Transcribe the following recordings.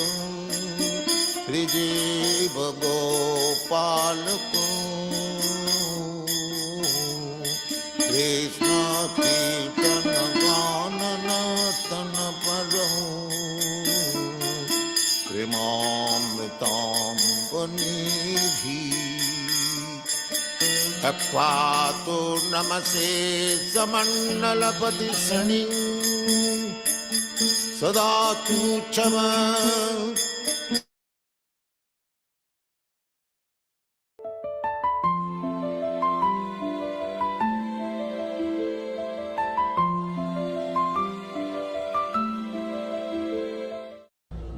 को श्री जीव गोपाल को कृष्ण कीर्तन गान नर्तन परो प्रेमामृताम्बनिधि अक्वातो नमसे समण्डलपति शनि सदा तुच्छम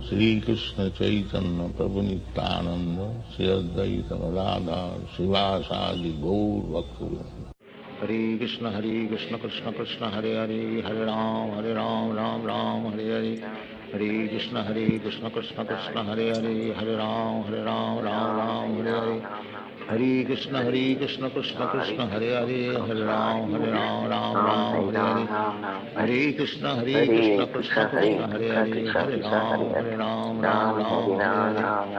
श्री कृष्ण चैतन्य प्रभु नित्यानंद श्री अद्वैत गदाधर शिवासादि गौर भक्तवृंद। हरे कृष्ण कृष्ण कृष्ण हरे हरे हरे राम राम राम हरे हरे हरे कृष्ण कृष्ण कृष्ण हरे हरे हरे राम राम राम हरे हरे हरे कृष्ण कृष्ण कृष्ण हरे हरे हरे राम राम हरे हरे हरे कृष्ण कृष्ण कृष्ण हरे हरे हरे राम राम हरे हरे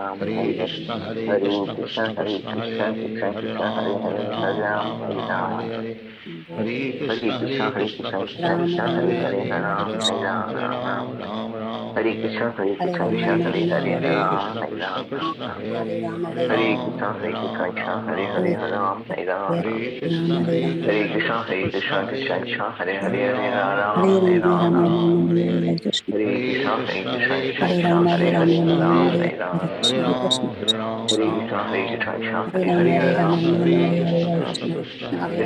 हरे कृष्ण कृष्ण कृष्ण हरे हरे हरे राम राम हरे हरे हरे कृष्ण कृष्ण कृष्ण हरे हरे हरे राम राम हरे हरे हरे कृष्ण कृष्ण कृष्ण हरे हरे हरे राम हरे हरे हरे कृष्ण कृष्ण कृष्ण हरे हरे हरे राम हरे हरे हरे कृष्ण कृष्ण कृष्ण हरे हरे हरे राम हरे कृष्ण कृष्ण कृष्ण हरे हरे हरे राम हरे कृष्ण कृष्ण कृष्ण हरे हरे हरे राम हरे कृष्ण कृष्ण कृष्ण हरे हरे हरे राम हरे हरे हरे कृष्ण कृष्ण कृष्ण हरे हरे हरे राम हरे हरे हरे कृष्ण कृष्ण हरे हरे हरे राम हरे हरे हरे कृष्ण कृष्ण कृष्ण हरे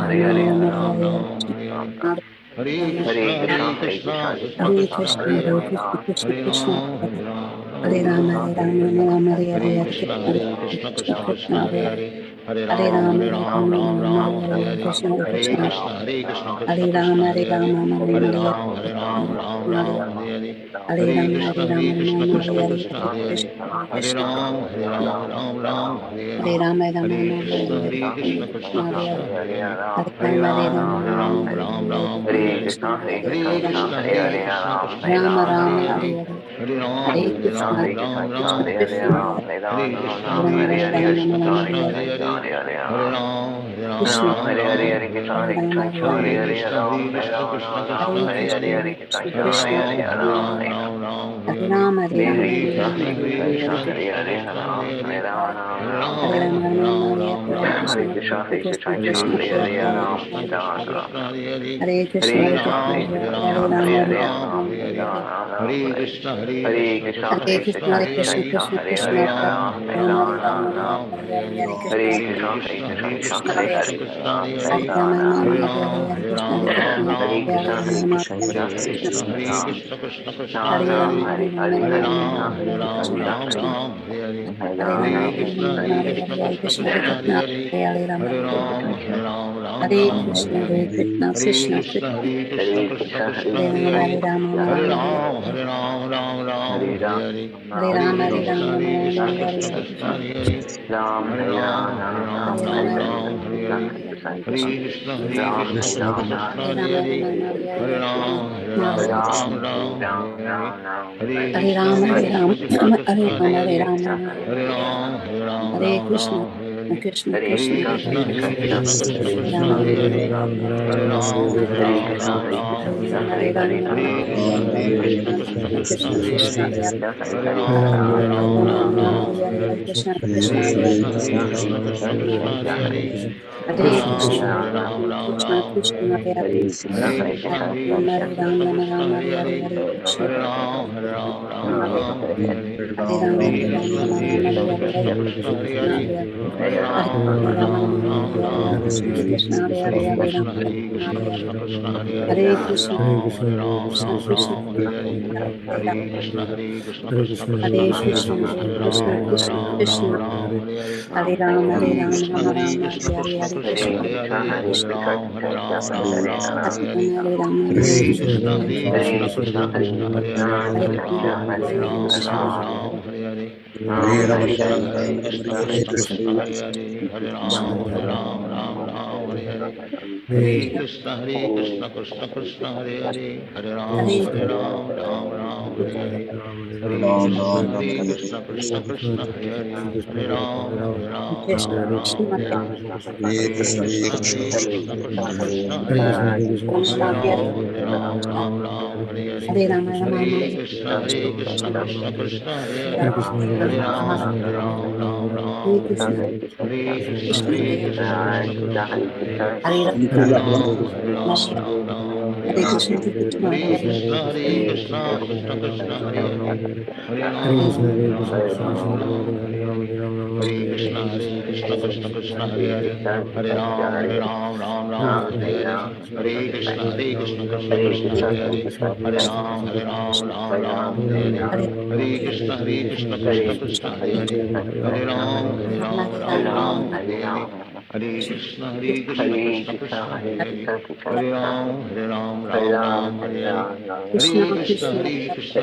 हरे हरे राम हरे हरे हरे कृष्ण कृष्ण कृष्ण हरे हरे हरे राम हरे हरे हरे कृष्ण कृष्ण हरे हरे हरे राम हरे हरे हरे कृष्ण कृष्ण कृष्ण हरे हरे हरे राम हरे हरे हरे कृष्ण कृष्ण हरे हरे हरे राम हरे कृष्ण कृष्ण कृष्ण हरे हरे हरे राम हरे हरे हरे कृष्ण कृष्ण कृष्ण हरे हरे हरे राम हरे हरे हरे कृष्ण कृष्ण कृष्ण हरे हरे हरे राम हरे Krishna Krishna Krishna Hare Hare Hare Ram Hare Hare Hare Krishna Krishna Hare Hare Hare Ram Hare Hare Hare Krishna Krishna Krishna Hare Hare Hare Ram Hare Hare Hare Krishna Krishna Krishna Hare Hare Hare Ram Hare Hare Hare Krishna Krishna Krishna Hare Hare Hare Ram Hare Hare Hare Krishna Krishna Krishna Hare Hare Hare Ram Hare Hare Hare Krishna Krishna Krishna Hare Hare Hare Ram Hare Hare Hare Krishna Krishna Krishna Hare Hare Hare Ram Hare Hare Hare Krishna Krishna Krishna Hare Hare Hare Ram Hare Hare Hare Krishna Krishna Hare Hare Hare Ram Hare Hare Hare Krishna Krishna Krishna Hare Hare Hare Ram Hare Hare Hare Krishna Krishna Hare Hare Hare Ram Hare Hare Hare Krishna Krishna Krishna Hare Hare Hare Ram Hare Hare Hare Krishna Krishna Hare Hare Hare Ram Hare Hare Hare Krishna Krishna Hare Hare Hare Ram Hare Hare Hare Krishna Krishna Krishna Hare Hare Hare Ram Hare Hare Hare Krishna, Krishna Krishna, Hare Hare, Hare Ram, Ram Ram, Hare Hare. Hare Krishna, Krishna Krishna, Hare Hare, Hare Ram, Ram, Hare Hare. Hare Krishna, Krishna Krishna, Hare Hare, Hare Ram, Ram, Hare Hare. Hare Krishna, Krishna Krishna, Hare Hare, Hare Ram, Hare Hare. Hare Krishna, Krishna Krishna, Hare Hare, Hare Ram, Hare Hare. Hare Krishna, Krishna Krishna, Hare Hare, Hare Ram, Hare Hare. Hare Krishna, Krishna Krishna, Hare Hare, Hare Ram, Ram, Hare Hare. Hare Krishna, Krishna Krishna, Hare Hare, Hare Ram, Hare Hare. Hare Krishna, Krishna Krishna, Hare Hare, Hare Ram, Hare Hare. Hare Krishna, Krishna Krishna, Hare Hare, Hare Ram, Hare Hare. Hare Krishna, Krishna Krishna,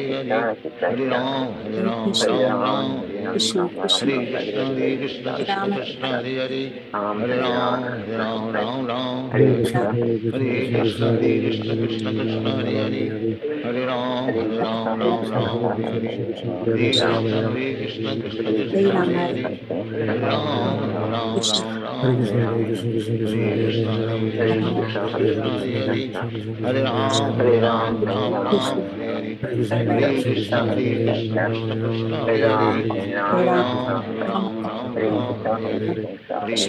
Hare Hare, Hare Ram, Hare Hare. Hare Krishna, Krishna Krishna, Hare Hare, Hare Ram, Hare Hare. Hare Krishna, Krishna Krishna, Hare Hare, Hare Ram, Hare Hare. Hare Krishna, Krishna Krishna, Hare Hare, Hare Ram, Hare Hare. Hare Krishna, Krishna Krishna, Hare Hare, Hare Ram, Hare Hare. Hare Krishna, Krishna Krishna, Hare Hare, Hare Ram, Hare Hare. Hare Krishna, Krishna Krishna, Hare Hare, Hare Ram, Hare Hare. Hare Krishna,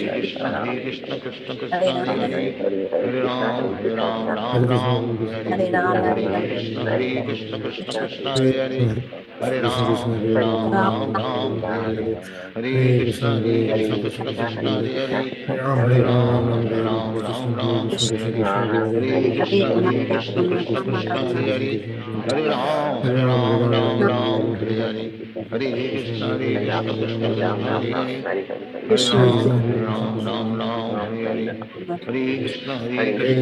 Krishna Krishna, Hare Hare, Hare Ram, Hare Hare. Hare Krishna, Krishna Hare, Hare Ram, Hare Hare. Hare Krishna, Krishna Hare Hare, Hare Ram, Hare Hare. Hare Krishna, Krishna Krishna, Hare Hare, Hare Ram, Hare Hare. Hare Krishna, Krishna Krishna, Hare Hare, Hare Ram, Hare Hare. Hare Krishna, Krishna Krishna, Hare Hare, Hare Ram, Hare Hare. Hare Krishna, Krishna Krishna, Hare Hare, Hare Ram, Hare Hare. Hare Krishna,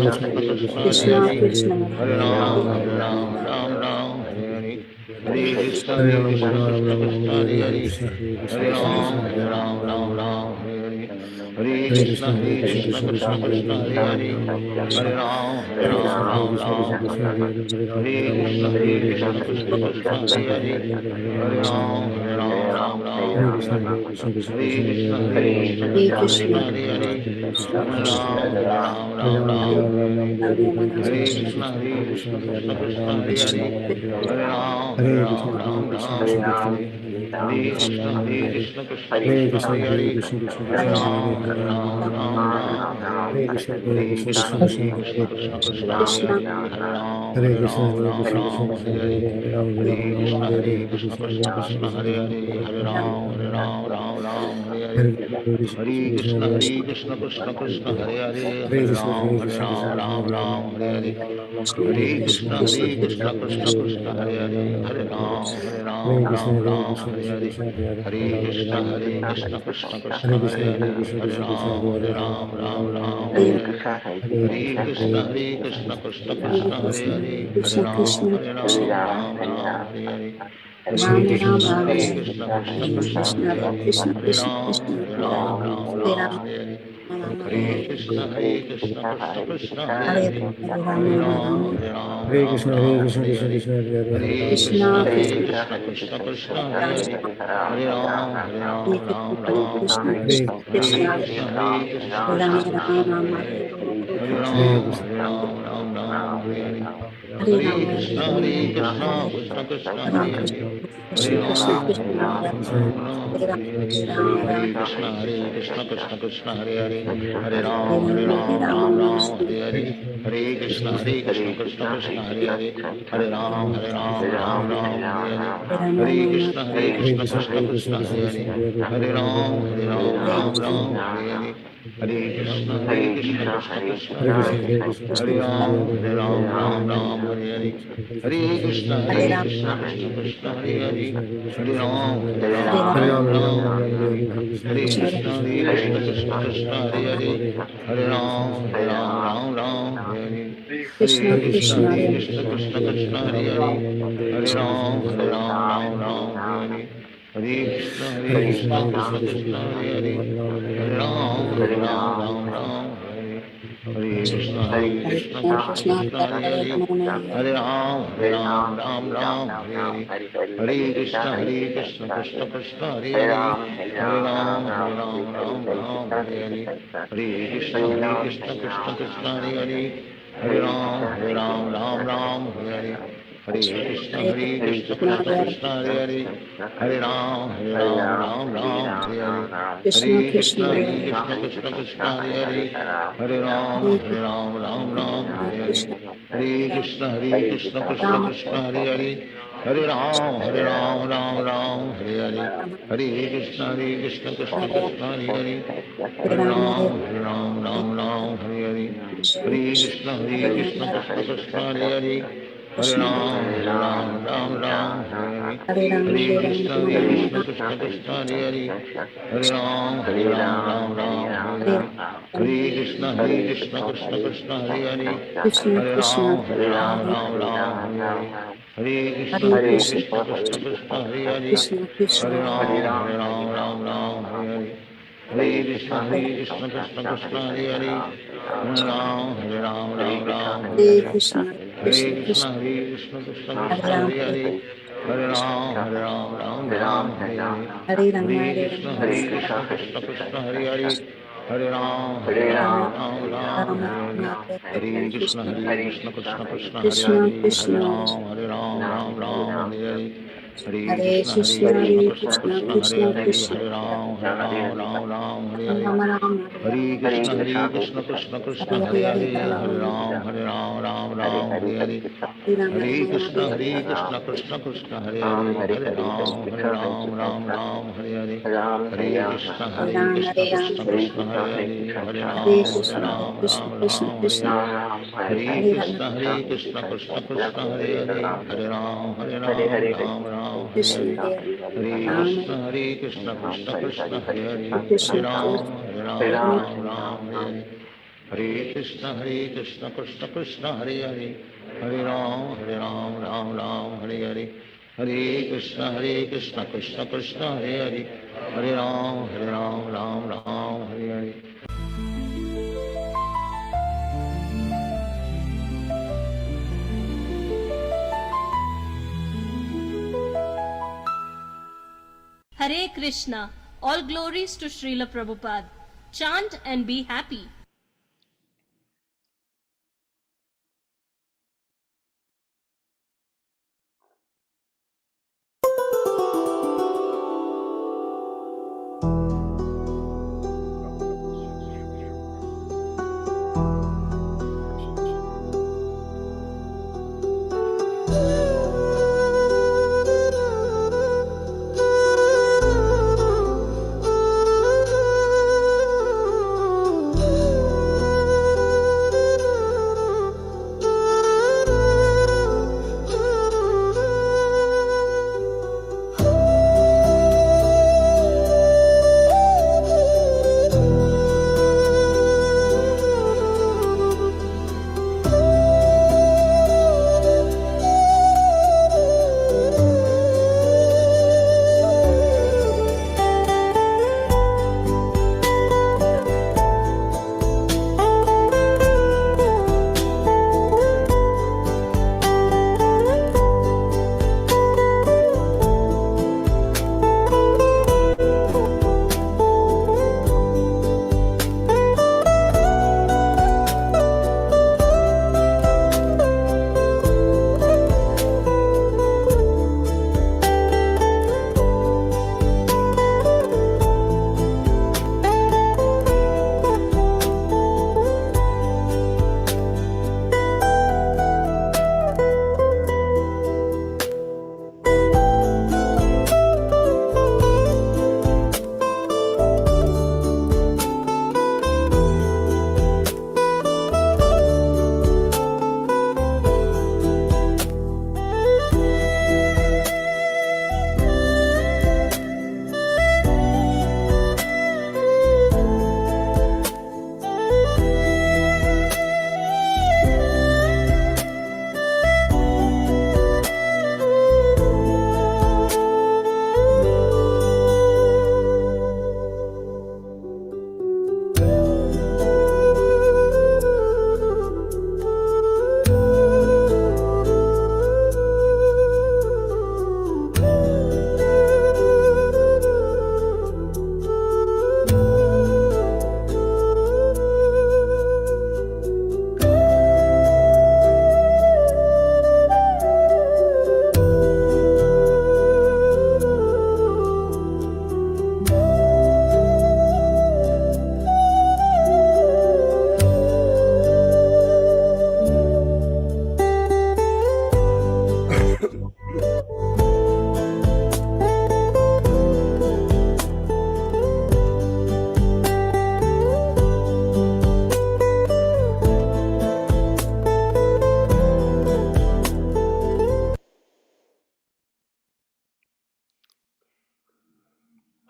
Krishna Krishna, Hare Hare, Hare Ram, Hare Hare. Hare Krishna, Krishna Krishna, Hare Hare, Hare Ram, Hare Hare. Hare Krishna, Krishna Hare Hare, Hare Ram, Hare Hare. Hare Krishna, Krishna Krishna, Hare Hare, Hare Ram, Hare Hare. Hare Krishna, Krishna Krishna, Hare Hare, Hare Ram, Hare Hare. Hare Krishna, Krishna Krishna, Hare Hare, Hare Ram, Hare Hare. Hare Krishna, Krishna Krishna, Hare Hare, Hare Ram, Hare Hare. Hare Krishna, Krishna Krishna, Hare Hare, Hare Ram, Hare Hare. Hare Krishna, Krishna Krishna, Hare Hare, Hare Ram, Hare Hare. Hare Krishna, Krishna Krishna, Hare Hare, Hare Ram, Hare Hare. Hare Krishna, Krishna Krishna, Hare Hare, Hare Ram, Hare Hare. Hare Krishna, Krishna Krishna, Hare Hare, Hare Ram, Hare Hare. Hare Krishna, Krishna Krishna, Hare Hare, Hare Ram, Hare Hare. Hare Krishna, Krishna Krishna, Hare Hare, Hare Ram, Hare Hare. Hare Krishna, Krishna Krishna, Hare Hare, Hare Ram, Hare Hare. Hare Krishna, Krishna, Hare Hare, Hare Ram, Hare Hare. Hare Krishna, Krishna Krishna, Hare Hare, Hare Ram, Hare Hare. Hare Krishna, Krishna Krishna, Hare Hare, Hare Ram, Hare Hare. Hare Krishna, Krishna, Hare Hare, Hare Ram, Hare Hare. Hare Krishna, Krishna, Hare Hare, Hare Ram, Hare Hare. Hare Krishna, Krishna Krishna, Hare Hare, Hare Ram, Hare Hare. Hare Krishna, Krishna, Hare Hare, Hare Ram, Hare Hare. Hare Krishna, Krishna Krishna, Hare Hare, Hare Ram, Hare Hare. Hare Krishna, Krishna Krishna, Hare Hare, Hare Ram, Ram Ram, Hare Hare, Hare Krishna, Krishna Krishna, Hare Hare, Hare Ram, Ram Ram, Hare Hare, Hare Krishna, Krishna Krishna, Hare Hare, Hare Ram, Ram Hare Hare, Hare Krishna, Krishna Krishna, Hare Hare, Hare Ram, Ram Hare Hare, Hare Krishna, Krishna Krishna, Hare Hare, Hare Ram, Hare Hare, Hare Krishna, Krishna Krishna, Hare Hare, Hare Ram, Hare Hare, Hare Krishna, Krishna Krishna, Hare Hare, Hare Ram, Hare Hare, Hare Krishna, Krishna Krishna, Hare Hare, Hare Ram, Hare Hare, Hare Krishna, Krishna Krishna, Hare Hare, Hare Ram, Hare Hare, Hare Krishna, Krishna Krishna, Hare Hare, Hare Ram, Hare Hare, Hare Krishna, Krishna Krishna, Hare Hare, Hare Ram, Hare Hare, Hare Krishna, Krishna Krishna, Hare Hare, Hare Ram, Hare Hare, Hare Krishna, Krishna Krishna, Hare Hare, Hare Ram, Hare Hare, Hare Krishna, Krishna Hare Hare, Hare Ram, Hare Hare, Hare Krishna, Krishna Hare Hare, Hare Ram, Hare Hare, Hare Krishna, Krishna Hare Hare, Hare Ram, Hare Hare, Hare Krishna, Krishna Hare Hare, Hare Ram, Hare Hare, Hare Krishna, Krishna Krishna, Hare Hare, Hare Ram, Hare Hare, Hare Krishna, Krishna Hare Hare, Hare Ram, Hare Hare, Hare Krishna, Krishna Krishna, Hare Hare, Hare Ram, Hare Hare, Hare Krishna, Krishna Krishna, Hare Hare, Hare Ram, Hare Hare, Hare Krishna, Krishna Krishna, Hare Hare, Hare Ram, Hare Hare, Hare Krishna, Krishna Krishna, Hare Hare, Hare Ram, Hare Hare. Hare Krishna, all glories to Srila Prabhupada. Chant and be happy.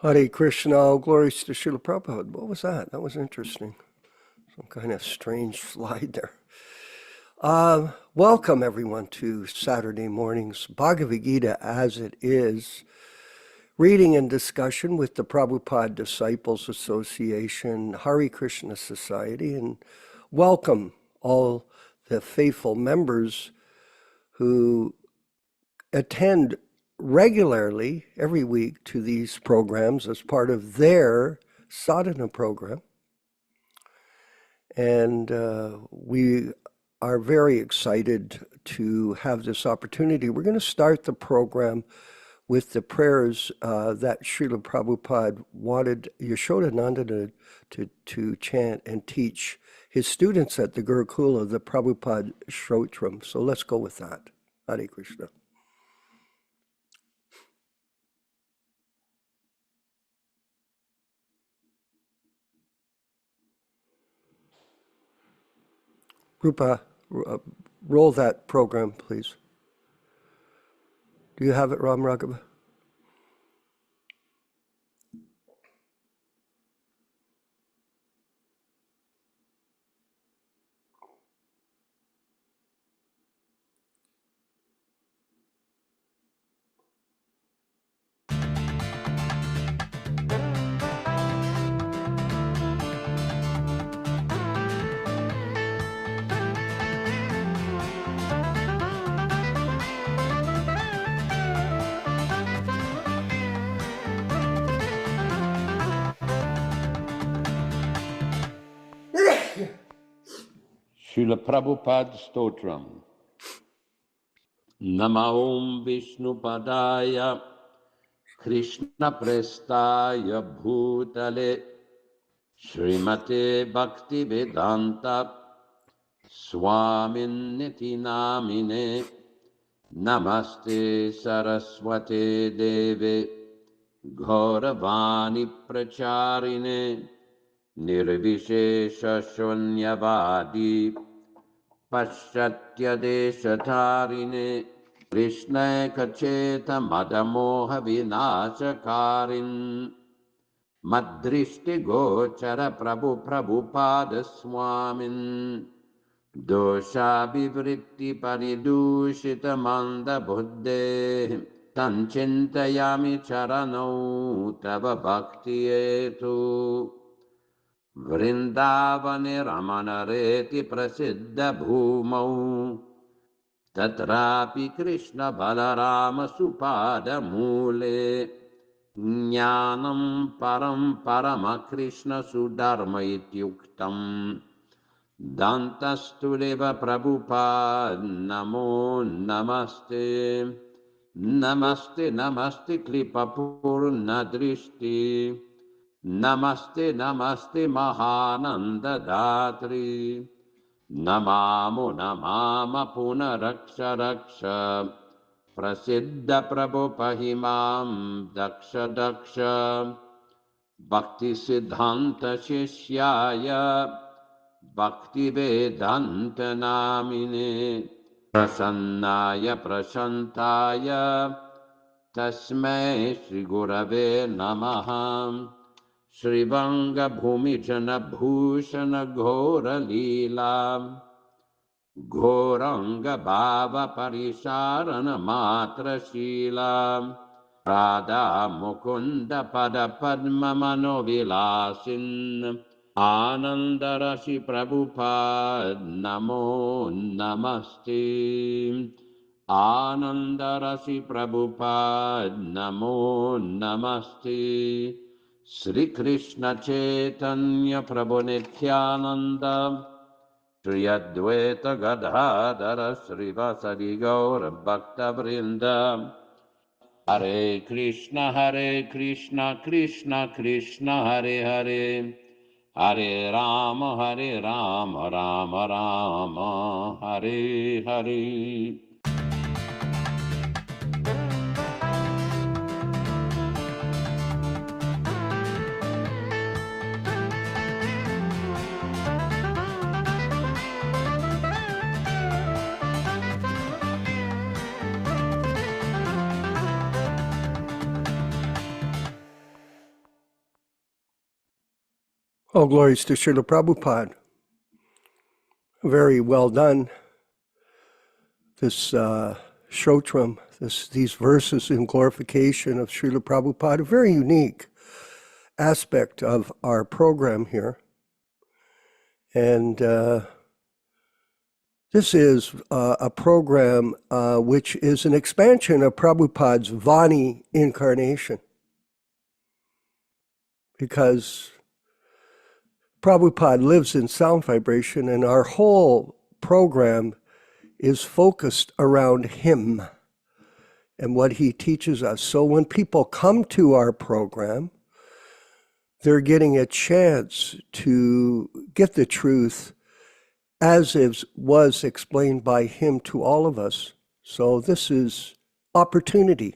Hare Krishna, all glories to Srila Prabhupada. What was that? That was interesting. Some kind of strange slide there. Welcome everyone to Saturday morning's Bhagavad Gita as it is. Reading and discussion with the Prabhupada Disciples Association, Hare Krishna Society, and welcome all the faithful members who attend regularly every week to these programs as part of their sadhana program. And we are very excited to have this opportunity. We're going to start the program with the prayers that Srila Prabhupada wanted Yashodananda to chant and teach his students at the Gurukula, the Prabhupada Shrotram. So let's go with that. Hare Krishna. Rupa, roll that program, please. Do you have it, Ram Raghava? Srila Prabhupada Stotram. Nama Om Vishnupadaya Krishna Prestaya Bhutale Srimate Bhakti Vedanta Swamin Niti Namine Namaste Saraswate Deve Gauravani Pracharine Nirvishesha Shunyavadi Paschatya Deshatarine Krishna Kacheta Madamoha Vinashakarin Madrishti Gochara Prabhupada Swamin Dosha Vivritti Paridushita Manda Buddhe Tanchintayami Charano Tava Bhakti Etu Vrindavane Ramanareti Prasiddha Bhumau Tatrapi Krishna Balarama Supada Mule Jnanam Param Parama Krishna Sudharma Ityuktam Dantastudeva Prabhupada Namo Namaste Namaste Namaste Klipapurna Drishti Namaste Namaste Mahananda Datri Namamo Namama Punaraksha Raksha Prasiddha Prabhupahimam Daksha Daksha Bhakti Siddhanta Shishyaya Bhakti Vedanta Namine Prasannaya Prashantaya Tasmai Shri Gurave Namaham Shrivanga Bhumijana Bhushana Ghora Leela Ghoranga Bhava Parisharana Matra Shila Radha Mukunda Pada Padma Manovilasin Ananda Rashi Prabhupada Namo Namaste Ananda Rashi Prabhupada Namo Namaste Sri Krishna Chaitanya Prabhu Nityananda Shri Advaita Gadadhara Srivasadi Gaura Bhakta Vrinda Hare Krishna Krishna Krishna Hare Hare Hare Rama Rama Rama Hare Hare. All glories to Srila Prabhupada. Very well done. This Shotram, these verses in glorification of Srila Prabhupada, a very unique aspect of our program here. And this is a program which is an expansion of Prabhupada's Vani incarnation. Because Prabhupada lives in sound vibration, and our whole program is focused around him and what he teaches us. So when people come to our program, they're getting a chance to get the truth as it was explained by him to all of us. So this is opportunity,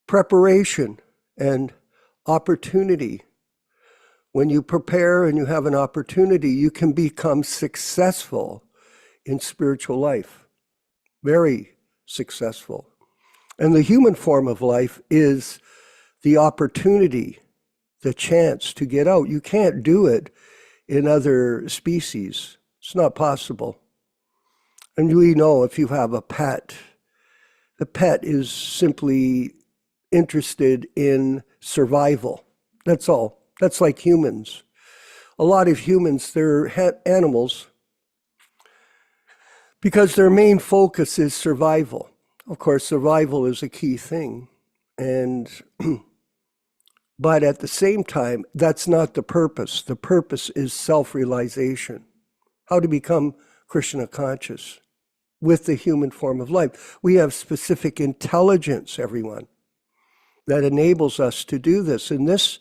preparation, and opportunity. When you prepare and you have an opportunity, you can become successful in spiritual life, very successful. And the human form of life is the opportunity, the chance to get out. You can't do it in other species. It's not possible. And we know if you have a pet, the pet is simply interested in survival. That's all. That's like humans. A lot of humans, they're animals because their main focus is survival. Of course, survival is a key thing. And but at the same time, that's not the purpose. The purpose is self-realization. How to become Krishna conscious with the human form of life. We have specific intelligence, everyone, that enables us to do this. And this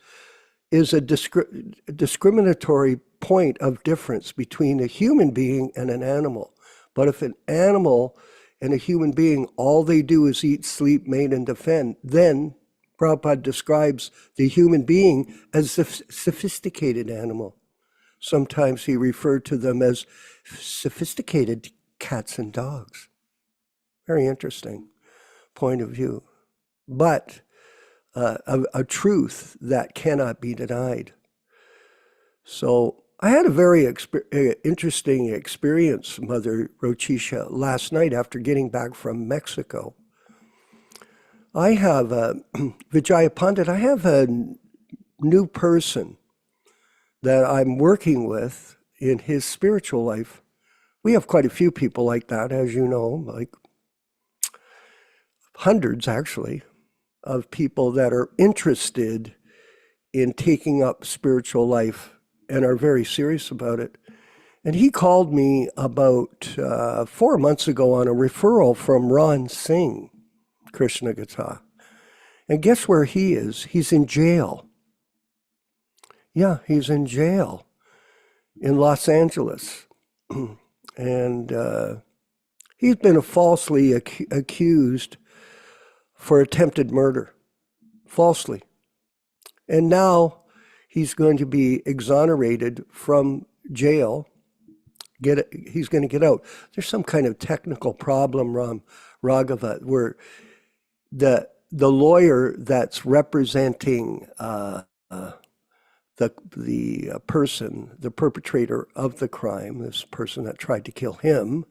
is a discriminatory point of difference between a human being and an animal. But if an animal and a human being, all they do is eat, sleep, mate, and defend, then Prabhupada describes the human being as a sophisticated animal. Sometimes he referred to them as sophisticated cats and dogs. Very interesting point of view. But a truth that cannot be denied. So I had a very interesting experience, Mother Rochisha, last night after getting back from Mexico. I have Vijaya Pandit, I have a new person that I'm working with in his spiritual life. We have quite a few people like that, as you know, like hundreds actually, of people that are interested in taking up spiritual life and are very serious about it. And he called me about 4 months ago on a referral from Ron Singh, Krishna Gata. And guess where he is? He's in jail. Yeah, he's in jail in Los Angeles. And he's been falsely accused for attempted murder, falsely. And now he's going to be exonerated from jail. He's going to get out. There's some kind of technical problem, Raghava, where the lawyer that's representing the person, the perpetrator of the crime, this person that tried to kill him,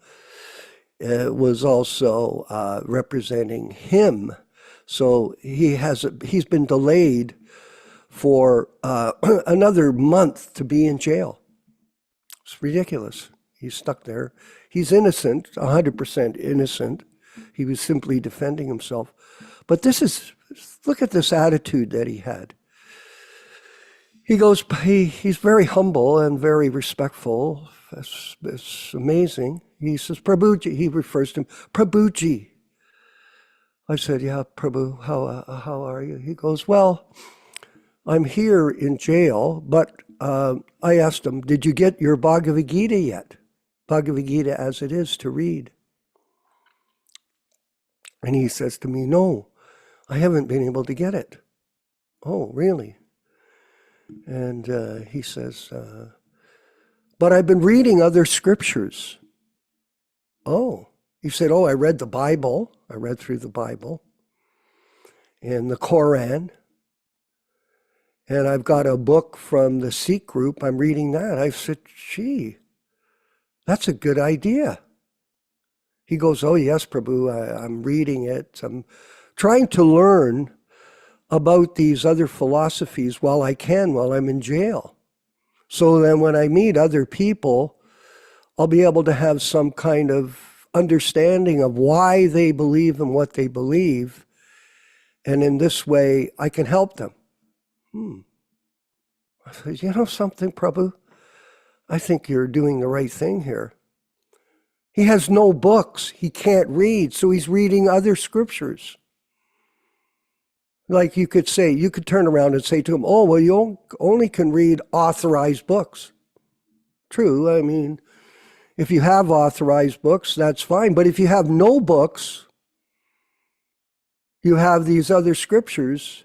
was also representing him. So he's been delayed for another month to be in jail. It's ridiculous. He's stuck there. He's innocent, 100% innocent. He was simply defending himself. But look at this attitude that he had. He goes, he's very humble and very respectful. It's amazing. He says, Prabhuji, he refers to him, Prabhuji. I said, yeah, Prabhu, how are you? He goes, well, I'm here in jail, but I asked him, did you get your Bhagavad Gita yet? Bhagavad Gita as it is to read. And he says to me, no, I haven't been able to get it. Oh, really? And he says, but I've been reading other scriptures. Oh, he said, oh, I read the Bible. I read through the Bible and the Koran. And I've got a book from the Sikh group. I'm reading that. I said, gee, that's a good idea. He goes, oh, yes, Prabhu, I'm reading it. I'm trying to learn about these other philosophies while I'm in jail. So then when I meet other people, I'll be able to have some kind of understanding of why they believe in what they believe. And in this way, I can help them. I said, you know something, Prabhu? I think you're doing the right thing here. He has no books. He can't read, so he's reading other scriptures. Like you could turn around and say to him, oh, well, you only can read authorized books. True, I mean, if you have authorized books, that's fine. But if you have no books, you have these other scriptures,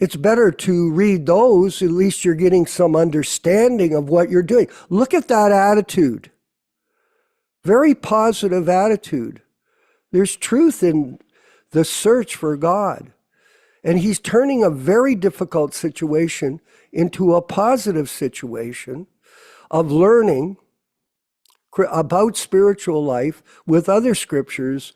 it's better to read those. At least you're getting some understanding of what you're doing. Look at that attitude. Very positive attitude. There's truth in the search for God. And he's turning a very difficult situation into a positive situation of learning about spiritual life with other scriptures.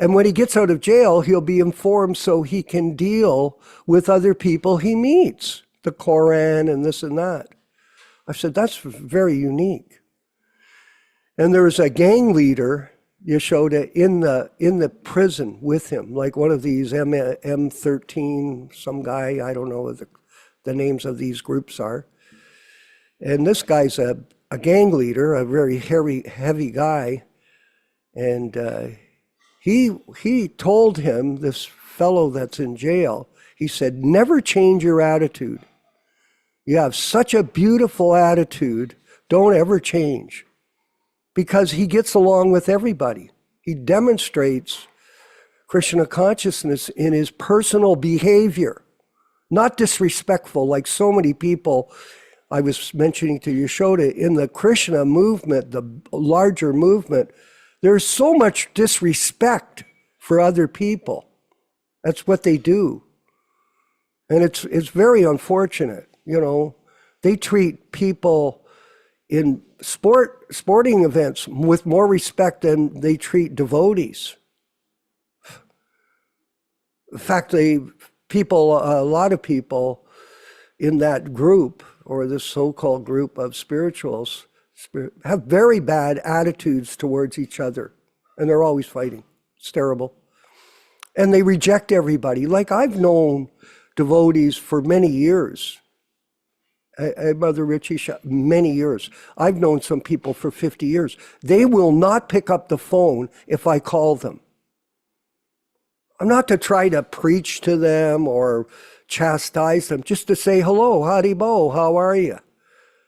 And when he gets out of jail, he'll be informed so he can deal with other people he meets, the Koran and this and that. I said, that's very unique. And there was a gang leader, Yashoda, in the prison with him, like one of these M13, some guy, I don't know what the names of these groups are. And this guy's a gang leader, a very heavy guy. And he told him, this fellow that's in jail, he said, never change your attitude. You have such a beautiful attitude, don't ever change. Because he gets along with everybody. He demonstrates Krishna consciousness in his personal behavior, not disrespectful like so many people. I was mentioning to Yashoda, in the Krishna movement, the larger movement, there's so much disrespect for other people. That's what they do. And it's very unfortunate, you know. They treat people in sporting events with more respect than they treat devotees. In fact, a lot of people in that group, or this so-called group of spirituals, have very bad attitudes towards each other, and they're always fighting. It's terrible. And they reject everybody. Like, I've known devotees for many years. Mother Richie, many years. I've known some people for 50 years. They will not pick up the phone if I call them. I'm not to try to preach to them or chastise them, just to say hello, Haribo, how are you?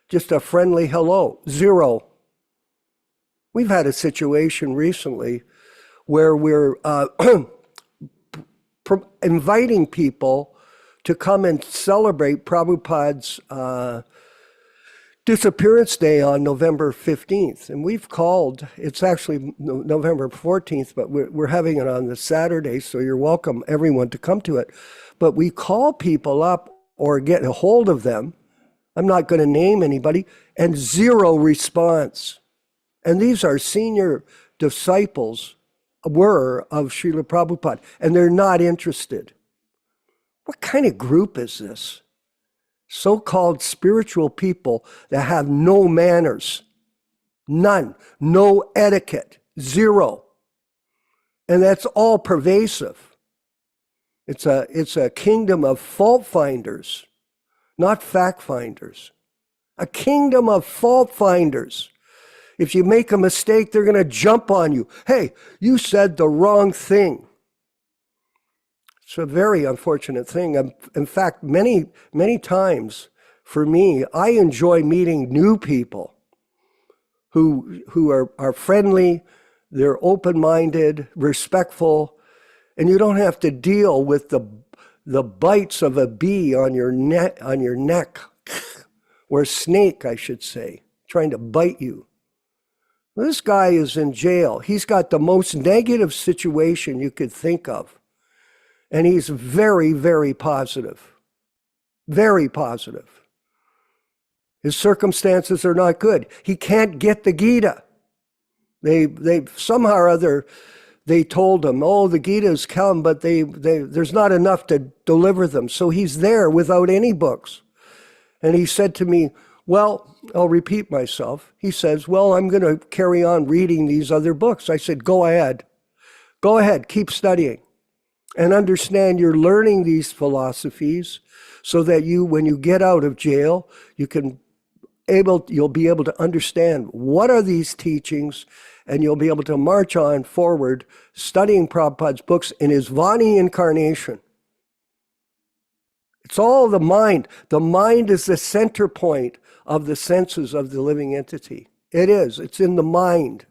Just a friendly hello. Zero. We've had a situation recently where we're inviting people to come and celebrate Prabhupada's disappearance day on November 15th. And we've called, it's actually November 14th, but we're having it on the Saturday, so you're welcome, everyone, to come to it. But we call people up or get a hold of them, I'm not going to name anybody, and zero response. And these are senior disciples, of Srila Prabhupada, and they're not interested. What kind of group is this? So-called spiritual people that have no manners, none, no etiquette, zero. And that's all pervasive. It's a kingdom of fault finders, not fact finders. A kingdom of fault finders. If you make a mistake, they're going to jump on you. Hey, you said the wrong thing. It's a very unfortunate thing. In fact, many times for me, I enjoy meeting new people who are friendly, they're open-minded, respectful, and you don't have to deal with the bites of a bee on your neck, or a snake, I should say, trying to bite you. This guy is in jail. He's got the most negative situation you could think of. And he's very, very positive. Very positive. His circumstances are not good. He can't get the Gita. They somehow or other, they told him, oh, the Gita's come, but there's not enough to deliver them. So he's there without any books. And he said to me, well, I'll repeat myself. He says, well, I'm going to carry on reading these other books. I said, go ahead. Go ahead, keep studying. And understand you're learning these philosophies so that you, when you get out of jail, you'll be able to understand what are these teachings, and you'll be able to march on forward studying Prabhupada's books in his Vani incarnation. It's all the mind. The mind is the center point of the senses of the living entity. It is. It's in the mind.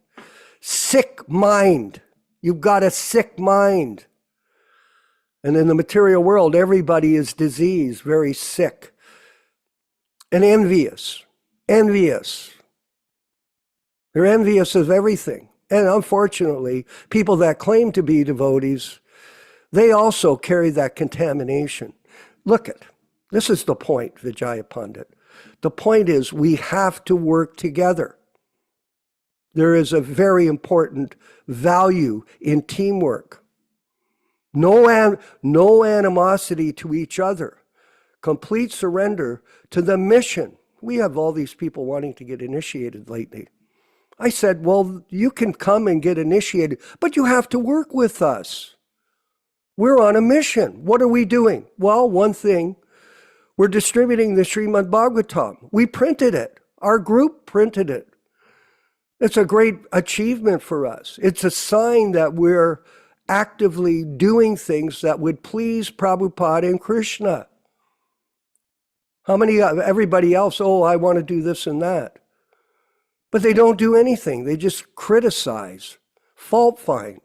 Sick mind. You've got a sick mind. And in the material world, everybody is diseased, very sick, and envious. Envious. They're envious of everything. And unfortunately, people that claim to be devotees, they also carry that contamination. Look at, this is the point, Vijaya Pandit. The point is we have to work together. There is a very important value in teamwork. No animosity to each other. Complete surrender to the mission. We have all these people wanting to get initiated lately. I said, well, you can come and get initiated, but you have to work with us. We're on a mission. What are we doing? Well, one thing, we're distributing the Srimad Bhagavatam. We printed it. Our group printed it. It's a great achievement for us. It's a sign that we're actively doing things that would please Prabhupada and Krishna. How many, everybody else, oh, I want to do this and that. But they don't do anything. They just criticize, fault find.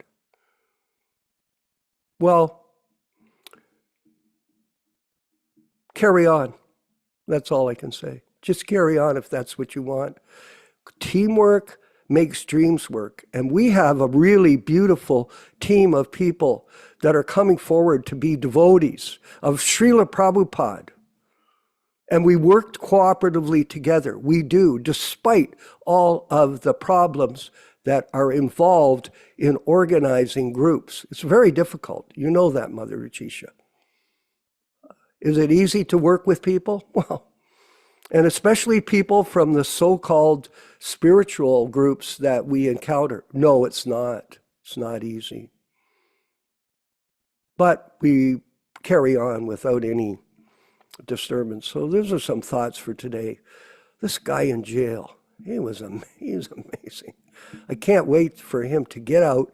Well, carry on. That's all I can say. Just carry on if that's what you want. Teamwork makes dreams work. And we have a really beautiful team of people that are coming forward to be devotees of Srila Prabhupada. And we worked cooperatively together. We do, despite all of the problems that are involved in organizing groups. It's very difficult. You know that, Mother Ruchisha. Is it easy to work with people? Well, and especially people from the so-called spiritual groups that we encounter. No, it's not. It's not easy. But we carry on without any disturbance. So those are some thoughts for today. This guy in jail, he's amazing. I can't wait for him to get out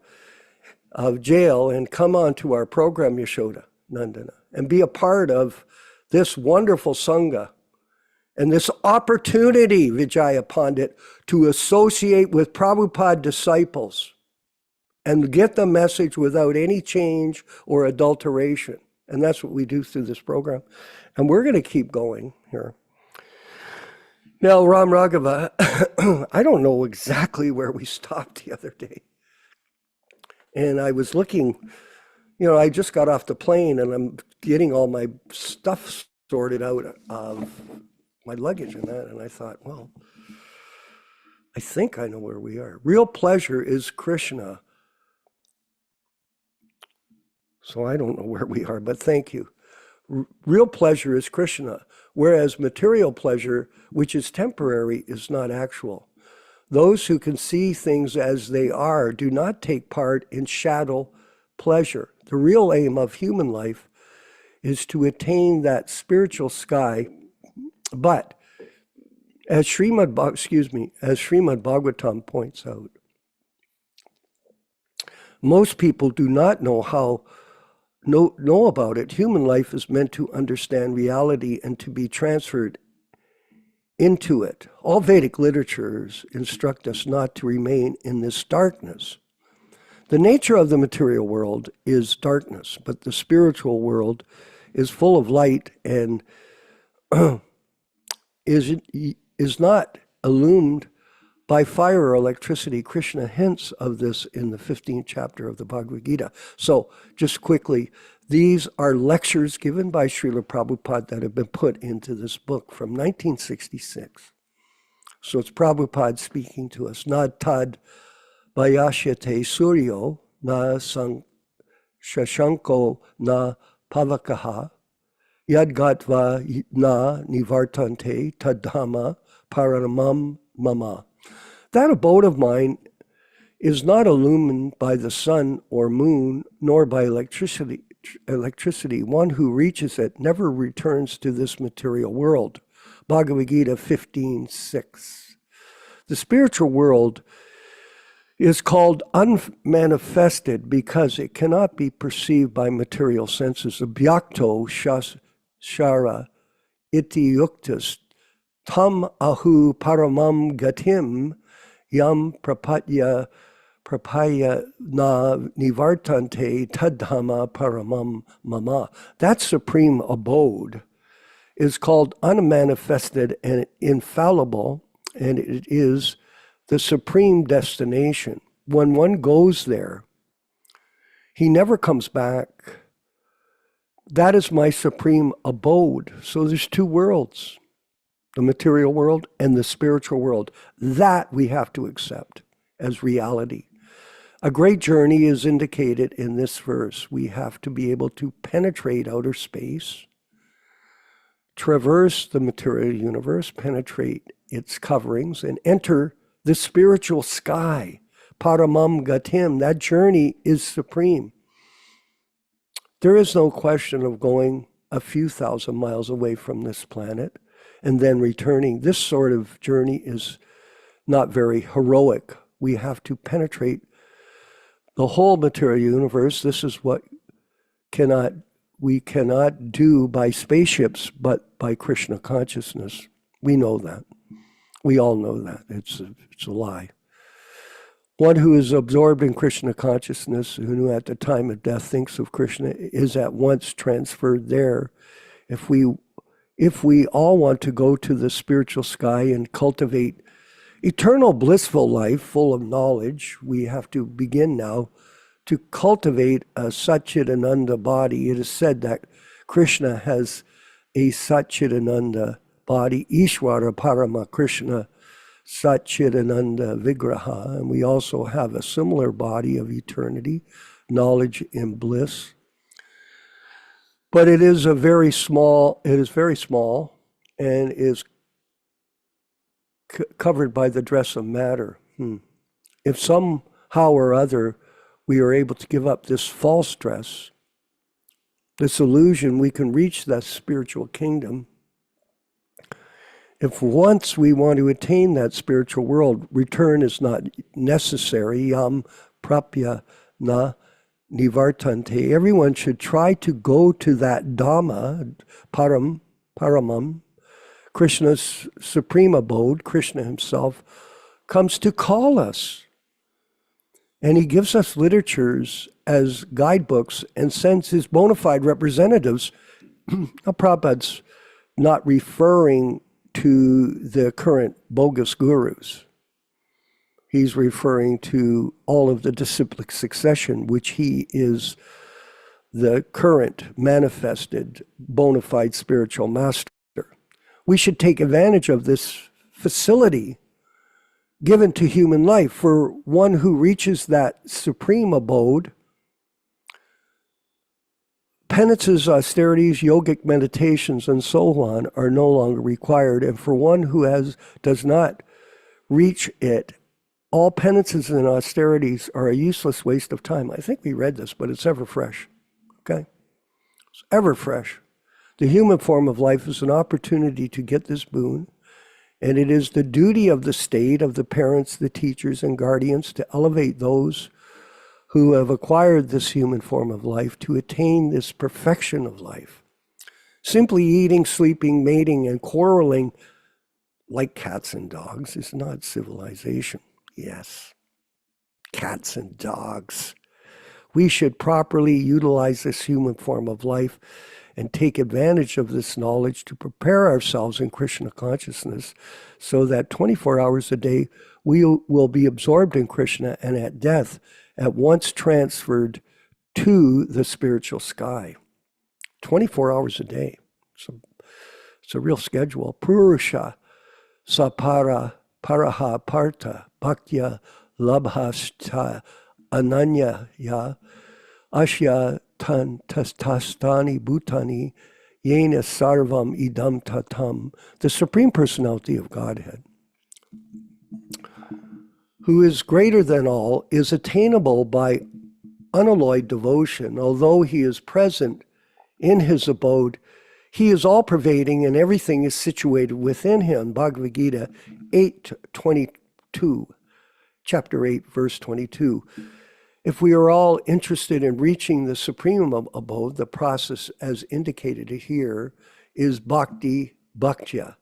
of jail and come on to our program, Yashoda Nandana, and be a part of this wonderful Sangha and this opportunity, Vijaya Pandit, to associate with Prabhupada disciples and get the message without any change or adulteration. And that's what we do through this program. And we're going to keep going here. Now, Ram Raghava, I don't know exactly where we stopped the other day. And I was looking, I just got off the plane and I'm getting all my stuff sorted out of my luggage and that. And I thought, well, I think I know where we are. Real pleasure is Krishna. So I don't know where we are, but thank you. Real pleasure is Krishna, whereas material pleasure, which is temporary, is not actual. Those who can see things as they are do not take part in shadow pleasure. The real aim of human life is to attain that spiritual sky. But as Srimad Bhagavatam points out, most people do not know about it. Human life is meant to understand reality and to be transferred into it. All Vedic literatures instruct us not to remain in this darkness. The nature of the material world is darkness, but the spiritual world is full of light and is not illumined by fire or electricity. Krishna hints of this in the 15th chapter of the Bhagavad Gita. So just quickly, these are lectures given by Srila Prabhupada that have been put into this book from 1966. So it's Prabhupada speaking to us. Na tad vayashyate suryo na shashanko na pavakaha yadgatva na nivartante tadhama paramam mama. That abode of mine is not illumined by the sun or moon, nor by electricity. One who reaches it never returns to this material world. Bhagavad Gita 15:6. The spiritual world is called unmanifested because it cannot be perceived by material senses. Abhyakto shara iti yuktas tam ahu paramam gatim yam prapaya na nivartante tadhama paramam mama. That supreme abode is called unmanifested and infallible, and it is the supreme destination. When one goes there, he never comes back. That is my supreme abode. So there's two worlds, the material world and the spiritual world. That we have to accept as reality. A great journey is indicated in this verse. We have to be able to penetrate outer space, traverse the material universe, penetrate its coverings, and enter the spiritual sky. Paramam gatim, that journey is supreme. There is no question of going a few thousand miles away from this planet and then returning. This sort of journey is not very heroic. We have to penetrate the whole material universe. This is what we cannot do by spaceships, but by Krishna consciousness. We know that. We all know that. It's a lie. One who is absorbed in Krishna consciousness, who at the time of death thinks of Krishna, is at once transferred there. If we all want to go to the spiritual sky and cultivate eternal blissful life full of knowledge, we have to begin now to cultivate a Satchidananda body. It is said that Krishna has a Satchidananda body, Ishvara Parama Krishna Satchidananda Vigraha, and we also have a similar body of eternity, knowledge and bliss. But it is very small, and is covered by the dress of matter. If somehow or other we are able to give up this false dress, this illusion, we can reach that spiritual kingdom. If once we want to attain that spiritual world, return is not necessary. Yam prapya na nivartante. Everyone should try to go to that Dhamma, paramam, Krishna's supreme abode. Krishna himself comes to call us. And he gives us literatures as guidebooks and sends his bona fide representatives. Prabhupada's not referring to the current bogus gurus. He's referring to all of the disciplic succession, which he is the current manifested bona fide spiritual master. We should take advantage of this facility given to human life. For one who reaches that supreme abode, penances, austerities, yogic meditations, and so on are no longer required. And for one who does not reach it, all penances and austerities are a useless waste of time. I think we read this, but it's ever fresh. Okay? It's ever fresh. The human form of life is an opportunity to get this boon, and it is the duty of the state, of the parents, the teachers, and guardians to elevate those who have acquired this human form of life to attain this perfection of life. Simply eating, sleeping, mating, and quarreling like cats and dogs is not civilization. Yes, cats and dogs. We should properly utilize this human form of life and take advantage of this knowledge to prepare ourselves in Krishna consciousness so that 24 hours a day we will be absorbed in Krishna and at death at once transferred to the spiritual sky. 24 hours a day. It's a real schedule. Purusha sapara paraha parta bhaktya labhasta ananya ya ashya tastani bhutani yena sarvam idam tatam. The Supreme Personality of Godhead, who is greater than all, is attainable by unalloyed devotion. Although he is present in his abode, he is all-pervading and everything is situated within him. Bhagavad Gita 8:22, chapter 8, verse 22. If we are all interested in reaching the supreme abode, the process as indicated here is bhakti bhaktya,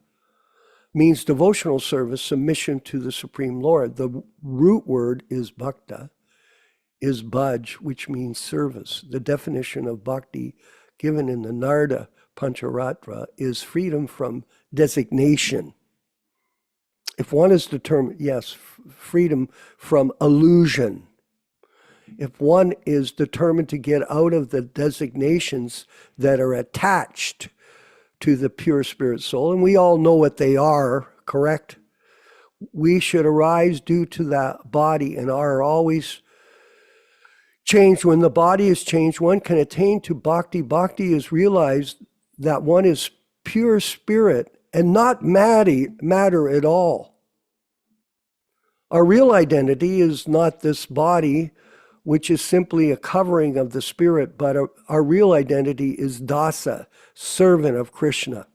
means devotional service, submission to the Supreme Lord. The root word is bhakta, is bhaj, which means service. The definition of bhakti given in the Narda Pancharatra is freedom from designation. If one is determined, yes, freedom from illusion. If one is determined to get out of the designations that are attached to the pure spirit soul, and we all know what they are, correct? We should arise due to that body and are always changed. When the body is changed, one can attain to bhakti. Bhakti is realized that one is pure spirit and not matter at all. Our real identity is not this body, which is simply a covering of the spirit, but our real identity is dasa, servant of Krishna.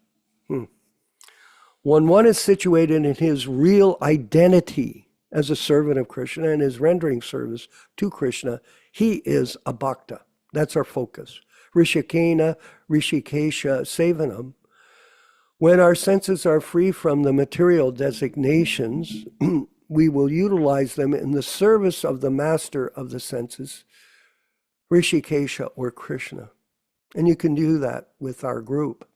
When one is situated in his real identity as a servant of Krishna and is rendering service to Krishna, he is a bhakta. That's our focus. Rishikena, Rishikesha, Sevanam. When our senses are free from the material designations, we will utilize them in the service of the master of the senses, Rishikesha or Krishna. And you can do that with our group.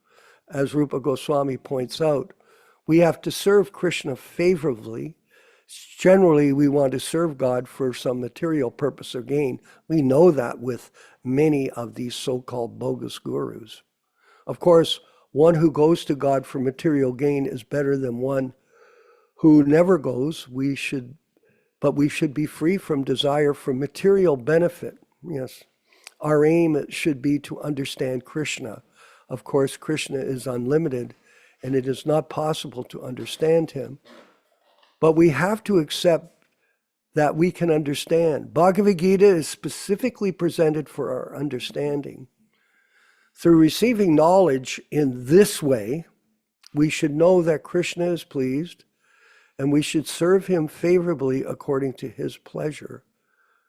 As Rupa Goswami points out, we have to serve Krishna favorably. Generally, we want to serve God for some material purpose or gain. We know that with many of these so-called bogus gurus. Of course, one who goes to God for material gain is better than one who never goes. But we should be free from desire for material benefit. Yes. Our aim should be to understand Krishna. Of course, Krishna is unlimited, and it is not possible to understand him. But we have to accept that we can understand. Bhagavad Gita is specifically presented for our understanding. Through receiving knowledge in this way, we should know that Krishna is pleased, and we should serve him favorably according to his pleasure.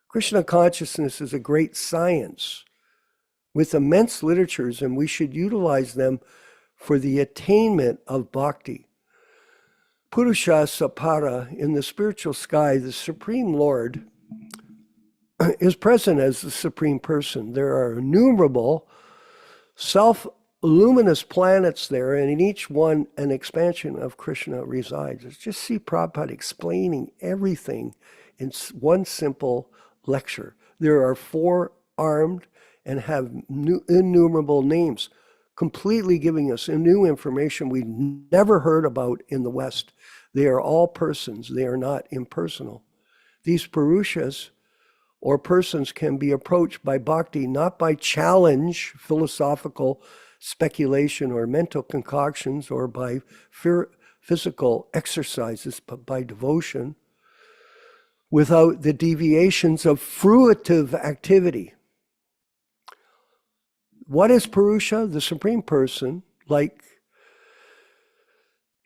Krishna consciousness is a great science with immense literatures, and we should utilize them for the attainment of bhakti. Purusha Sapara, in the spiritual sky, the Supreme Lord is present as the Supreme Person. There are innumerable self-luminous planets there, and in each one, an expansion of Krishna resides. Let's just see Prabhupada explaining everything in one simple lecture. There are 4 armed and have innumerable names, completely giving us new information we never heard about in the West. They are all persons. They are not impersonal. These Purushas or persons can be approached by bhakti, not by challenge, philosophical speculation or mental concoctions, or by physical exercises, but by devotion, without the deviations of fruitive activity. What is Purusha? The Supreme Person, like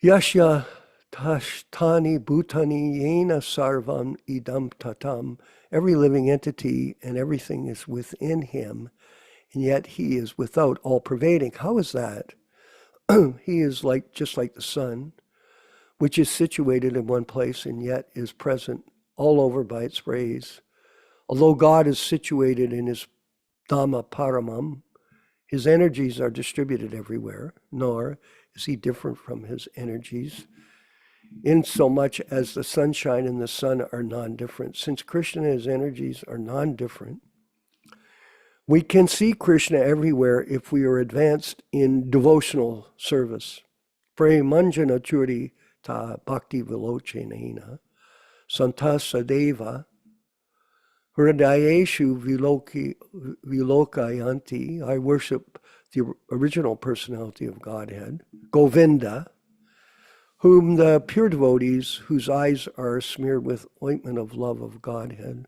Yashya Tashtani Bhutani Yena Sarvam Idam Tatam. Every living entity and everything is within him, and yet he is without, all-pervading. How is that? He is just like the sun, which is situated in one place and yet is present all over by its rays. Although God is situated in his Dhamma Paramam, His energies are distributed everywhere, nor is he different from his energies, in so much as the sunshine and the sun are non-different. Since Krishna and his energies are non-different, we can see Krishna everywhere if we are advanced in devotional service. Premanjana churi ta bhakti vilochenena santa sadeva hridayeshu vilokayanti. I worship the original personality of Godhead, Govinda, whom the pure devotees, whose eyes are smeared with ointment of love of Godhead,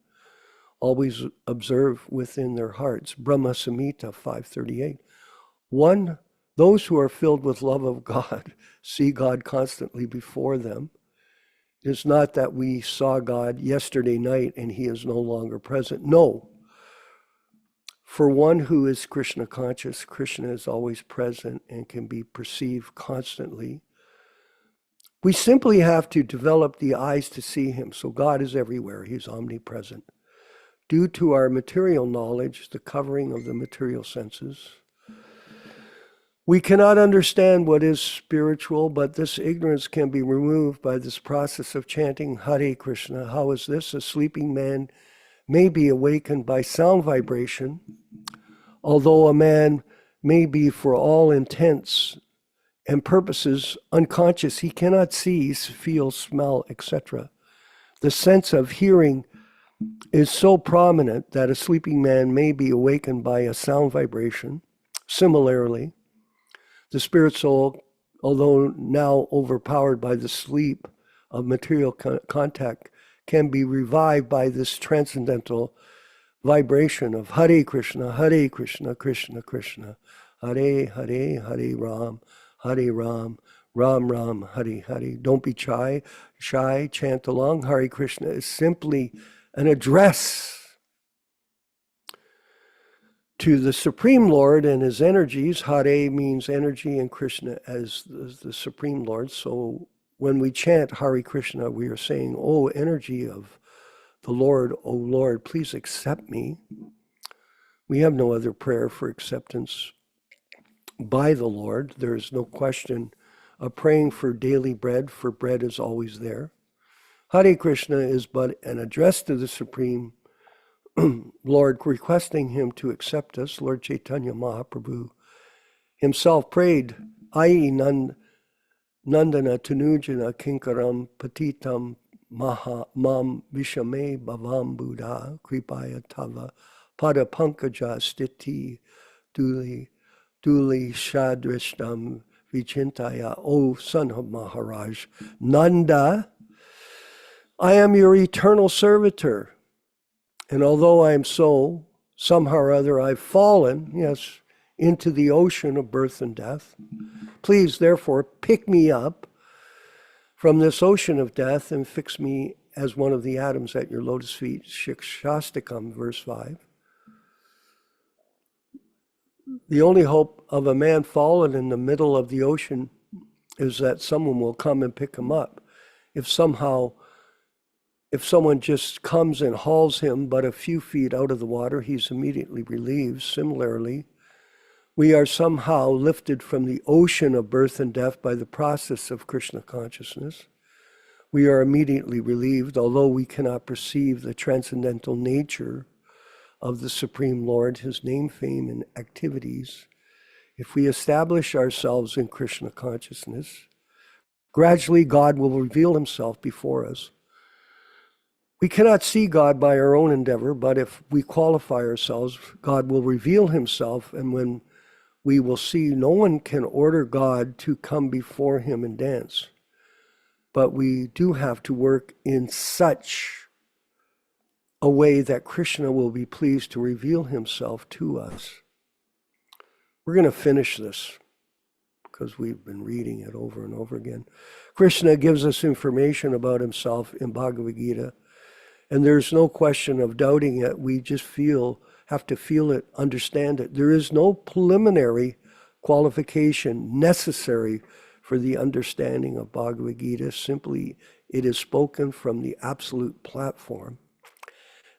always observe within their hearts. Brahma Samhita 538. Those who are filled with love of God see God constantly before them. It is not that we saw God yesterday night and he is no longer present. No. For one who is Krishna conscious, Krishna is always present and can be perceived constantly. We simply have to develop the eyes to see him. So God is everywhere. He's omnipresent. Due to our material knowledge, the covering of the material senses, we cannot understand what is spiritual, but this ignorance can be removed by this process of chanting Hare Krishna. How is this? A sleeping man may be awakened by sound vibration, although a man may be for all intents and purposes unconscious. He cannot see, feel, smell, etc. The sense of hearing is so prominent that a sleeping man may be awakened by a sound vibration. Similarly, the spirit soul, although now overpowered by the sleep of material contact, can be revived by this transcendental vibration of Hare Krishna, Krishna Krishna, Hare Hare, Hare Ram, Ram Ram, Hare Hare. Don't be shy, chant along. Hare Krishna is simply an address to the Supreme Lord and his energies. Hare means energy and Krishna as the Supreme Lord. So when we chant Hare Krishna, we are saying, oh, energy of the Lord, oh Lord, please accept me. We have no other prayer for acceptance by the Lord. There is no question of praying for daily bread, for bread is always there. Hare Krishna is but an address to the Supreme Lord, requesting him to accept us. Lord Chaitanya Mahaprabhu himself prayed, Ai Nandana Tanujana Kinkaram Patitam Mam Vishame Bhavam Buddha Kripaya Tava Pada Pankaja Stiti Duli Shadrishtam Vichintaya. O son of Maharaj Nanda, I am your eternal servitor. And although I am so, somehow or other I've fallen, yes, into the ocean of birth and death. Please, therefore, pick me up from this ocean of death and fix me as one of the atoms at your lotus feet. Shikshastakam, verse 5. The only hope of a man fallen in the middle of the ocean is that someone will come and pick him up. If someone just comes and hauls him but a few feet out of the water, he's immediately relieved. Similarly, we are somehow lifted from the ocean of birth and death by the process of Krishna consciousness. We are immediately relieved, although we cannot perceive the transcendental nature of the Supreme Lord, his name, fame, and activities. If we establish ourselves in Krishna consciousness, gradually God will reveal himself before us. We cannot see God by our own endeavor, but if we qualify ourselves, God will reveal himself, and when we will see, no one can order God to come before him and dance. But we do have to work in such a way that Krishna will be pleased to reveal himself to us. We're going to finish this because we've been reading it over and over again. Krishna gives us information about himself in Bhagavad Gita, and there's no question of doubting it. We just have to feel it, understand it. There is no preliminary qualification necessary for the understanding of Bhagavad Gita. Simply, it is spoken from the absolute platform.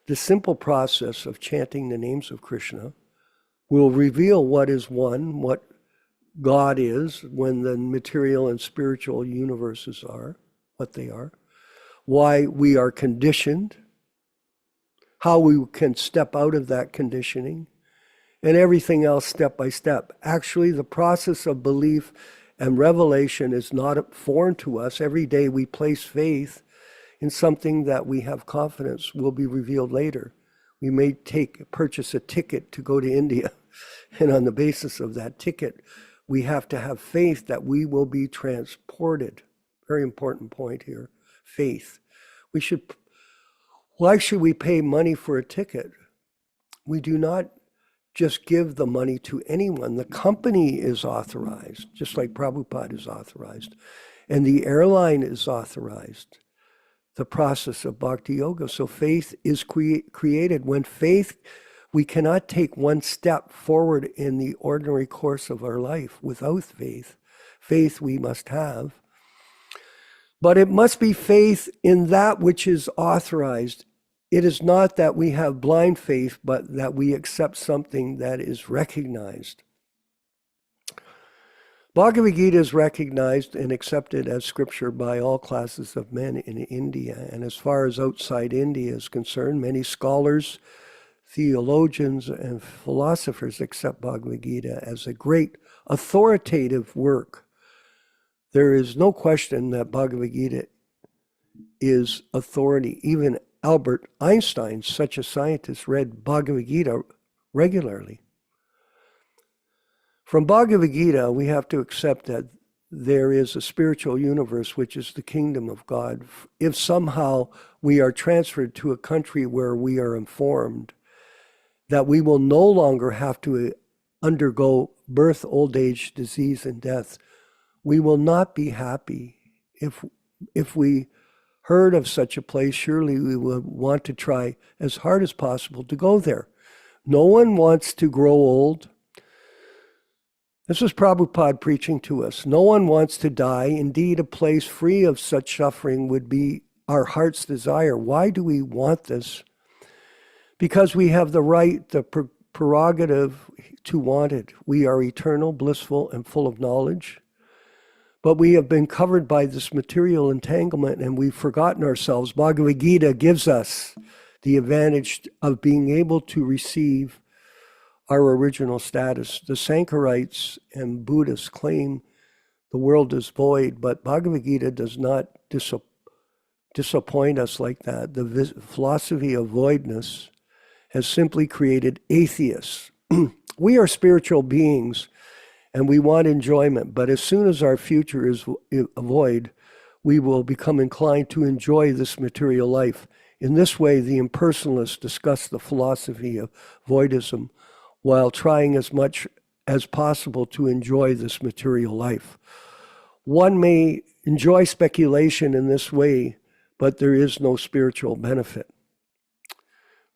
The simple process of chanting the names of Krishna will reveal what is one, what God is, when the material and spiritual universes are, what they are, why we are conditioned, how we can step out of that conditioning, and everything else step by step. Actually, the process of belief and revelation is not foreign to us. Every day we place faith in something that we have confidence will be revealed later. We may purchase a ticket to go to India, and on the basis of that ticket, we have to have faith that we will be transported. Very important point here, faith. Why should we pay money for a ticket? We do not just give the money to anyone. The company is authorized, just like Prabhupada is authorized, and the airline is authorized. The process of bhakti yoga. So faith is created. When faith, we cannot take one step forward in the ordinary course of our life without faith. Faith we must have. But it must be faith in that which is authorized. It is not that we have blind faith, but that we accept something that is recognized. Bhagavad Gita is recognized and accepted as scripture by all classes of men in India. And as far as outside India is concerned, many scholars, theologians, and philosophers accept Bhagavad Gita as a great authoritative work. There is no question that Bhagavad Gita is authority. Even Albert Einstein, such a scientist, read Bhagavad Gita regularly. From Bhagavad Gita, we have to accept that there is a spiritual universe, which is the kingdom of God. If somehow we are transferred to a country where we are informed that we will no longer have to undergo birth, old age, disease, and death, we will not be happy. If we heard of such a place, surely we would want to try as hard as possible to go there. No one wants to grow old. This is Prabhupada preaching to us. No one wants to die. Indeed, a place free of such suffering would be our heart's desire. Why do we want this? Because we have the right, the prerogative to want it. We are eternal, blissful, and full of knowledge. But we have been covered by this material entanglement and we've forgotten ourselves. Bhagavad Gita gives us the advantage of being able to receive our original status. The Sankharites and Buddhists claim the world is void, but Bhagavad Gita does not disappoint us like that. The philosophy of voidness has simply created atheists. We are spiritual beings and we want enjoyment, but as soon as our future is a void, we will become inclined to enjoy this material life. In this way, the impersonalists discuss the philosophy of voidism while trying as much as possible to enjoy this material life. One may enjoy speculation in this way, but there is no spiritual benefit.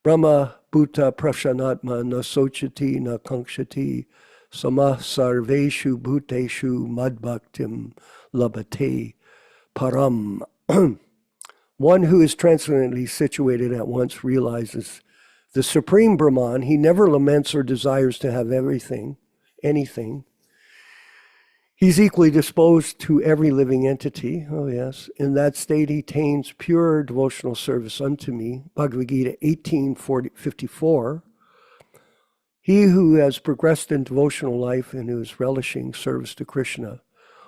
Brahma bhuta prashanatma na sochati na kankshati samah sarveshu bhuteshu madbhaktim labhate param. One who is transcendently situated at once realizes the supreme Brahman. He never laments or desires to have anything. He's equally disposed to every living entity. Oh yes. In that state he attains pure devotional service unto me. Bhagavad Gita 18:54. He who has progressed in devotional life and who is relishing service to Krishna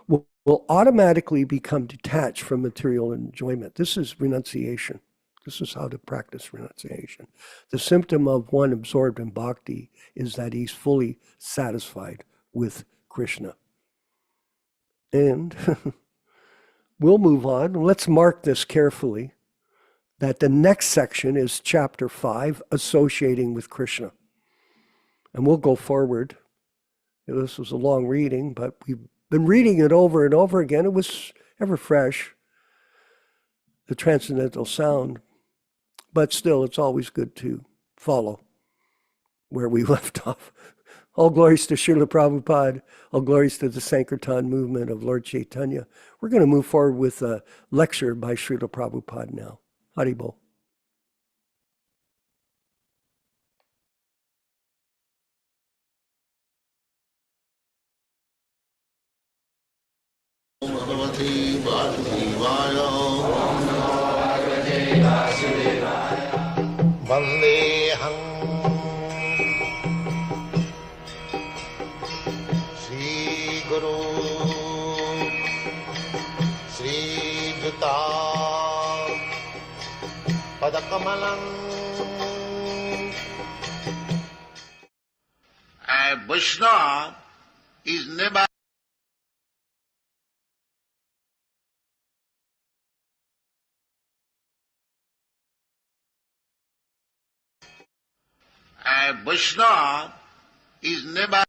will automatically become detached from material enjoyment. This is renunciation. This is how to practice renunciation. The symptom of one absorbed in bhakti is that he's fully satisfied with Krishna. And we'll move on. Let's mark this carefully, that the next section is chapter 5, associating with Krishna. And we'll go forward. This was a long reading, but we've been reading it over and over again. It was ever fresh, the transcendental sound. But still, it's always good to follow where we left off. All glories to Srila Prabhupada. All glories to the Sankirtan movement of Lord Chaitanya. We're going to move forward with a lecture by Srila Prabhupada now. Haribol. Vandeham Sri Guru Sri Juta Padakamalam. A Vaishnava is never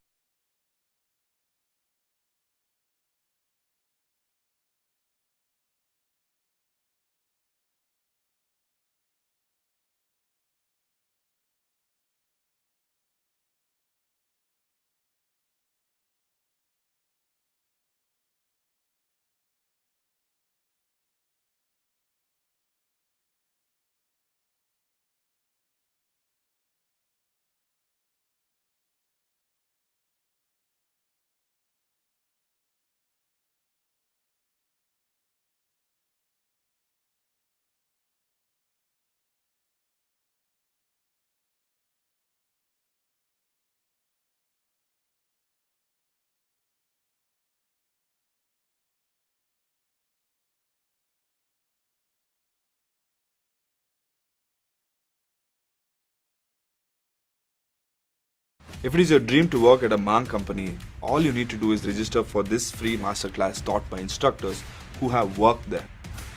If it is your dream to work at a Mang company, all you need to do is register for this free masterclass taught by instructors who have worked there.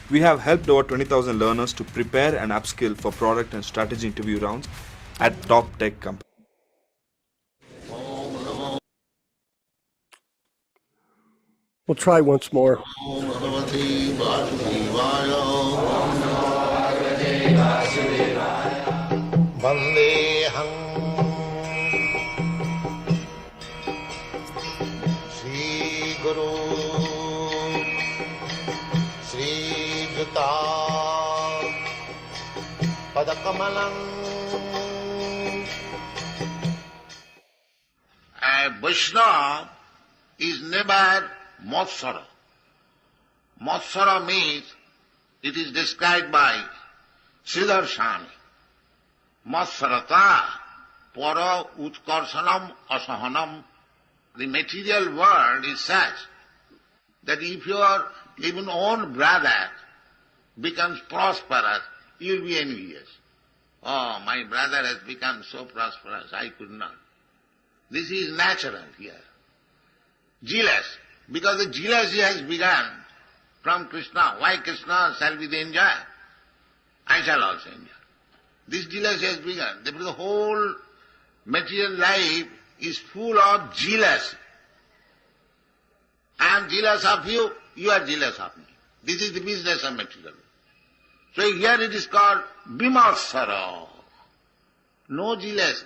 We have helped over 20,000 learners to prepare and upskill for product and strategy interview rounds at top tech companies. We'll try once more. Vandeham Sri Guru Sri Juta Padakamalam. A Vaishnava is never Matsara. Matsara means, it is described by Sridhar Swami. Matsarata para utkarsanam asahanam. The material world is such that if your even own brother becomes prosperous, you will be envious. Oh, my brother has become so prosperous, I could not. This is natural here. Jealous, because the jealousy has begun from Krishna. Why Krishna shall be the enjoyer? I shall also enjoy. This jealousy has begun. Therefore the whole material life is full of jealousy. I am jealous of you, you are jealous of me. This is the business of material. So here it is called Bimatsara. No jealousy.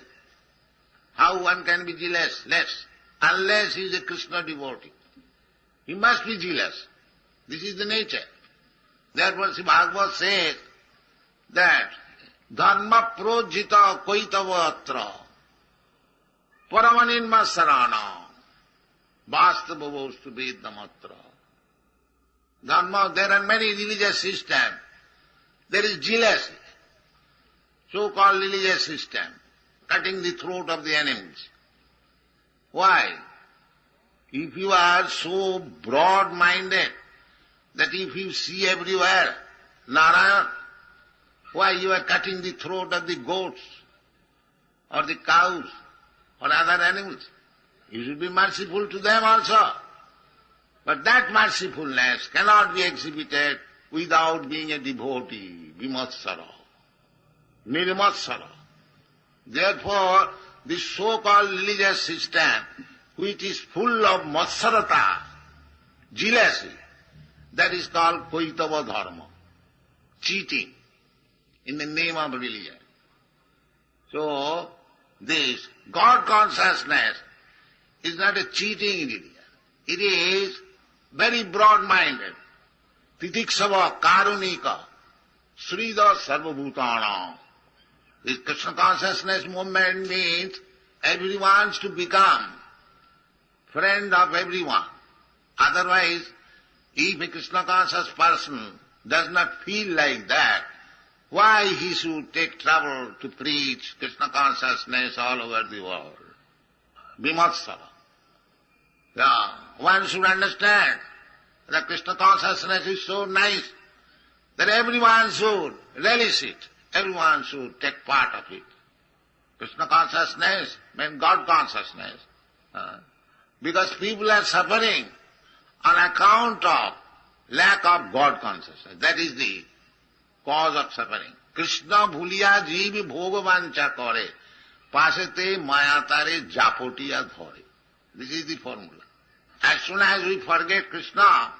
How one can be jealous? Less. Unless he is a Krishna devotee. He must be jealous. This is the nature. Therefore Sri Bhagavad says that Dharma projita koitava atra paramaninma sarana vastava vedamatra. Dharma, there are many religious systems. There is jealousy, so-called religious system, cutting the throat of the enemies. Why? If you are so broad-minded that if you see everywhere Narayan, why you are cutting the throat of the goats or the cows or other animals? You should be merciful to them also. But that mercifulness cannot be exhibited without being a devotee, vimatsara, nirmatsara. Therefore, this so-called religious system, which is full of matsarata, jealousy, that is called koitava dharma, cheating in the name of religion. So, this God consciousness is not a cheating religion. It is very broad-minded. Titiksava karunika srida sarvabhutana. This Krishna consciousness movement means everyone wants to become friend of everyone. Otherwise, If a Krishna conscious person does not feel like that, why he should take trouble to preach Krishna consciousness all over the world? Vimatsava. Yeah, one should understand that Krishna consciousness is so nice that everyone should relish it. Everyone should take part of it. Krishna consciousness means God consciousness. Because people are suffering on account of lack of God consciousness. That is the cause of suffering. Krishna bhuliya jeev bhogvancha kare, pasete mayatare japotiya dhore. This is the formula. As soon as we forget Krishna,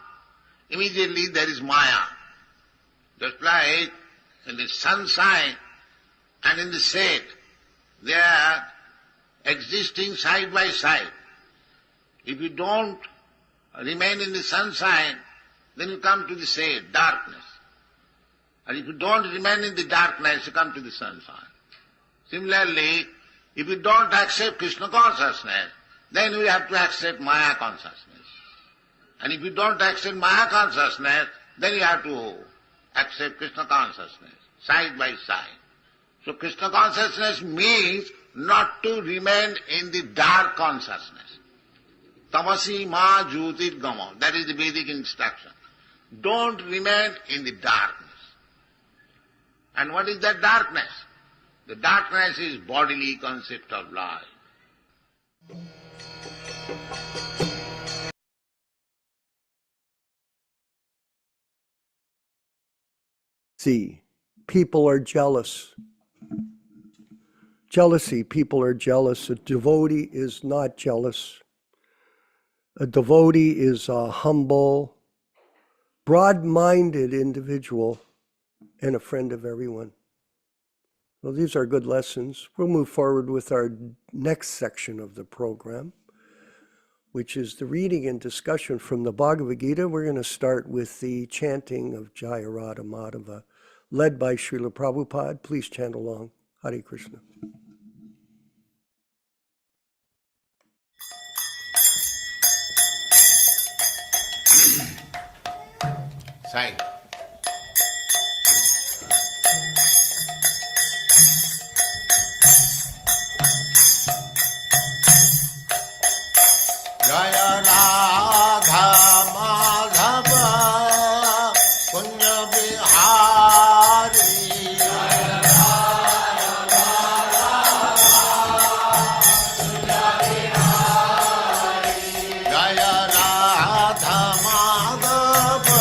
immediately there is Maya. Just like in the sunshine and in the shade, they are existing side by side. If you don't remain in the sunshine, then you come to the shade, darkness. And if you don't remain in the darkness, you come to the sunshine. Similarly, if you don't accept Krishna consciousness, then you have to accept Maya consciousness. And if you don't accept Maya consciousness, then you have to accept Krishna consciousness, side by side. So Krishna consciousness means not to remain in the dark consciousness. Tamasi ma jyotir gama. That is the Vedic instruction. Don't remain in the darkness. And what is that darkness? The darkness is bodily concept of life. See, people are jealous. Jealousy, people are jealous. A devotee is not jealous. A devotee is a humble, broad-minded individual and a friend of everyone. Well, these are good lessons. We'll move forward with our next section of the program, which is the reading and discussion from the Bhagavad Gita. We're going to start with the chanting of Jaya Radha Madhava, led by Srila Prabhupada. Please chant along. Hare Krishna. Sai. Jaya Radha Madhava Punya Bihari. Jaya Radha Madhava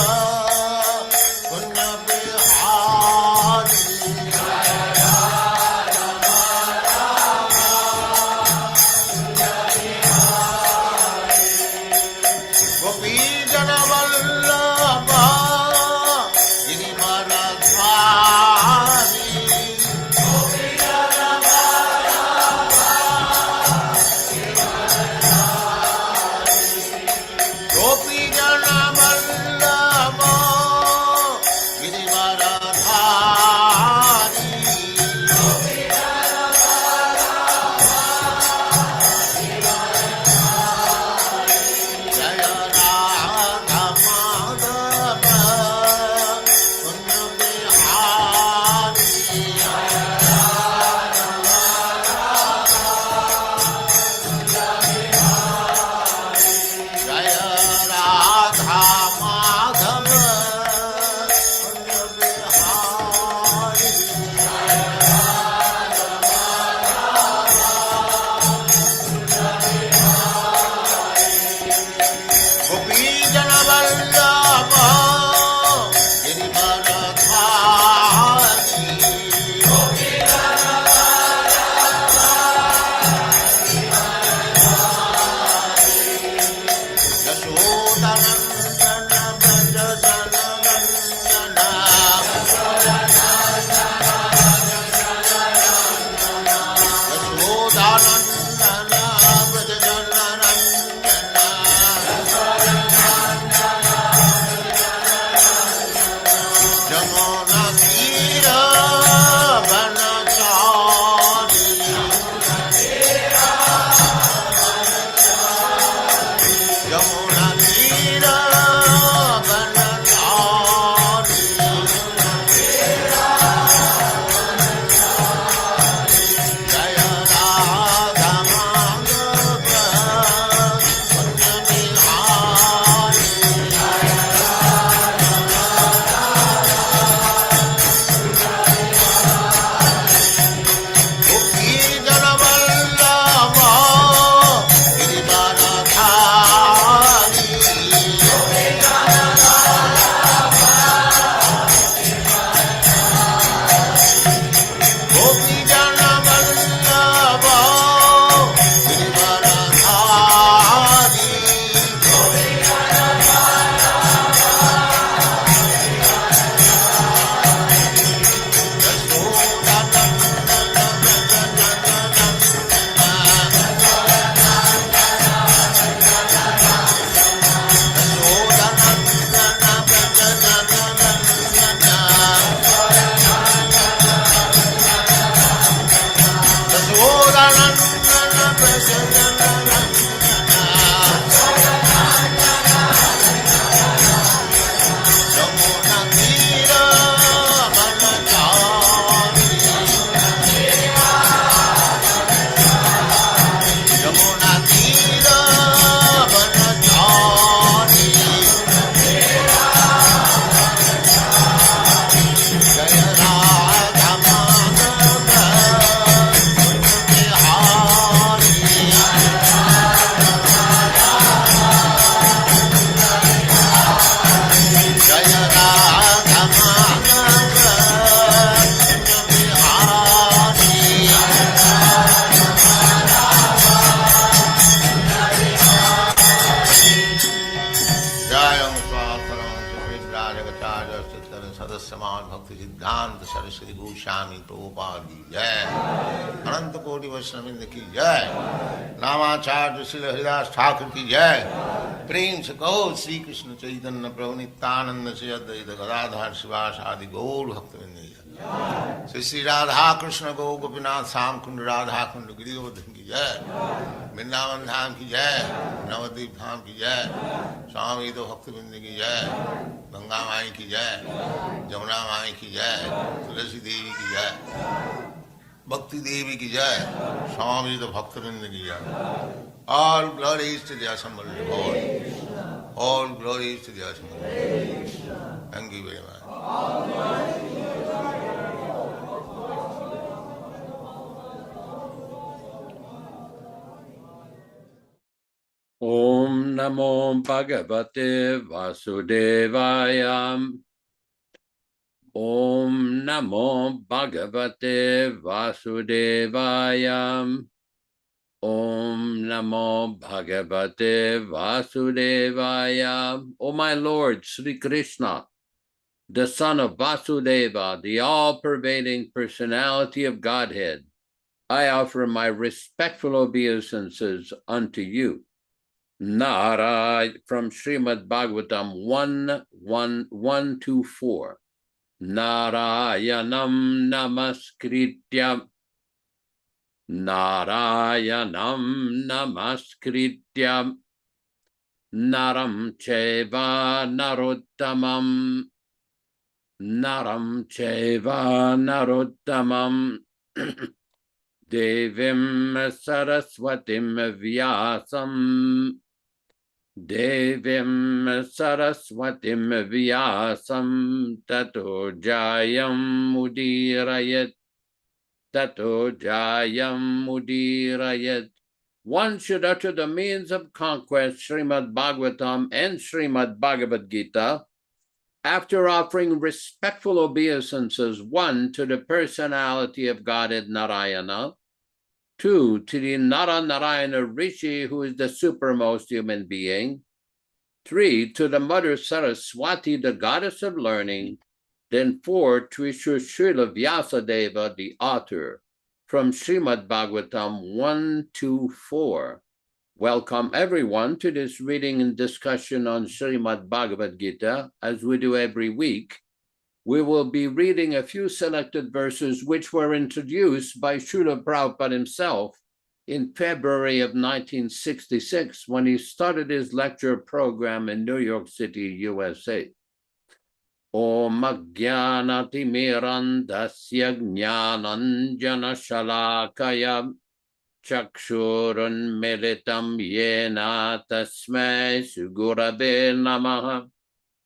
सिद्धांत सरस्वती गोस्वामी प्रभुपाद की जय, अनंत कोटि वैष्णववृंद की जय, नामाचार्य श्री हरिदास ठाकुर की जय। प्रेम से कहो श्री कृष्ण चैतन्य प्रभु नित्यानंद से अद्वैत गदाधर शिवास आदि गौर भक्तवृंद की जय। श्री श्री राधा कृष्ण गौ गोपीनाथ श्याम कुंड राधा कुंड गिरिवर्धन की जय, वृंदावन धाम की जय, नवद्वीप धाम की जय, स्वामी तो भक्तवृंद की जय, गंगा माई की जय, जमुना माई की जय, तुलसी देवी की जय, भक्ति देवी की जय, स्वामी तो भक्तवृंद की जय। All glories to the assembled Lord. All glories to the assembled Lord. Thank you very much. Om Namo Bhagavate Vasudevaya. Om Namo Bhagavate Vasudevaya. Om Namo Bhagavate Vasudevaya. O my Lord, Sri Krishna, the son of Vasudeva, the all-pervading personality of Godhead, I offer my respectful obeisances unto you. Nara from Srimad Bhagavatam 1:1-1-4. Narayanam namaskritya. Narayanam namaskritya. Naram cheva narottamam. Naram cheva narottamam. Devim saraswatim vyasam. Devim saraswatim vyasam tato jayam mudirayat. Tato jayam mudirayat. One should utter the means of conquest, Srimad Bhagavatam and Srimad Bhagavad Gita, after offering respectful obeisances, 1, to the personality of Godhead Narayana, 2, to the Narayana Rishi, who is the supermost human being, 3, to the Mother Saraswati, the goddess of learning, then 4, to Srila Vyasadeva, the author, from Srimad Bhagavatam 1-4. Welcome everyone to this reading and discussion on Srimad Bhagavad Gita. As we do every week, we will be reading a few selected verses which were introduced by Srila Prabhupada himself in February of 1966 when he started his lecture program in New York City, USA. Om Ajnanati Mirandasya Jnananjana Shalakaya Chakshurun Militam Yena Tasmai Sugurave Namaha.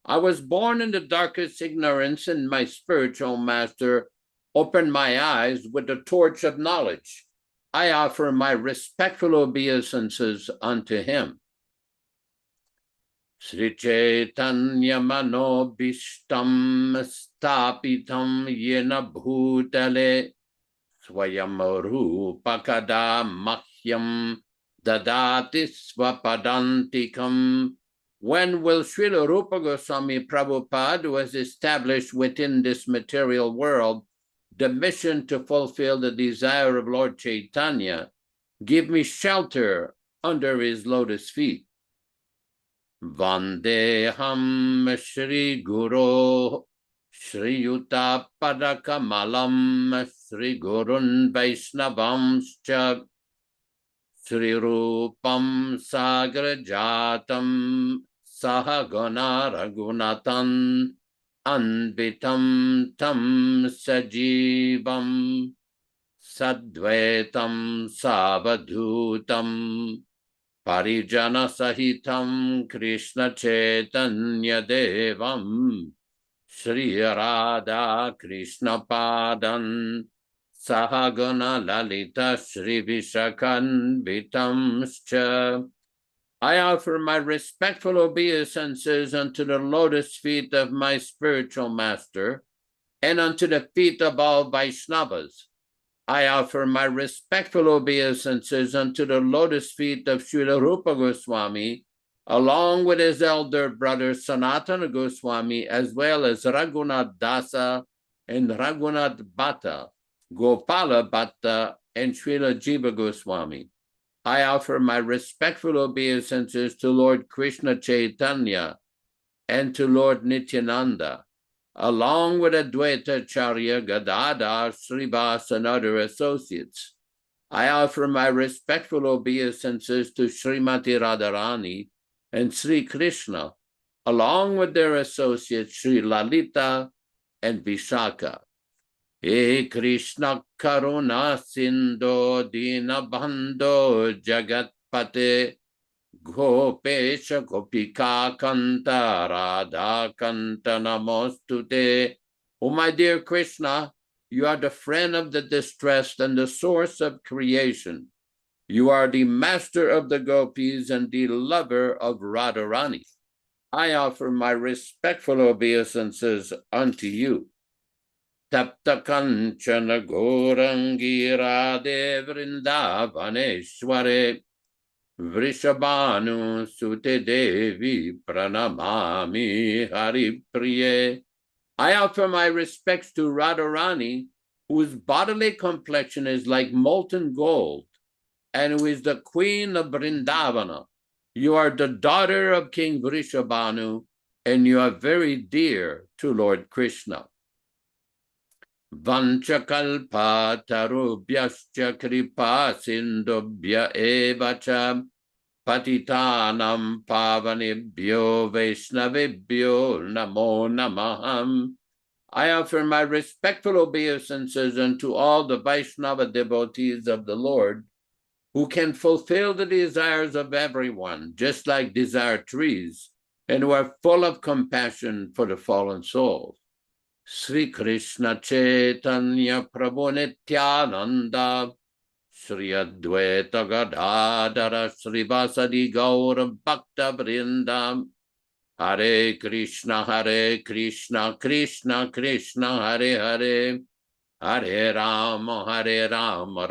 I was born in the darkest ignorance, and my spiritual master opened my eyes with the torch of knowledge. I offer my respectful obeisances unto him. Sri Chaitanya Mano Bhishtam Stapitam Yena Bhutale Swayam Rupakada Mahyam Dadati Swapadantikam. When will Srila Rupa Goswami Prabhupada, who has established within this material world the mission to fulfill the desire of Lord Chaitanya, give me shelter under his lotus feet? Vandeham Shri Guru Shri Yuta Padakamalam Shri Gurun Vaishnavamscha Sri Rupam Sagrajatam Sahagana Raghunatan Anvitam Tam Sajivam Sadvaitam Savadhutam Parijana Sahitam Krishna Chaitanya Devam Sri Radha Krishna Padan Sahagana Lalita Sri Vishakan Vitamscha. I offer my respectful obeisances unto the lotus feet of my spiritual master and unto the feet of all Vaishnavas. I offer my respectful obeisances unto the lotus feet of Srila Rupa Goswami, along with his elder brother Sanatana Goswami, as well as Raghunath Dasa and Raghunath Bhatta, Gopala Bhatta, and Srila Jiva Goswami. I offer my respectful obeisances to Lord Krishna Chaitanya and to Lord Nityananda, along with Advaita Acharya, Gadadhar, Srivas, and other associates. I offer my respectful obeisances to Srimati Radharani and Sri Krishna, along with their associates Sri Lalita and Vishaka. He Krishna Karuna Sindho Dinabandho Jagatpate Gopesha Gopika Kanta Radha Kanta Namostute. Oh, my dear Krishna, you are the friend of the distressed and the source of creation. You are the master of the gopis and the lover of Radharani. I offer my respectful obeisances unto you. Tapta Kanchana Gorangi Radhe Vrindavaneshware Vrishabhanu Sute Devi Pranamami Haripriye. I offer my respects to Radharani, whose bodily complexion is like molten gold, and who is the queen of Vrindavana. You are the daughter of King Vrishabhanu, and you are very dear to Lord Krishna. Vanchakalpa tarubhyascha kripa sindubhya evacha patitanam pavanibhyo vaishnavibhyo namo namaham. I offer my respectful obeisances unto all the Vaishnava devotees of the Lord, who can fulfill the desires of everyone, just like desire trees, and who are full of compassion for the fallen souls. Sri Krishna Chaitanya Prabhu Nityananda Sri Advaita Gadadhara Sri Vasadi Gaura Bhakta Vrindam Hare Krishna Krishna Krishna Hare Hare Hare Rama Rama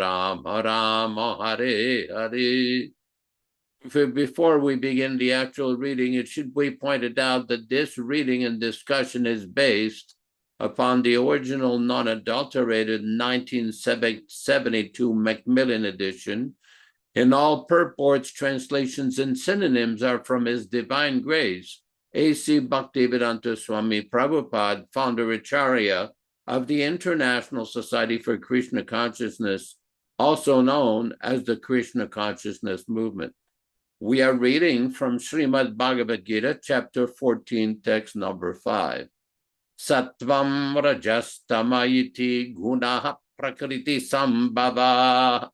Rama Hare Hare. Before we begin the actual reading, it should be pointed out that this reading and discussion is based upon the original non-adulterated 1972 Macmillan edition. In all purports, translations, and synonyms are from His Divine Grace, A.C. Bhaktivedanta Swami Prabhupada, founder Acharya of the International Society for Krishna Consciousness, also known as the Krishna Consciousness Movement. We are reading from Srimad Bhagavad Gita, chapter 14, text number 5. Sattvam rajastamayiti gunaha prakriti sambhava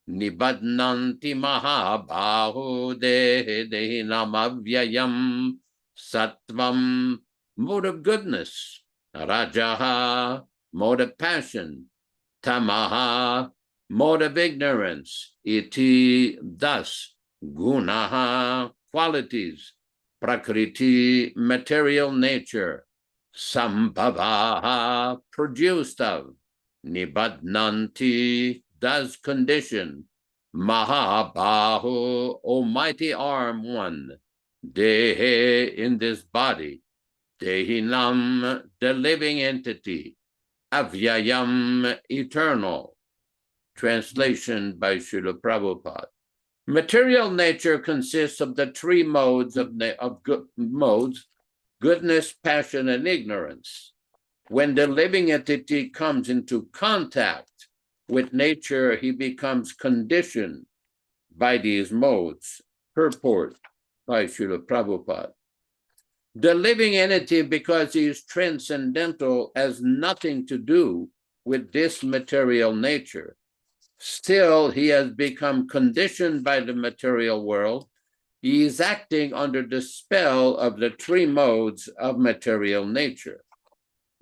nibadnanti mahabhaho dehinam avyayam. Sattvam, mode of goodness. Rajaha, mode of passion. Tamaha, mode of ignorance. Iti, thus. Gunaha, qualities. Prakriti, material nature. Sambhavaha, produced of. Nibadnanti, thus condition. Mahabaho, almighty arm one. Dehe, in this body. Dehinam, the living entity. Avyayam, eternal. Translation by Srila Prabhupada. Material nature consists of the three modes goodness, passion, and ignorance. When the living entity comes into contact with nature, he becomes conditioned by these modes. Purport by Srila Prabhupada. The living entity, because he is transcendental, has nothing to do with this material nature. Still, he has become conditioned by the material world. He is acting under the spell of the three modes of material nature.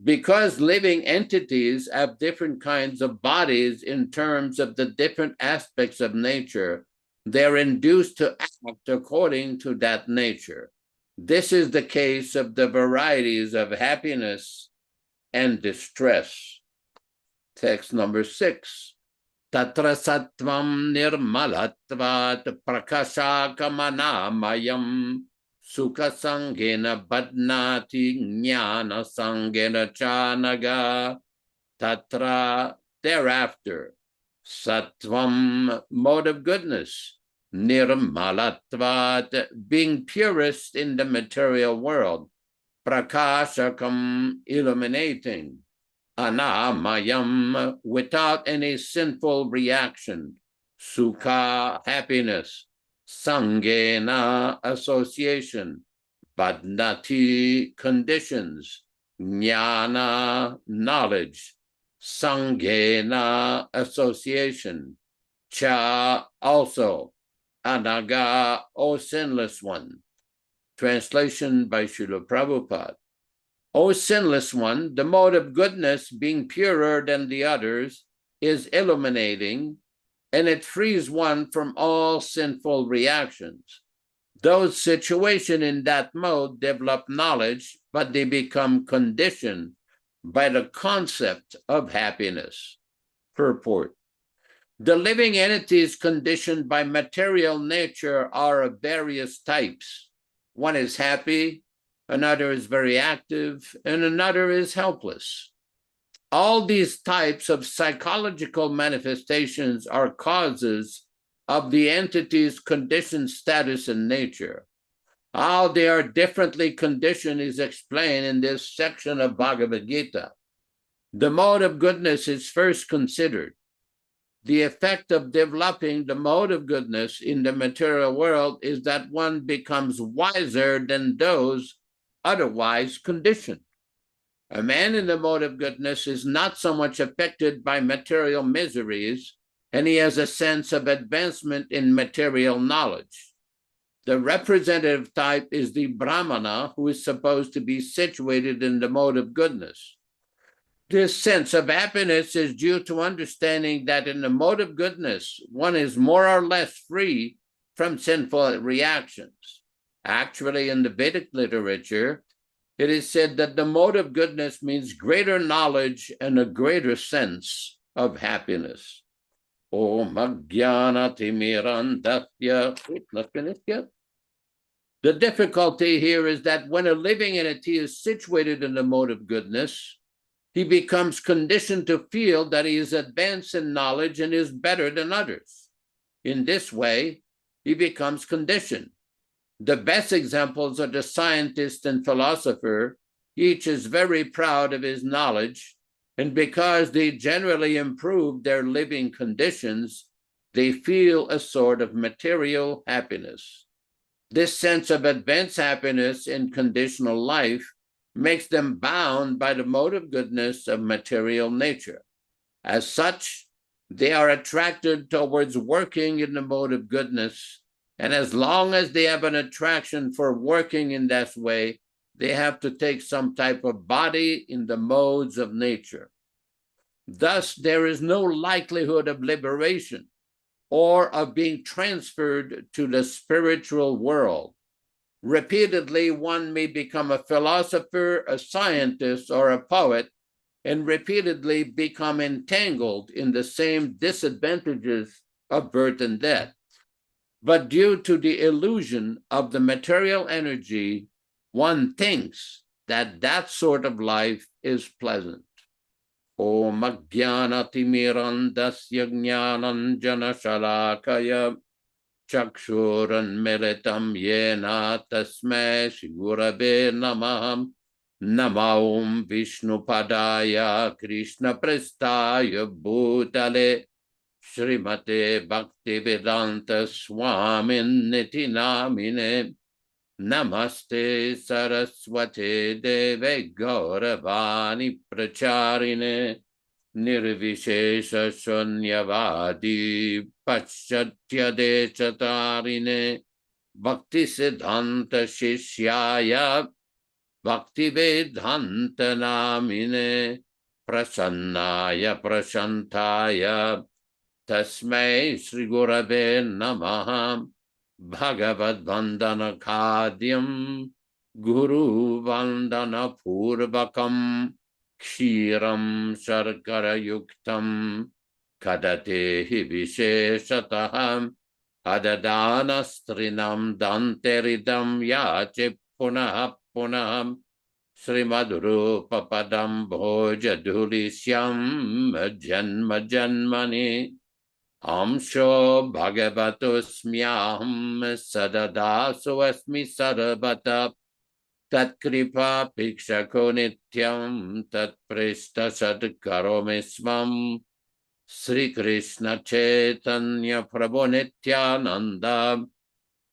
Because living entities have different kinds of bodies in terms of the different aspects of nature, they're induced to act according to that nature. This is the case of the varieties of happiness and distress. Text number 6. Tatra sattvam nirmalatvat prakashakamanāmayam sukha sangena badnati jnana sangena chanaga. Tatra, thereafter, sattvam, mode of goodness, nirmalatvat, being purest in the material world, prakashakam, illuminating, anamayam, without any sinful reaction, sukha, happiness, sangena, association, badnati, conditions, jnana, knowledge, sangena, association, cha, also, anaga, O sinless one. Translation by Srila Prabhupada. O sinless one, the mode of goodness, being purer than the others, is illuminating, and it frees one from all sinful reactions. Those situations in that mode develop knowledge, but they become conditioned by the concept of happiness. Purport. The living entities conditioned by material nature are of various types. One is happy, another is very active, and another is helpless. All these types of psychological manifestations are causes of the entity's conditioned status and nature. How they are differently conditioned is explained in this section of Bhagavad Gita. The mode of goodness is first considered. The effect of developing the mode of goodness in the material world is that one becomes wiser than those otherwise conditioned. A man in the mode of goodness is not so much affected by material miseries, and he has a sense of advancement in material knowledge. The representative type is the Brahmana, who is supposed to be situated in the mode of goodness. This sense of happiness is due to understanding that in the mode of goodness, one is more or less free from sinful reactions. Actually, in the Vedic literature, it is said that the mode of goodness means greater knowledge and a greater sense of happiness. Om Ajnanati Mirandasya. Not finished yet. The difficulty here is that when a living entity is situated in the mode of goodness, he becomes conditioned to feel that he is advanced in knowledge and is better than others. In this way, he becomes conditioned. The best examples are the scientist and philosopher. Each is very proud of his knowledge, and because they generally improve their living conditions, they feel a sort of material happiness. This sense of advanced happiness in conditional life makes them bound by the mode of goodness of material nature. As such, they are attracted towards working in the mode of goodness, and as long as they have an attraction for working in that way, they have to take some type of body in the modes of nature. Thus, there is no likelihood of liberation or of being transferred to the spiritual world. Repeatedly, one may become a philosopher, a scientist, or a poet, and repeatedly become entangled in the same disadvantages of birth and death. But due to the illusion of the material energy, one thinks that that sort of life is pleasant. Om Ajnanati Mirandasya Jnananjana Shalakaya Chakshuran Militam Yena Tasmai Shigurave Namaham Namaum Vishnu Padaya Krishna Prestaya Bhutale Srimate Bhaktivedanta Swaminiti Namine Namaste Saraswate Deve Gauravani Pracharine Nirvishesha Shunyavadi Paschatya Dechatarine Bhakti Siddhanta Shishyaya Bhakti Vedanta Namine Prasannaya Prashantaya Tasmai Sri Gurave Namaha Bhagavad Vandana Khadyam Guru Vandana Purvakam Kshiram Sharkara Yuktam Kadatehi Visheshataham Adadana Strinam Danteridam Yache Punah Punaham Srimadrupa Padam Bhoja Dhulisyam Janma Janmani Amsho Bhagavatosmyaham Sadadaso Asmi Sarabata Tat Kripa Pikshako Nityam Tat Prishta Sadkaromismam Sri Krishna Chaitanya Prabhu Nityananda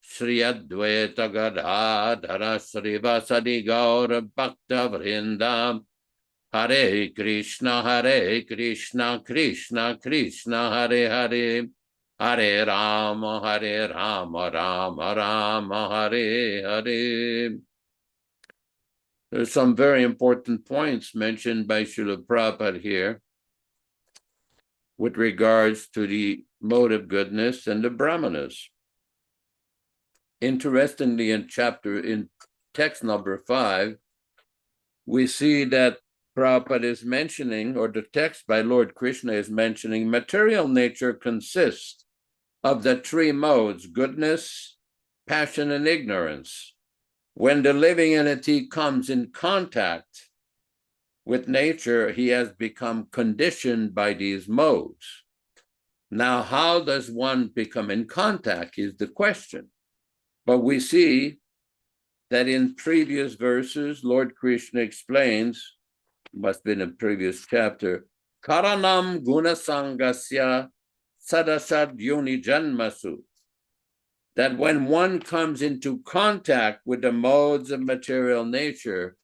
Shri Advaita Gadadhara Sri Vasadi Gaura Bhakta Vrinda Hare Krishna Krishna Krishna Hare Hare Hare Rama Rama Rama Hare Hare. There's some very important points mentioned by Srila Prabhupada here with regards to the mode of goodness and the Brahmanas. Interestingly, in text number 5, we see that Prabhupada is mentioning, or the text by Lord Krishna is mentioning, material nature consists of the 3 modes, goodness, passion, and ignorance. When the living entity comes in contact with nature, he has become conditioned by these modes. Now, how does one become in contact is the question. But we see that in previous verses, Lord Krishna explains, must have been a previous chapter, Karanam Gunasangasya Sadasad Yoni Janmasu, that when one comes into contact with the modes of material nature,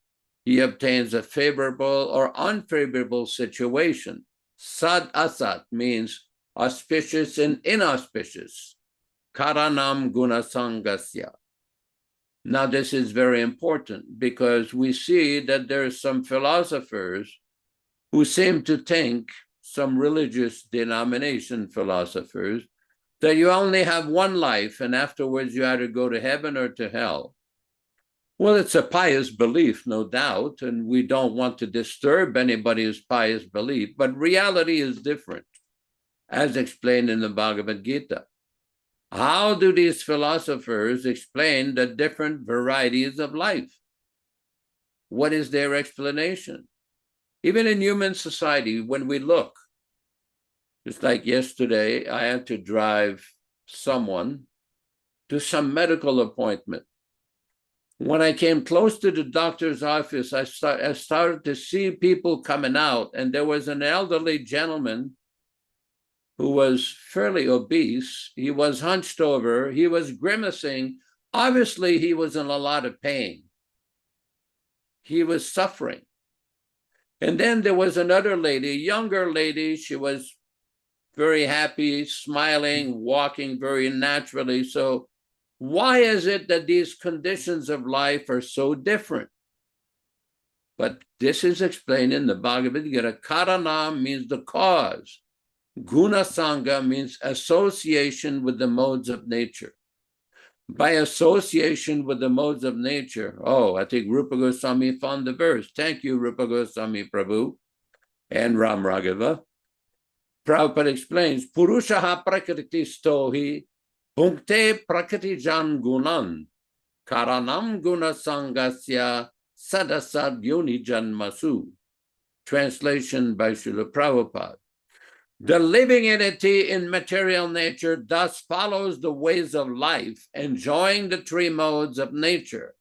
he obtains a favorable or unfavorable situation. Sad asat means auspicious and inauspicious. Karanam Gunasangasya. Now, this is very important because we see that there are some philosophers who seem to think, some religious denomination philosophers, that you only have one life and afterwards you either go to heaven or to hell. Well, it's a pious belief, no doubt, and we don't want to disturb anybody's pious belief, but reality is different, as explained in the Bhagavad Gita. How do these philosophers explain the different varieties of life? What is their explanation? Even in human society, when we look, just like yesterday, I had to drive someone to some medical appointment. When I came close to the doctor's office, I started to see people coming out, and there was an elderly gentleman who was fairly obese. He was hunched over. He was grimacing. Obviously, he was in a lot of pain. He was suffering. And then there was another lady, a younger lady. She was very happy, smiling, walking very naturally. So why is it that these conditions of life are so different? But this is explained in the Bhagavad Gita. Karana means the cause. Guna Sangha means association with the modes of nature. By association with the modes of nature, I think Rupa Goswami found the verse. Thank you, Rupa Goswami Prabhu and Ram Raghava. Prabhupada explains, Purushaha prakriti stohi punkte prakriti jan gunan karanam guna sangasya sadasad yoni janmasu. Translation by Srila Prabhupada. The living entity in material nature thus follows the ways of life, enjoying the 3 modes of nature.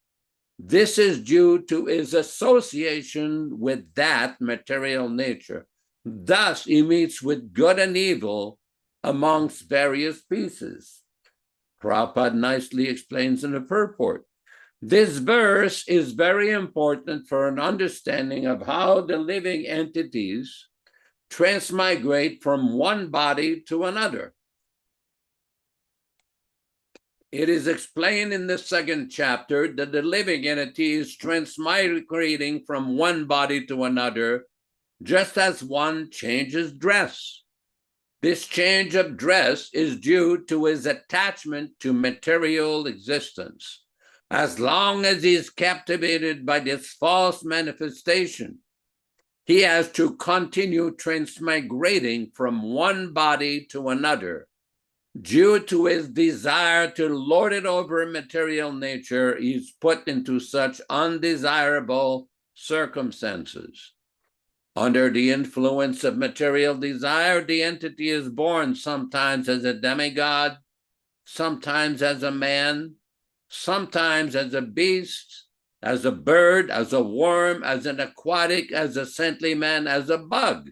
This is due to his association with that material nature. Thus, he meets with good and evil amongst various pieces. Prabhupada nicely explains in the purport. This verse is very important for an understanding of how the living entities transmigrate from one body to another. It is explained in the second chapter that the living entity is transmigrating from one body to another, just as one changes dress. This change of dress is due to his attachment to material existence. As long as he is captivated by this false manifestation, he has to continue transmigrating from one body to another. Due to his desire to lord it over material nature, he's put into such undesirable circumstances. Under the influence of material desire, the entity is born sometimes as a demigod, sometimes as a man, sometimes as a beast, as a bird, as a worm, as an aquatic, as a saintly man, as a bug.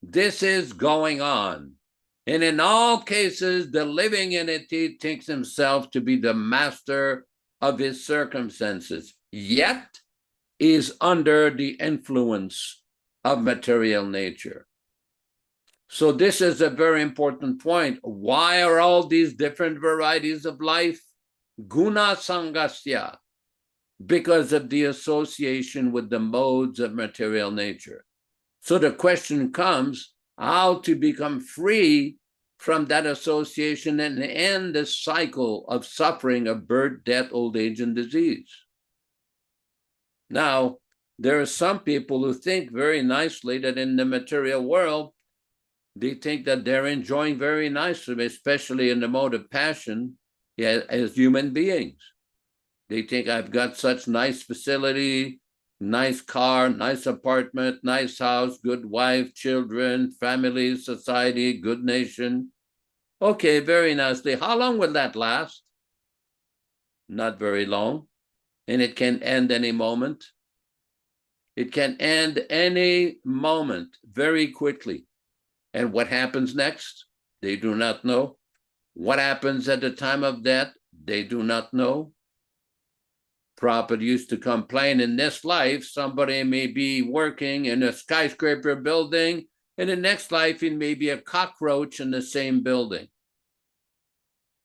This is going on. And in all cases, the living entity thinks himself to be the master of his circumstances, yet is under the influence of material nature. So this is a very important point. Why are all these different varieties of life? Guna sangasya, because of the association with the modes of material nature. So the question comes, how to become free from that association and end the cycle of suffering of birth, death, old age, and disease. Now, there are some people who think very nicely that in the material world, they think that they're enjoying very nicely, especially in the mode of passion, as human beings. They think I've got such nice facility, nice car, nice apartment, nice house, good wife, children, family, society, good nation. Okay, very nicely. How long will that last? Not very long. And it can end any moment. It can end any moment very quickly. And what happens next? They do not know. What happens at the time of death? They do not know. Prabhupada used to complain, in this life, somebody may be working in a skyscraper building, in the next life, it may be a cockroach in the same building.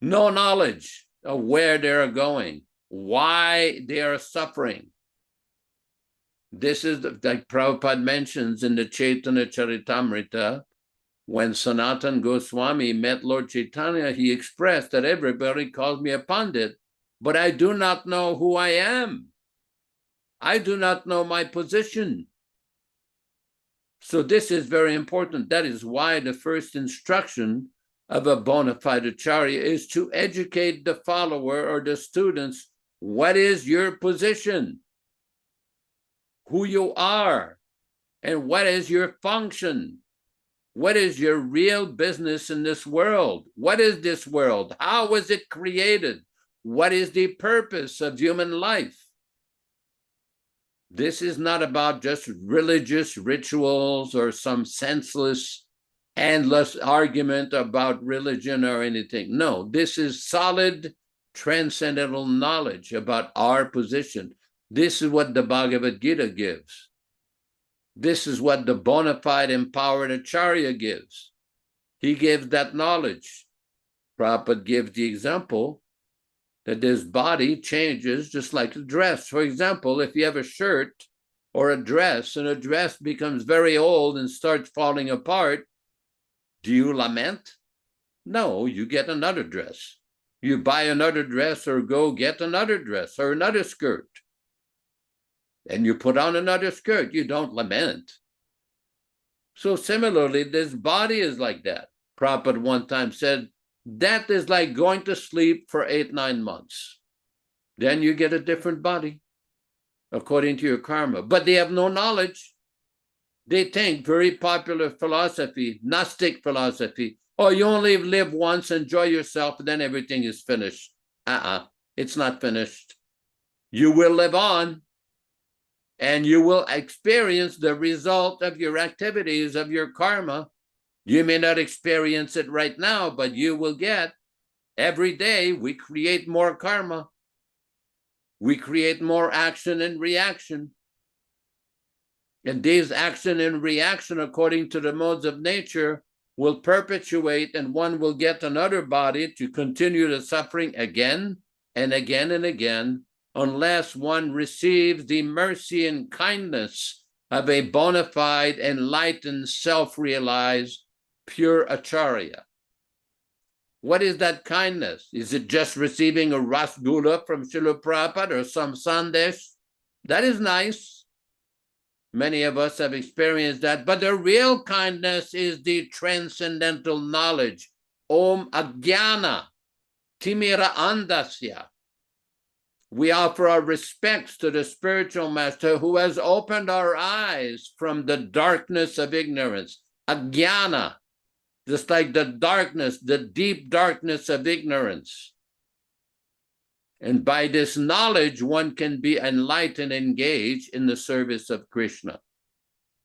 No knowledge of where they're going, why they are suffering. This is, like Prabhupada mentions in the Chaitanya Charitamrita, when Sanatana Goswami met Lord Chaitanya, he expressed that everybody calls me a Pandit, but I do not know who I am. I do not know my position. So this is very important. That is why the first instruction of a bona fide acharya is to educate the follower or the students. What is your position? Who you are? And what is your function? What is your real business in this world? What is this world? How was it created? What is the purpose of human life? This is not about just religious rituals or some senseless, endless argument about religion or anything. No, this is solid, transcendental knowledge about our position. This is what the Bhagavad Gita gives. This is what the bona fide empowered acharya gives. He gives that knowledge. Prabhupada gives the example that this body changes just like a dress. For example, if you have a shirt or a dress and a dress becomes very old and starts falling apart, do you lament? No, you get another dress. You buy another dress or go get another dress or another skirt. And you put on another skirt, you don't lament. So similarly, this body is like that. Prabhupada one time said, that is like going to sleep for 8-9 months. Then you get a different body, according to your karma. But they have no knowledge. They think, very popular philosophy, Gnostic philosophy, oh, you only live once, enjoy yourself, and then everything is finished. It's not finished. You will live on. And you will experience the result of your activities, of your karma. You may not experience it right now, but you will get. Every day we create more karma. We create more action and reaction. And these action and reaction, according to the modes of nature, will perpetuate, and one will get another body to continue the suffering again and again and again, unless one receives the mercy and kindness of a bona fide, enlightened, self-realized, pure acharya. What is that kindness? Is it just receiving a rasgula from Srila Prabhupada or some sandesh? That is nice. Many of us have experienced that, but the real kindness is the transcendental knowledge. Om Ajnana Timira Andasya. We offer our respects to the spiritual master who has opened our eyes from the darkness of ignorance. Ajnana, just like the darkness, the deep darkness of ignorance. And by this knowledge, one can be enlightened, engaged in the service of Krishna.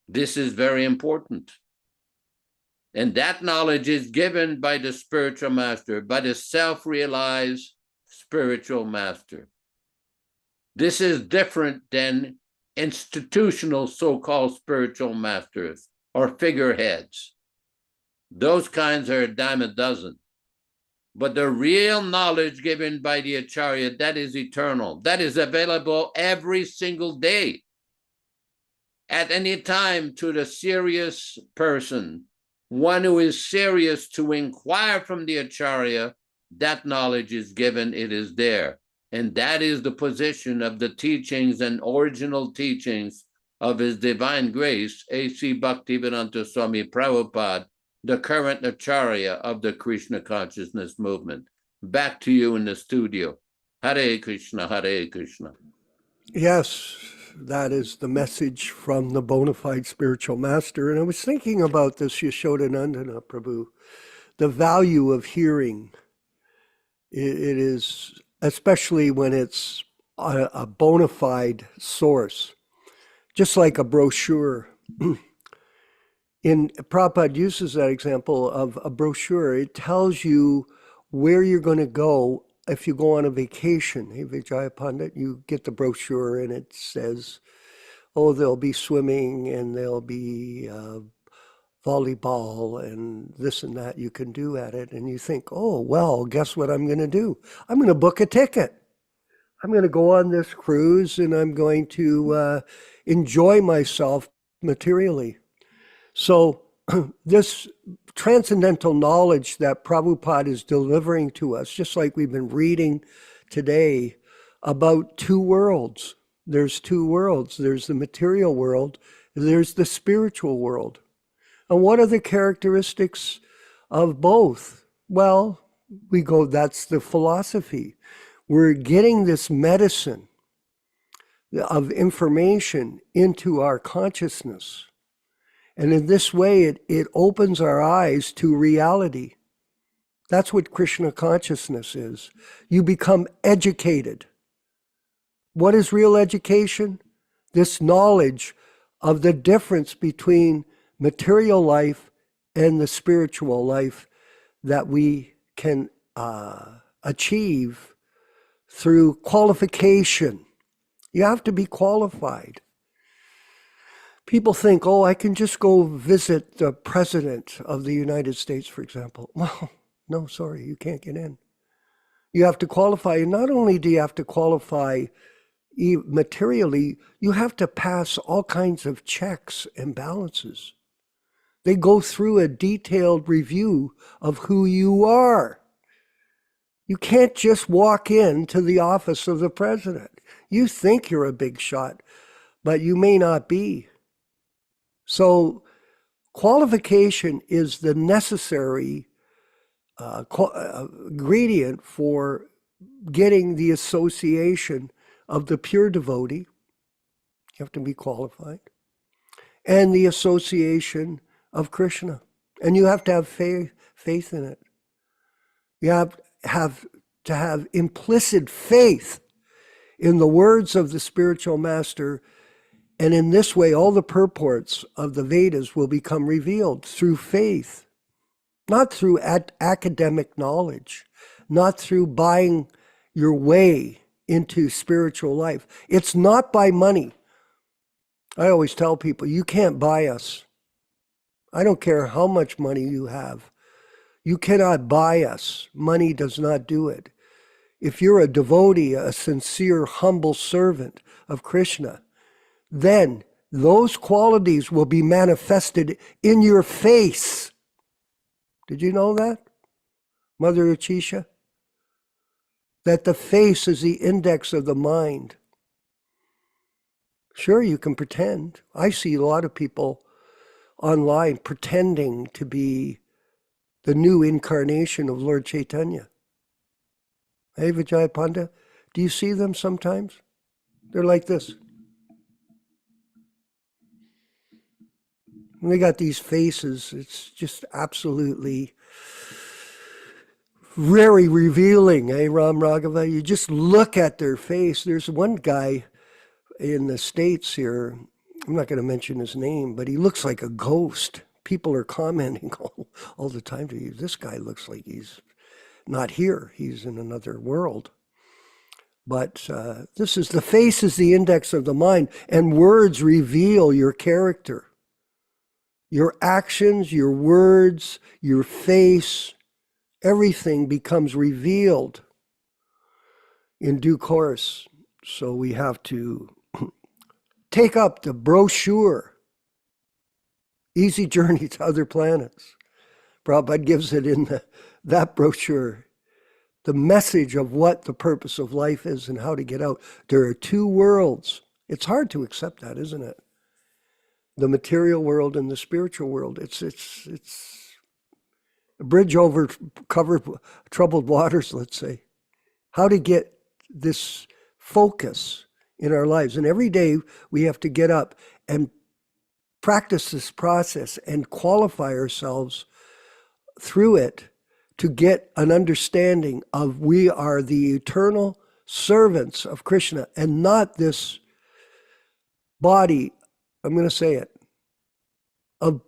This is very important. And that knowledge is given by the spiritual master, by the self-realized spiritual master. This is different than institutional so-called spiritual masters or figureheads. Those kinds are a dime a dozen. But the real knowledge given by the Acharya, that is eternal. That is available every single day. At any time to the serious person, one who is serious to inquire from the Acharya, that knowledge is given, it is there. And that is the position of the teachings and original teachings of His Divine Grace, A.C. Bhaktivedanta Swami Prabhupada, the current Acharya of the Krishna Consciousness Movement. Back to you in the studio. Hare Krishna, Hare Krishna. Yes, that is the message from the bona fide spiritual master. And I was thinking about this, Yashodanandana Prabhu, the value of hearing. It is, especially when it's a bona fide source, just like a brochure. Prabhupada uses that example of a brochure. It tells you where you're going to go if you go on a vacation. Hey, Vijaya Pandit, you get the brochure and it says, oh, there'll be swimming and there'll be volleyball and this and that you can do at it. And you think, oh, well, guess what I'm going to do? I'm going to book a ticket. I'm going to go on this cruise and I'm going to enjoy myself materially. So this transcendental knowledge that Prabhupada is delivering to us, just like we've been reading today about two worlds. There's two worlds. There's the material world. There's the spiritual world. And what are the characteristics of both? Well, that's the philosophy. We're getting this medicine of information into our consciousness. And in this way, it opens our eyes to reality. That's what Krishna consciousness is. You become educated. What is real education? This knowledge of the difference between material life and the spiritual life that we can achieve through qualification. You have to be qualified. People think, oh, I can just go visit the President of the United States, for example. Well, no, sorry, you can't get in. You have to qualify. And not only do you have to qualify materially, you have to pass all kinds of checks and balances. They go through a detailed review of who you are. You can't just walk into the office of the president. You think you're a big shot, but you may not be. So qualification is the necessary ingredient for getting the association of the pure devotee. You have to be qualified. And the association of Krishna. And you have to have faith in it. You have to have implicit faith in the words of the spiritual master. And in this way, all the purports of the Vedas will become revealed through faith. not through academic knowledge, not through buying your way into spiritual life. It's not by money. I always tell people, you can't buy us. I don't care how much money you have. You cannot buy us. Money does not do it. If you're a devotee, a sincere, humble servant of Krishna, then those qualities will be manifested in your face. Did you know that, Mother Achisha? That the face is the index of the mind. Sure, you can pretend. I see a lot of people online pretending to be the new incarnation of Lord Chaitanya. Hey, Vijay Panda, do you see them sometimes? They're like this. And they got these faces. It's just absolutely very revealing, eh, Ram Raghava? You just look at their face. There's one guy in the States here, I'm not going to mention his name, but he looks like a ghost. People are commenting all the time to you, this guy looks like he's not here. He's in another world. But this is, the face is the index of the mind, and words reveal your character. Your actions, your words, your face, everything becomes revealed in due course. So we have to take up the brochure, Easy Journey to Other Planets. Prabhupada gives it in that brochure, the message of what the purpose of life is and how to get out. There are two worlds. It's hard to accept that, isn't it? The material world and the spiritual world. It's a bridge over troubled waters, let's say. How to get this focus in our lives. And every day we have to get up and practice this process and qualify ourselves through it to get an understanding of we are the eternal servants of Krishna and not this body, I'm going to say it, of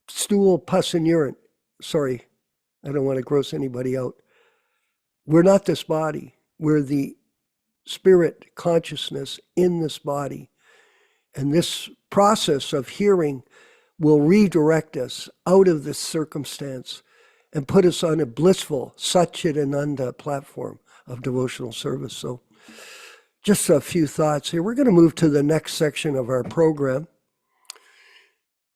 stool, pus, and urine. Sorry, I don't want to gross anybody out. We're not this body. We're the spirit consciousness in this body. And this process of hearing will redirect us out of this circumstance and put us on a blissful Satchidananda platform of devotional service. So just a few thoughts here. We're going to move to the next section of our program.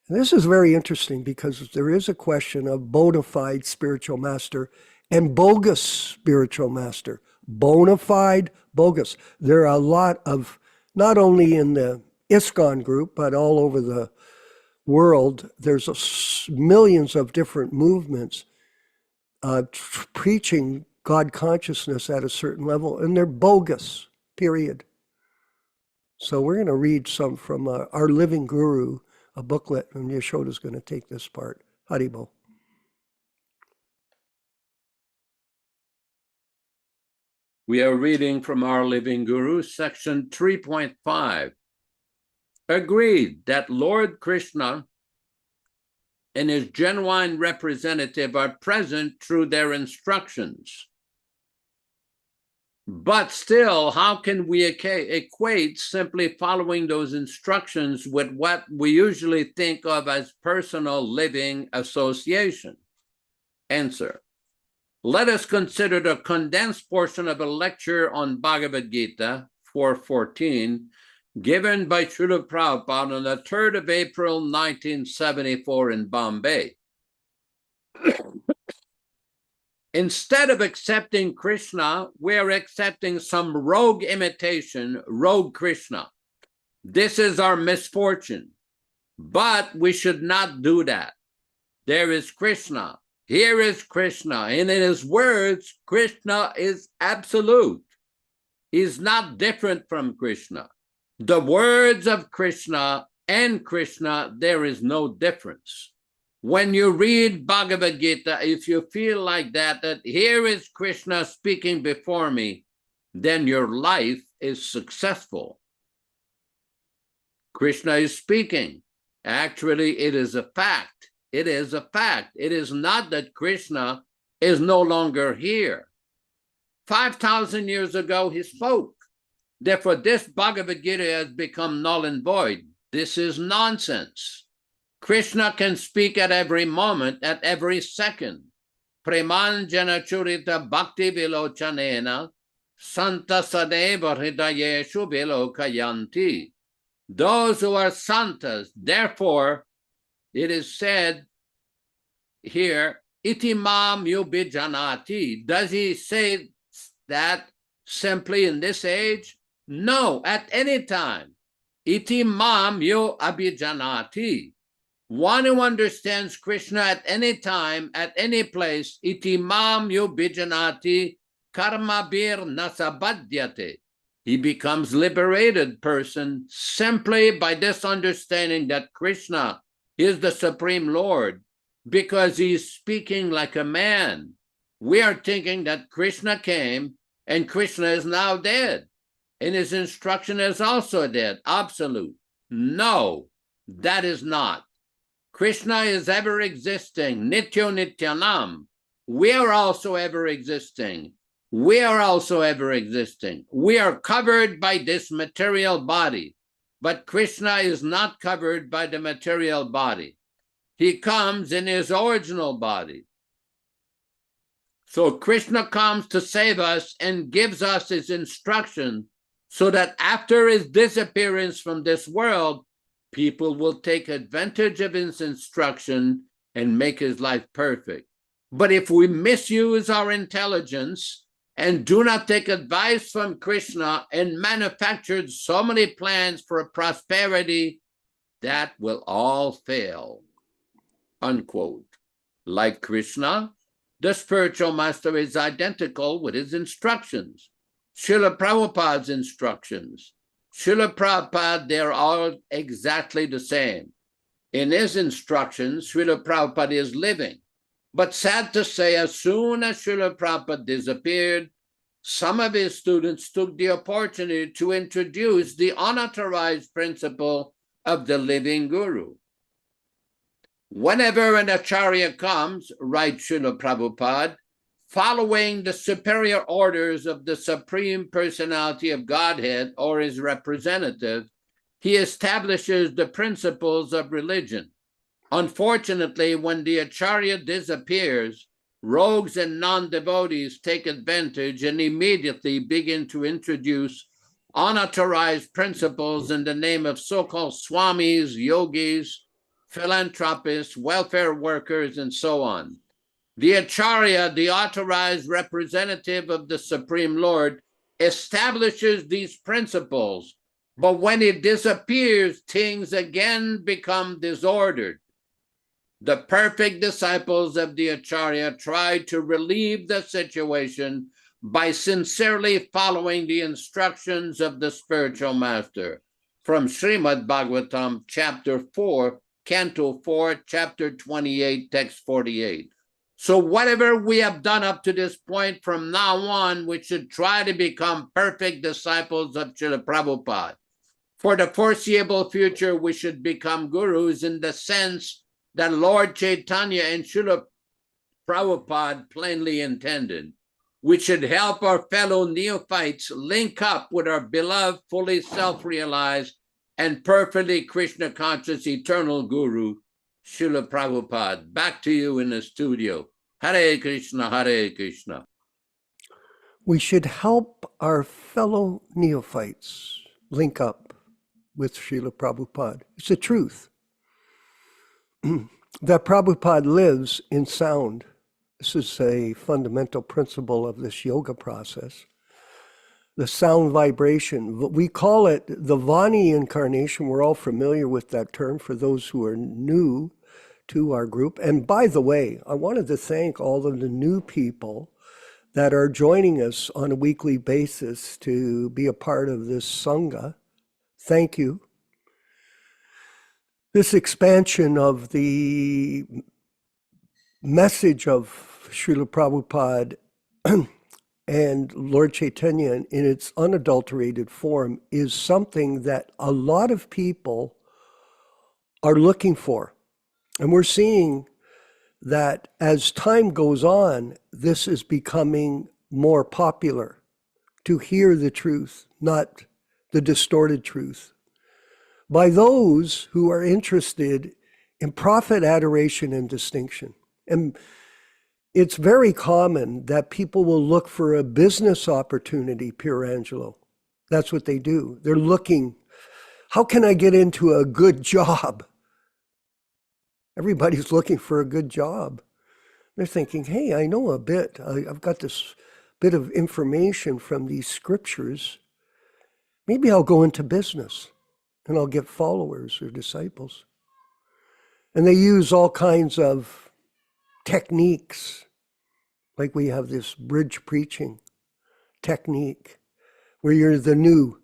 And this is very interesting because there is a question of bona fide spiritual master and bogus spiritual master. Bona fide, bogus. There are a lot of, not only in the ISKCON group, but all over the world, there's millions of different movements preaching God consciousness at a certain level, and they're bogus, period. So we're going to read some from Our Living Guru, a booklet, and Yashoda's going to take this part. Haribo. We are reading from Our Living Guru, section 3.5. Agreed that Lord Krishna and his genuine representative are present through their instructions. But still, how can we equate simply following those instructions with what we usually think of as personal living association? Answer. Let us consider the condensed portion of a lecture on Bhagavad Gita 4:14 given by Srila Prabhupada on the 3rd of April, 1974 in Bombay. Instead of accepting Krishna, we're accepting some rogue imitation, rogue Krishna. This is our misfortune, but we should not do that. There is Krishna. Here is Krishna. And in his words, Krishna is absolute. He's not different from Krishna. The words of Krishna and Krishna, there is no difference. When you read Bhagavad Gita, if you feel like that here is Krishna speaking before me, then your life is successful. Krishna is speaking. Actually, it is a fact. It is a fact. It is not that Krishna is no longer here. 5,000 years ago, he spoke. Therefore, this Bhagavad Gita has become null and void. This is nonsense. Krishna can speak at every moment, at every second. Premanjana churita bhakti vilochanena santa sadeva hridayeshu vilokayanti. Those who are santas, therefore, it is said here, iti mam yubijanati. Does he say that simply in this age? No, at any time. Iti mam yu abhijanati. One who understands Krishna at any time, at any place, iti mam yu bijanati karmabir nasabhadyate. He becomes liberated person simply by this understanding that Krishna is the Supreme Lord, because he's speaking like a man. We are thinking that Krishna came and Krishna is now dead, and his instruction is also dead, absolute. No, that is not. Krishna is ever existing, nityo nityanam. We are also ever existing. We are also ever existing. We are covered by this material body, but Krishna is not covered by the material body. He comes in his original body. So Krishna comes to save us and gives us his instruction so that after his disappearance from this world, people will take advantage of his instruction and make his life perfect. But if we misuse our intelligence and do not take advice from Krishna and manufacture so many plans for prosperity, that will all fail. Unquote. Like Krishna, the spiritual master is identical with his instructions. Srila Prabhupada's instructions. Srila Prabhupada, they're all exactly the same. In his instructions, Srila Prabhupada is living. But sad to say, as soon as Srila Prabhupada disappeared, some of his students took the opportunity to introduce the unauthorized principle of the living guru. Whenever an acharya comes, writes Srila Prabhupada, following the superior orders of the Supreme Personality of Godhead or his representative, he establishes the principles of religion. Unfortunately, when the acharya disappears, rogues and non-devotees take advantage and immediately begin to introduce unauthorized principles in the name of so-called swamis, yogis, philanthropists, welfare workers, and so on. The acharya, the authorized representative of the Supreme Lord, establishes these principles, but when it disappears, things again become disordered. The perfect disciples of the acharya try to relieve the situation by sincerely following the instructions of the spiritual master. From Srimad Bhagavatam, chapter 4, Canto 4, chapter 28, text 48. So whatever we have done up to this point, from now on, we should try to become perfect disciples of Srila Prabhupada. For the foreseeable future, we should become gurus in the sense that Lord Chaitanya and Srila Prabhupada plainly intended. We should help our fellow neophytes link up with our beloved, fully self-realized, and perfectly Krishna-conscious eternal guru, Srila Prabhupada. Back to you in the studio. Hare Krishna, Hare Krishna. We should help our fellow neophytes link up with Srila Prabhupada. It's the truth. That Prabhupada lives in sound. This is a fundamental principle of this yoga process. The sound vibration. We call it the Vani incarnation. We're all familiar with that term for those who are new to our group. And by the way, I wanted to thank all of the new people that are joining us on a weekly basis to be a part of this Sangha. Thank you. This expansion of the message of Srila Prabhupada and Lord Chaitanya in its unadulterated form is something that a lot of people are looking for. And we're seeing that as time goes on, this is becoming more popular to hear the truth, not the distorted truth, by those who are interested in profit, adoration, and distinction. And it's very common that people will look for a business opportunity, Pier Angelo. That's what they do. They're looking, how can I get into a good job? Everybody's looking for a good job. They're thinking, hey, I know a bit. I've got this bit of information from these scriptures. Maybe I'll go into business and I'll get followers or disciples. And they use all kinds of techniques. Like we have this bridge preaching technique where you're the new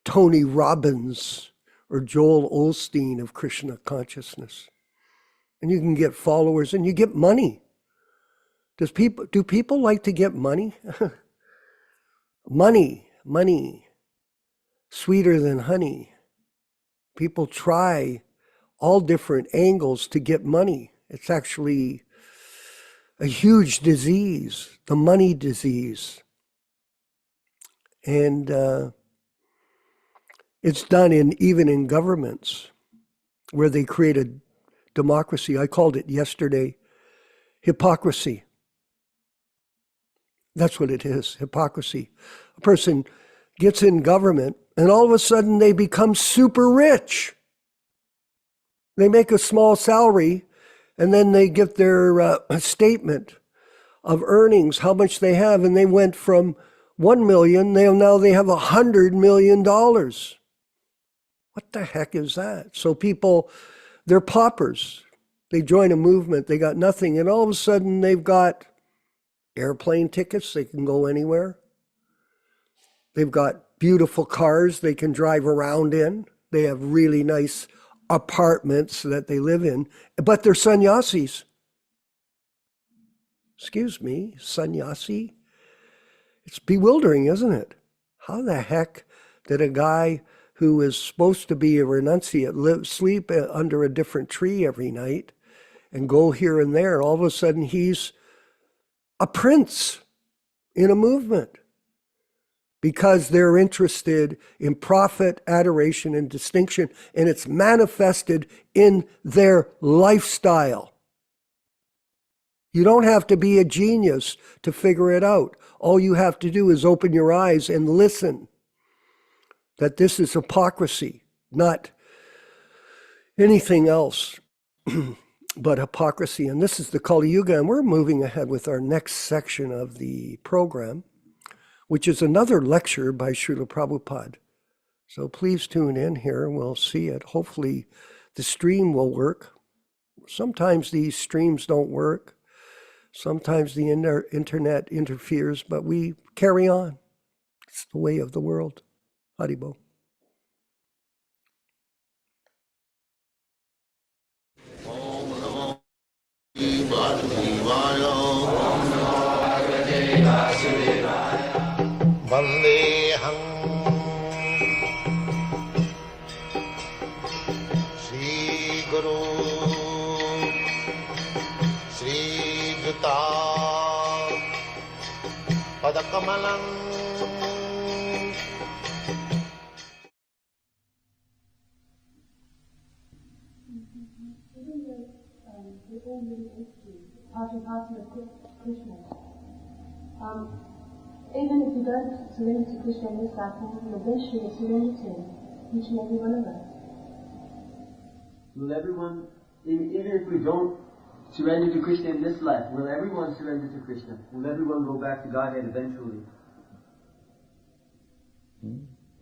Tony Robbins or Joel Osteen of Krishna consciousness. And you can get followers and you get money. Do people like to get money? Money, sweeter than honey. People try all different angles to get money. It's actually a huge disease, the money disease. And it's done even in governments where they create a democracy. I called it yesterday hypocrisy. That's what it is, hypocrisy. A person gets in government and all of a sudden they become super rich. They make a small salary and then they get their statement of earnings, how much they have, and they went from 1 million, now they have $100 million. What the heck is that? So people, they're paupers. They join a movement, they got nothing, and all of a sudden they've got airplane tickets, they can go anywhere. They've got beautiful cars they can drive around in. They have really nice apartments that they live in, but they're sannyasis. Excuse me, sannyasi? It's bewildering, isn't it? How the heck did a guy who is supposed to be a renunciate sleep under a different tree every night and go here and there? All of a sudden he's a prince in a movement because they're interested in profit, adoration, and distinction, and it's manifested in their lifestyle. You don't have to be a genius to figure it out. All you have to do is open your eyes and listen that this is hypocrisy, not anything else but hypocrisy. And this is the Kali Yuga, and we're moving ahead with our next section of the program, which is another lecture by Srila Prabhupada. So please tune in here and we'll see it. Hopefully the stream will work. Sometimes these streams don't work. Sometimes the internet interferes, but we carry on. It's the way of the world. Haribo. Vandeham Shri Guru Shri Juta Padakamalam part and parcel of Krishna. Even if you don't surrender to Krishna in this life, you will eventually surrender to him, each and every one of us. Will everyone, even if we don't surrender to Krishna in this life, will everyone surrender to Krishna? Will everyone go back to Godhead eventually?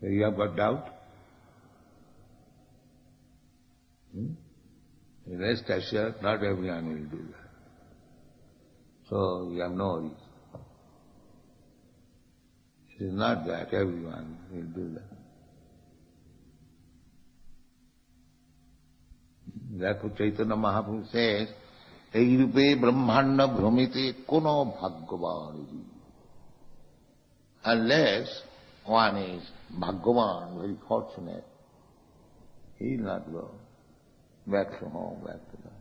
You have got doubt? Rest assured, not everyone will do that. So you have no reason. It is not that everyone will do that. Therefore Chaitanya Mahaprabhu says, Ei rupe brahmanda bhrumite kono bhagavani. Unless one is bhagavan, very fortunate, he will not go back to home, back to that.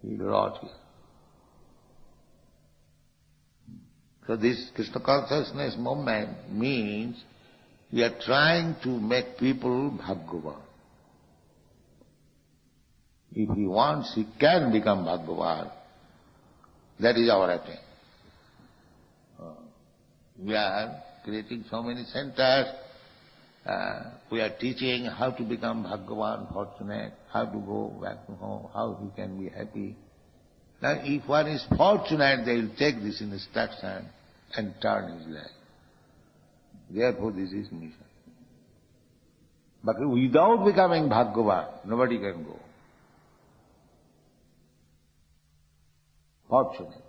He brought here. So this Krishna consciousness movement means we are trying to make people Bhagavan. If he wants, he can become Bhagavan. That is our attempt. We are creating so many centers. We are teaching how to become Bhagavan, fortunate, how to go back to home, how he can be happy. Now, if one is fortunate, they will take this instruction and turn his life. Therefore, this is mission. But without becoming Bhagavan, nobody can go. Fortunate.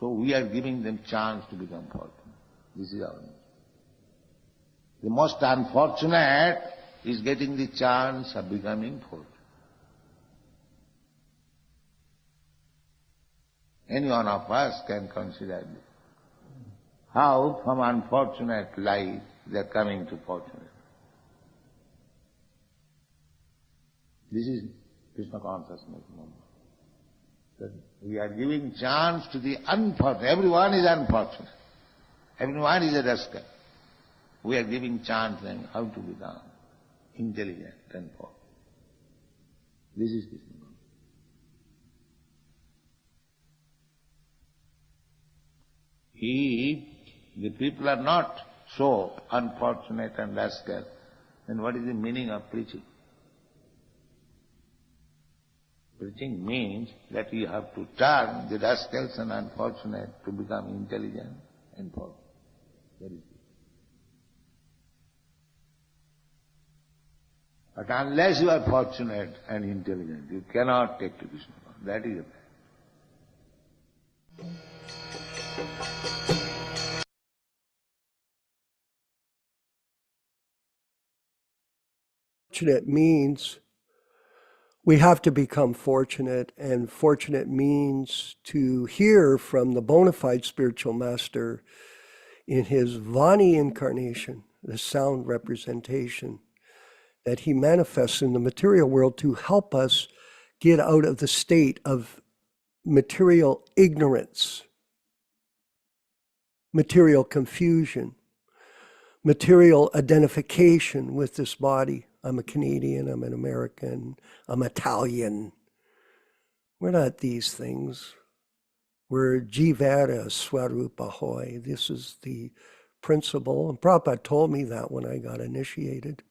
So we are giving them chance to become fortunate. This is our mission. The most unfortunate is getting the chance of becoming fortunate. Any one of us can consider this. How from unfortunate life they are coming to fortunate. This is Krishna consciousness movement. That we are giving chance to the unfortunate. Everyone is unfortunate. Everyone is a rascal. We are giving chance them how to become intelligent and fortunate. This is Krishna. If the people are not so unfortunate and rascal, then what is the meaning of preaching? Preaching means that you have to turn the rascals and unfortunate to become intelligent and fortunate. That is it. But unless you are fortunate and intelligent, you cannot take to Krishna. That is a fact. Fortunate means we have to become fortunate, and fortunate means to hear from the bona fide spiritual master in his Vani incarnation, the sound representation that he manifests in the material world to help us get out of the state of material ignorance, material confusion, material identification with this body. I'm a Canadian, I'm an American, I'm Italian. We're not these things. We're Jivara Swarupa Hoy. This is the principle. And Prabhupada told me that when I got initiated,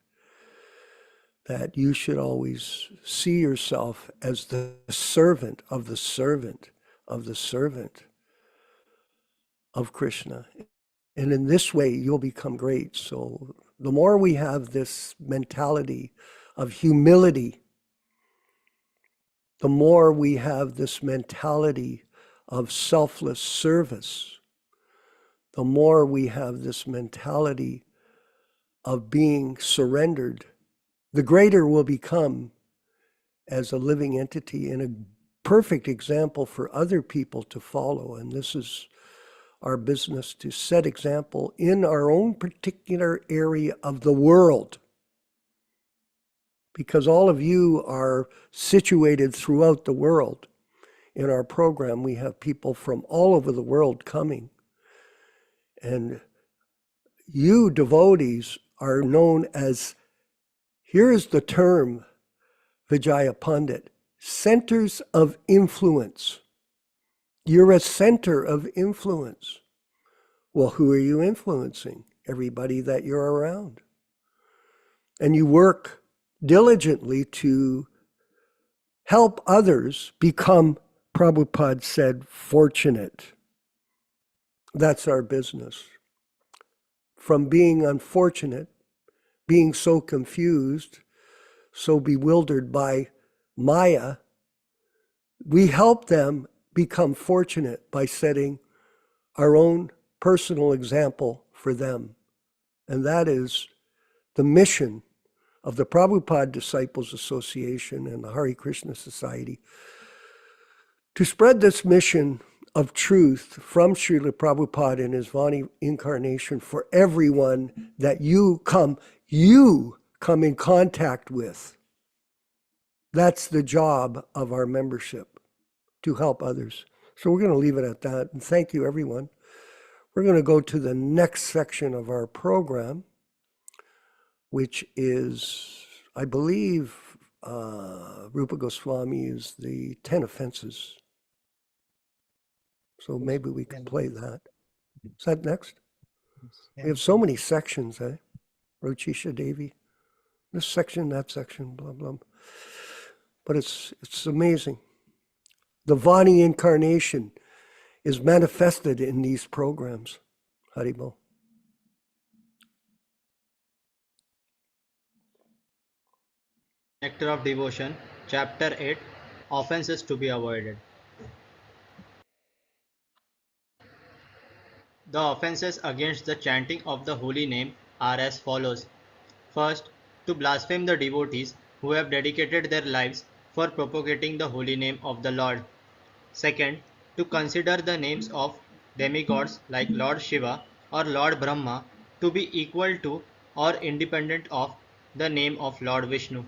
that you should always see yourself as the servant of the servant of the servant of Krishna. And in this way, you'll become great. So the more we have this mentality of humility, the more we have this mentality of selfless service, the more we have this mentality of being surrendered, the greater we'll become as a living entity and a perfect example for other people to follow. And this is our business, to set example in our own particular area of the world. Because all of you are situated throughout the world. In our program, we have people from all over the world coming. And you devotees are known as, here is the term, Vijaya Pandit, centers of influence. You're a center of influence. Well, who are you influencing? Everybody that you're around. And you work diligently to help others become, Prabhupada said, fortunate. That's our business. From being unfortunate, being so confused, so bewildered by Maya, we help them become fortunate by setting our own personal example for them. And that is the mission of the Prabhupada Disciples Association and the Hare Krishna Society, to spread this mission of truth from Srila Prabhupada in his Vani incarnation for everyone that you come in contact with. That's the job of our membership. to help others. So we're going to leave it at that. And thank you, everyone. We're going to go to the next section of our program, which is, I believe, Rupa Goswami is the 10 offenses. So maybe we can play that. Is that next? We have so many sections, eh? Rochisha Devi. This section, that section, blah, blah. But it's amazing. The Vani incarnation is manifested in these programs. Haribo. Nectar of Devotion, Chapter 8, Offenses to be Avoided. The offenses against the chanting of the holy name are as follows. First, to blaspheme the devotees who have dedicated their lives for propagating the holy name of the Lord. Second, to consider the names of demigods like Lord Shiva or Lord Brahma to be equal to or independent of the name of Lord Vishnu.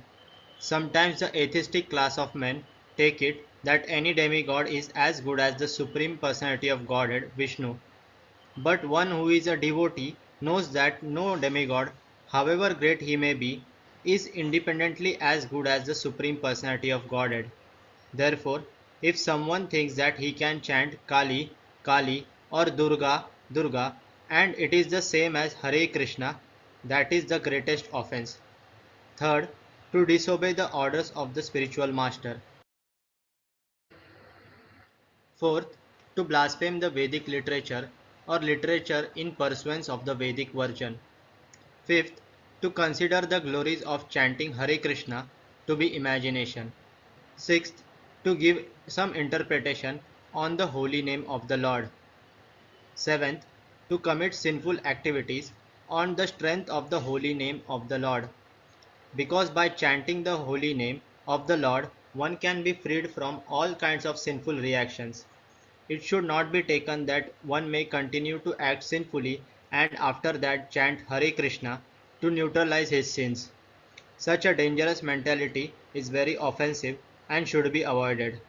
Sometimes the atheistic class of men take it that any demigod is as good as the Supreme Personality of Godhead, Vishnu. But one who is a devotee knows that no demigod, however great he may be, is independently as good as the Supreme Personality of Godhead. Therefore, if someone thinks that he can chant Kali, Kali or Durga, Durga, and it is the same as Hare Krishna, that is the greatest offense. Third, to disobey the orders of the spiritual master. Fourth, to blaspheme the Vedic literature or literature in pursuance of the Vedic version. Fifth, to consider the glories of chanting Hare Krishna to be imagination. Sixth, to give some interpretation on the holy name of the Lord. Seventh, to commit sinful activities on the strength of the holy name of the Lord. Because by chanting the holy name of the Lord, one can be freed from all kinds of sinful reactions. It should not be taken that one may continue to act sinfully and after that chant Hare Krishna to neutralize his sins. Such a dangerous mentality is very offensive and should be avoided.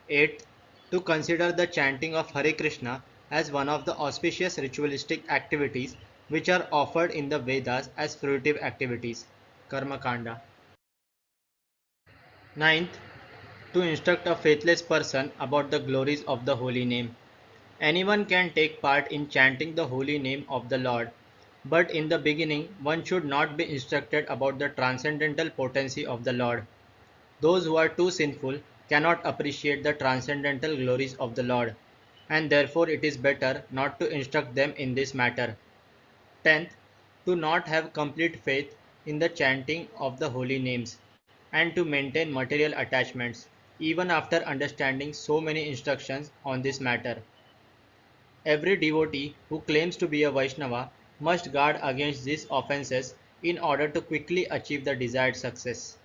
8. To consider the chanting of Hare Krishna as one of the auspicious ritualistic activities which are offered in the Vedas as fruitive activities. Karma Kanda. 9th. To instruct a faithless person about the glories of the holy name. Anyone can take part in chanting the holy name of the Lord, but in the beginning one should not be instructed about the transcendental potency of the Lord. Those who are too sinful cannot appreciate the transcendental glories of the Lord, and therefore it is better not to instruct them in this matter. 10th. To not have complete faith in the chanting of the holy names, and to maintain material attachments, even after understanding so many instructions on this matter. Every devotee who claims to be a Vaishnava must guard against these offenses in order to quickly achieve the desired success.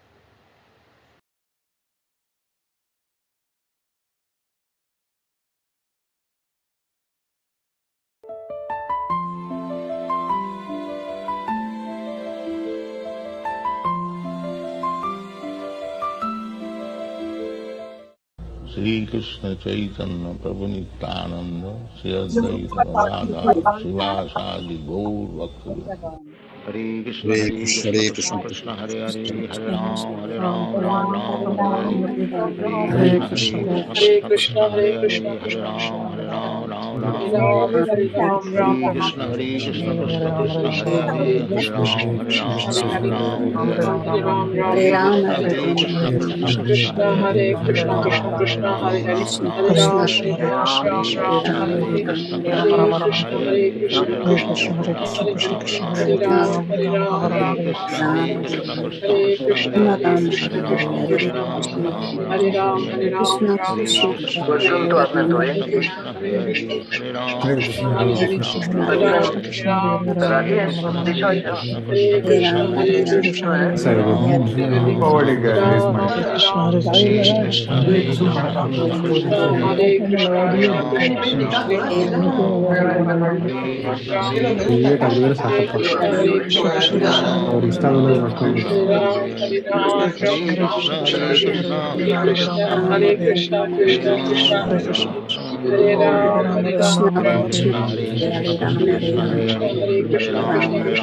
Sri Krishna Chaitanya Prabhu Nityananda Sri Advaita Gadadhara Srivasadi Gaur Bhakta Hare Hare Krishna, Krishna, Krishna Krishna Krishna, Krishna, Hare Krishna Hare, Hare Krishna, Ram, Hare Ram Ram, Ram, Ram Ram, Hare Hare. Hare Hare Krishna, Krishna, Hare Krishna Krishna, Krishna, Krishna Hare Krishna, Hare, Hare Ram, Hare Ram, Ram Hare Ram, Hare Ram, Hare. Hare Ram, Hare Hare Krishna, Krishna, Krishna Krishna, Krishna Hare Ram, Hare, Hare Hare Krishna, Ram, Hare Krishna Ram, Krishna, Ram Ram, Hare Hare. Hare Hare Ram, Krishna, Hare Ram, Krishna Hare Krishna, Krishna, Krishna Krishna Hare Hare, Ram, Hare Hare Ram, Krishna, Hare Krishna Ram, Krishna, Ram Ram, Hare Krishna Hare. Krishna, Hare Hare Krishna, Ram, Hare Krishna Ram, Krishna, Krishna Hare Hare, Hare Hare Krishna, Ram, Hare Hare Krishna, Ram, Krishna Ram Krishna, Ram, Hare Hare Ram, Hare. Hare Hare Krishna, Krishna, Hare Krishna Krishna, Krishna, Krishna Hare Hare, Hare Ram, Hare Krishna Ram, Krishna, Ram Ram, Hare Hare. Hare Krishna, Krishna Krishna, Krishna Krishna, Hare Hare, Hare Ram, Hare Hare Krishna, Hare Ram, Krishna, Ram Hare Ram, Krishna, Hare Krishna, Hare. Hare Ram, Hare Ram, Krishna, Ram, Hare Hare Krishna, Krishna. Krishna Krishna, Hare Hare Hare. Krishna, Hare Hare Krishna, Hare Ram, Hare Krishna, Ram, Hare Ram Krishna. Ram, Hare Krishna, Hare. Hare Krishna, Hare Hare Krishna, Krishna, Hare Hare Krishna, Krishna. Krishna Krishna, Hare Hare Ram, Hare. Hare Ram, Hare Hare Ram, Krishna, Hare Krishna Ram, Krishna, Ram Hare Ram, Hare Hare Ram, Hare. Ram.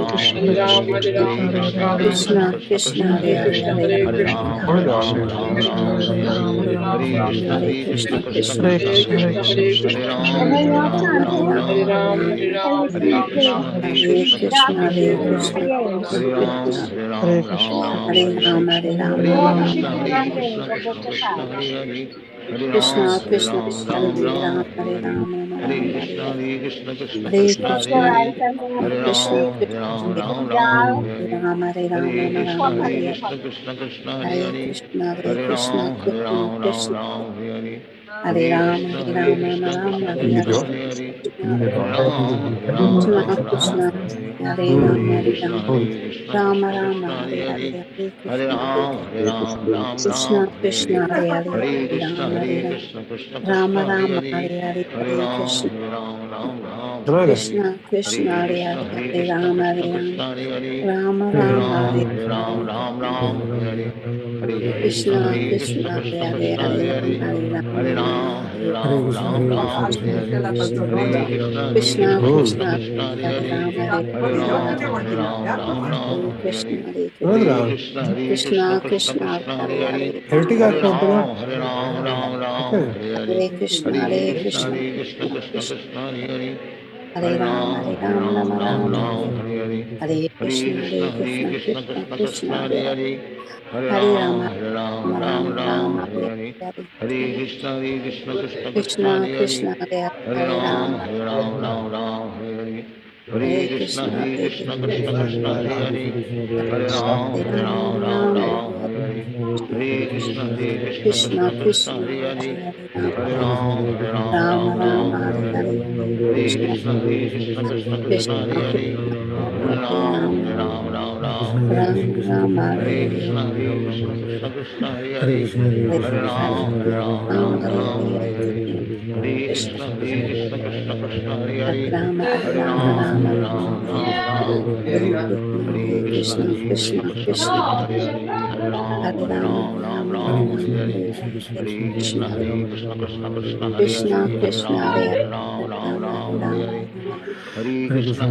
Hare Krishna, Create Hare and Krishna, sakapa. Krishna Krishna, Hare Hare. Our Hare stamina is Ram, not Hare going. Ram, Hare Hare. Hare Krishna, Hare Hare Krishna, Krishna, Hare Krishna, Hare Krishna, Hare Krishna Ram, Hare Krishna, Ram, Hare Ram, Hare. Hare Hare Krishna, Ram, Hare Hare Krishna. Ram, Ram Ram, Hare Hare. Hare Krishna, Hare Krishna, Krishna Krishna, Hare Hare. Hare Ram, Hare Ram, Ram Ram, Hare Hare. Hare Krishna, Hare Krishna, Krishna Krishna, Hare Hare. Hare Ram, Hare Ram, Ram Ram, Hare Hare. Hare Krishna, Hare Krishna, Krishna Krishna, Hare Hare. Hare Ram, Hare Ram, Ram Ram, Hare Hare. Hare Krishna, Hare Krishna, Krishna Krishna, Hare Hare. Hare Ram, Hare Ram, Ram Ram, Hare Hare. Hare Krishna, Hare Krishna, Krishna Krishna, Hare Hare. Hare Ram, Hare Ram, Ram Ram, Hare Hare. Hare Krishna, Hare Krishna, Krishna Krishna, Hare Hare. Hare Ram, Hare Ram, Ram Ram, Hare Hare. Hare Krishna, Hare Krishna, Krishna Krishna, Hare Hare. Hare Ram, Hare Ram, Ram Ram, Hare Hare. Hare Krishna, Hare Krishna, Krishna Krishna, Hare Hare. Hare Ram, Hare Ram, Ram Ram, Hare Hare. Hare Krishna, Hare Krishna, Krishna Krishna, Hare Hare. Hare Ram, Hare Ram, Ram Ram, Hare Hare. Hare Krishna, Hare Krishna, Krishna Krishna, Hare Hare. Hare Ram, Hare Ram, Ram Ram, Hare Hare. Hare Krishna, Hare Krishna, Krishna Krishna, Hare Hare. Hare Ram, Hare Ram, Ram Ram, Hare Hare. Hare Krishna, Hare Krishna, Krishna Krishna, Hare Hare. Hare Ram, Hare Ram, Ram Ram, Hare Hare. Hare Krishna, Hare Krishna, Krishna Krishna, Hare Hare. Hare Ram, Hare Ram, Ram Ram, Hare Hare. Hare Krishna, Hare Krishna, Krishna Krishna, Hare Hare. Hare Ram, Hare Ram, Ram Ram, Hare Hare. Hare Krishna, Hare Krishna, Krishna Krishna, Hare Hare. Hare Ram, Hare Ram, Ram Ram, Hare Hare. Hare Krishna, Hare Krishna, Krishna Krishna, Hare Hare. Hare Ram, Hare Ram, Ram Ram, Hare Hare. Hare Krishna, Hare Krishna, Krishna Krishna, Hare Hare. Hare Ram, Hare Ram, Ram Ram, Hare Hare. Hare Krishna, Hare Krishna, Krishna Krishna, Hare Hare. Hare Ram, Hare Ram, Ram Ram, Hare Hare. Hare Krishna, Hare Krishna, Krishna Krishna, Hare Hare. Hare Ram, Hare Ram, Ram Ram, Hare Hare. Hare Krishna, Hare Krishna, Krishna Krishna, Hare Hare. Hare Ram, Hare Ram, Ram Ram, Hare Hare. Hare Krishna, Hare Krishna, Krishna Krishna, Hare Hare. Hare Ram, Hare Ram, Ram Ram, Hare Hare. Hare Krishna, Hare Krishna, Krishna Krishna, Hare Hare. Hare Ram, Hare Ram, Ram Ram, Hare Hare. Hare Krishna, Hare Krishna, Krishna Krishna, Hare Hare. Hare Ram, Hare Ram, Ram Ram, Hare Hare. Hare Krishna, Hare Krishna, Krishna Krishna, Hare Hare. Hare Ram, Hare Ram, Ram Ram, Hare Hare. Hare Krishna, Hare Krishna, Krishna Krishna, Hare Hare. Hare Ram, Hare Ram, Ram Ram, Hare Hare. Hare Krishna, Hare Krishna, Krishna Krishna, Hare Hare. Hare Ram, Hare Ram, Ram Ram, Hare Hare. Hare Krishna, Hare Krishna, Krishna Krishna, Hare Hare. Hare Ram, Hare Ram,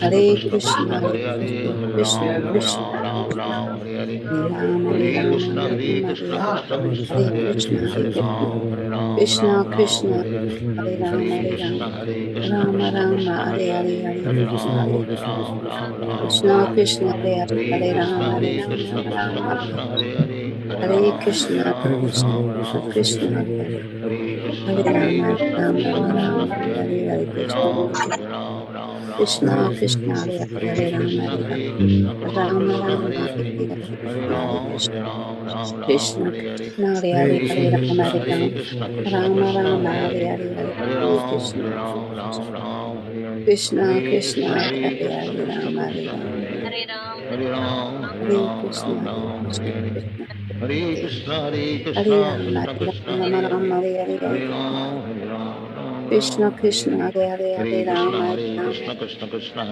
Ram Ram, Hare Hare. Hare Krishna, Hare Krishna, Krishna Krishna, Hare Hare. Hare Ram, Hare Ram, Ram Ram, Hare Hare. Hare Krishna, Hare Krishna, Krishna Krishna, Hare Hare. Hare Ram, Hare Ram, Ram Ram, Hare Hare. Hare Krishna, Hare Krishna, Krishna Krishna, Hare Hare. Hare Ram, Hare Ram, Ram Ram, Hare Hare. Hare Krishna, Hare Krishna, Krishna Krishna, Hare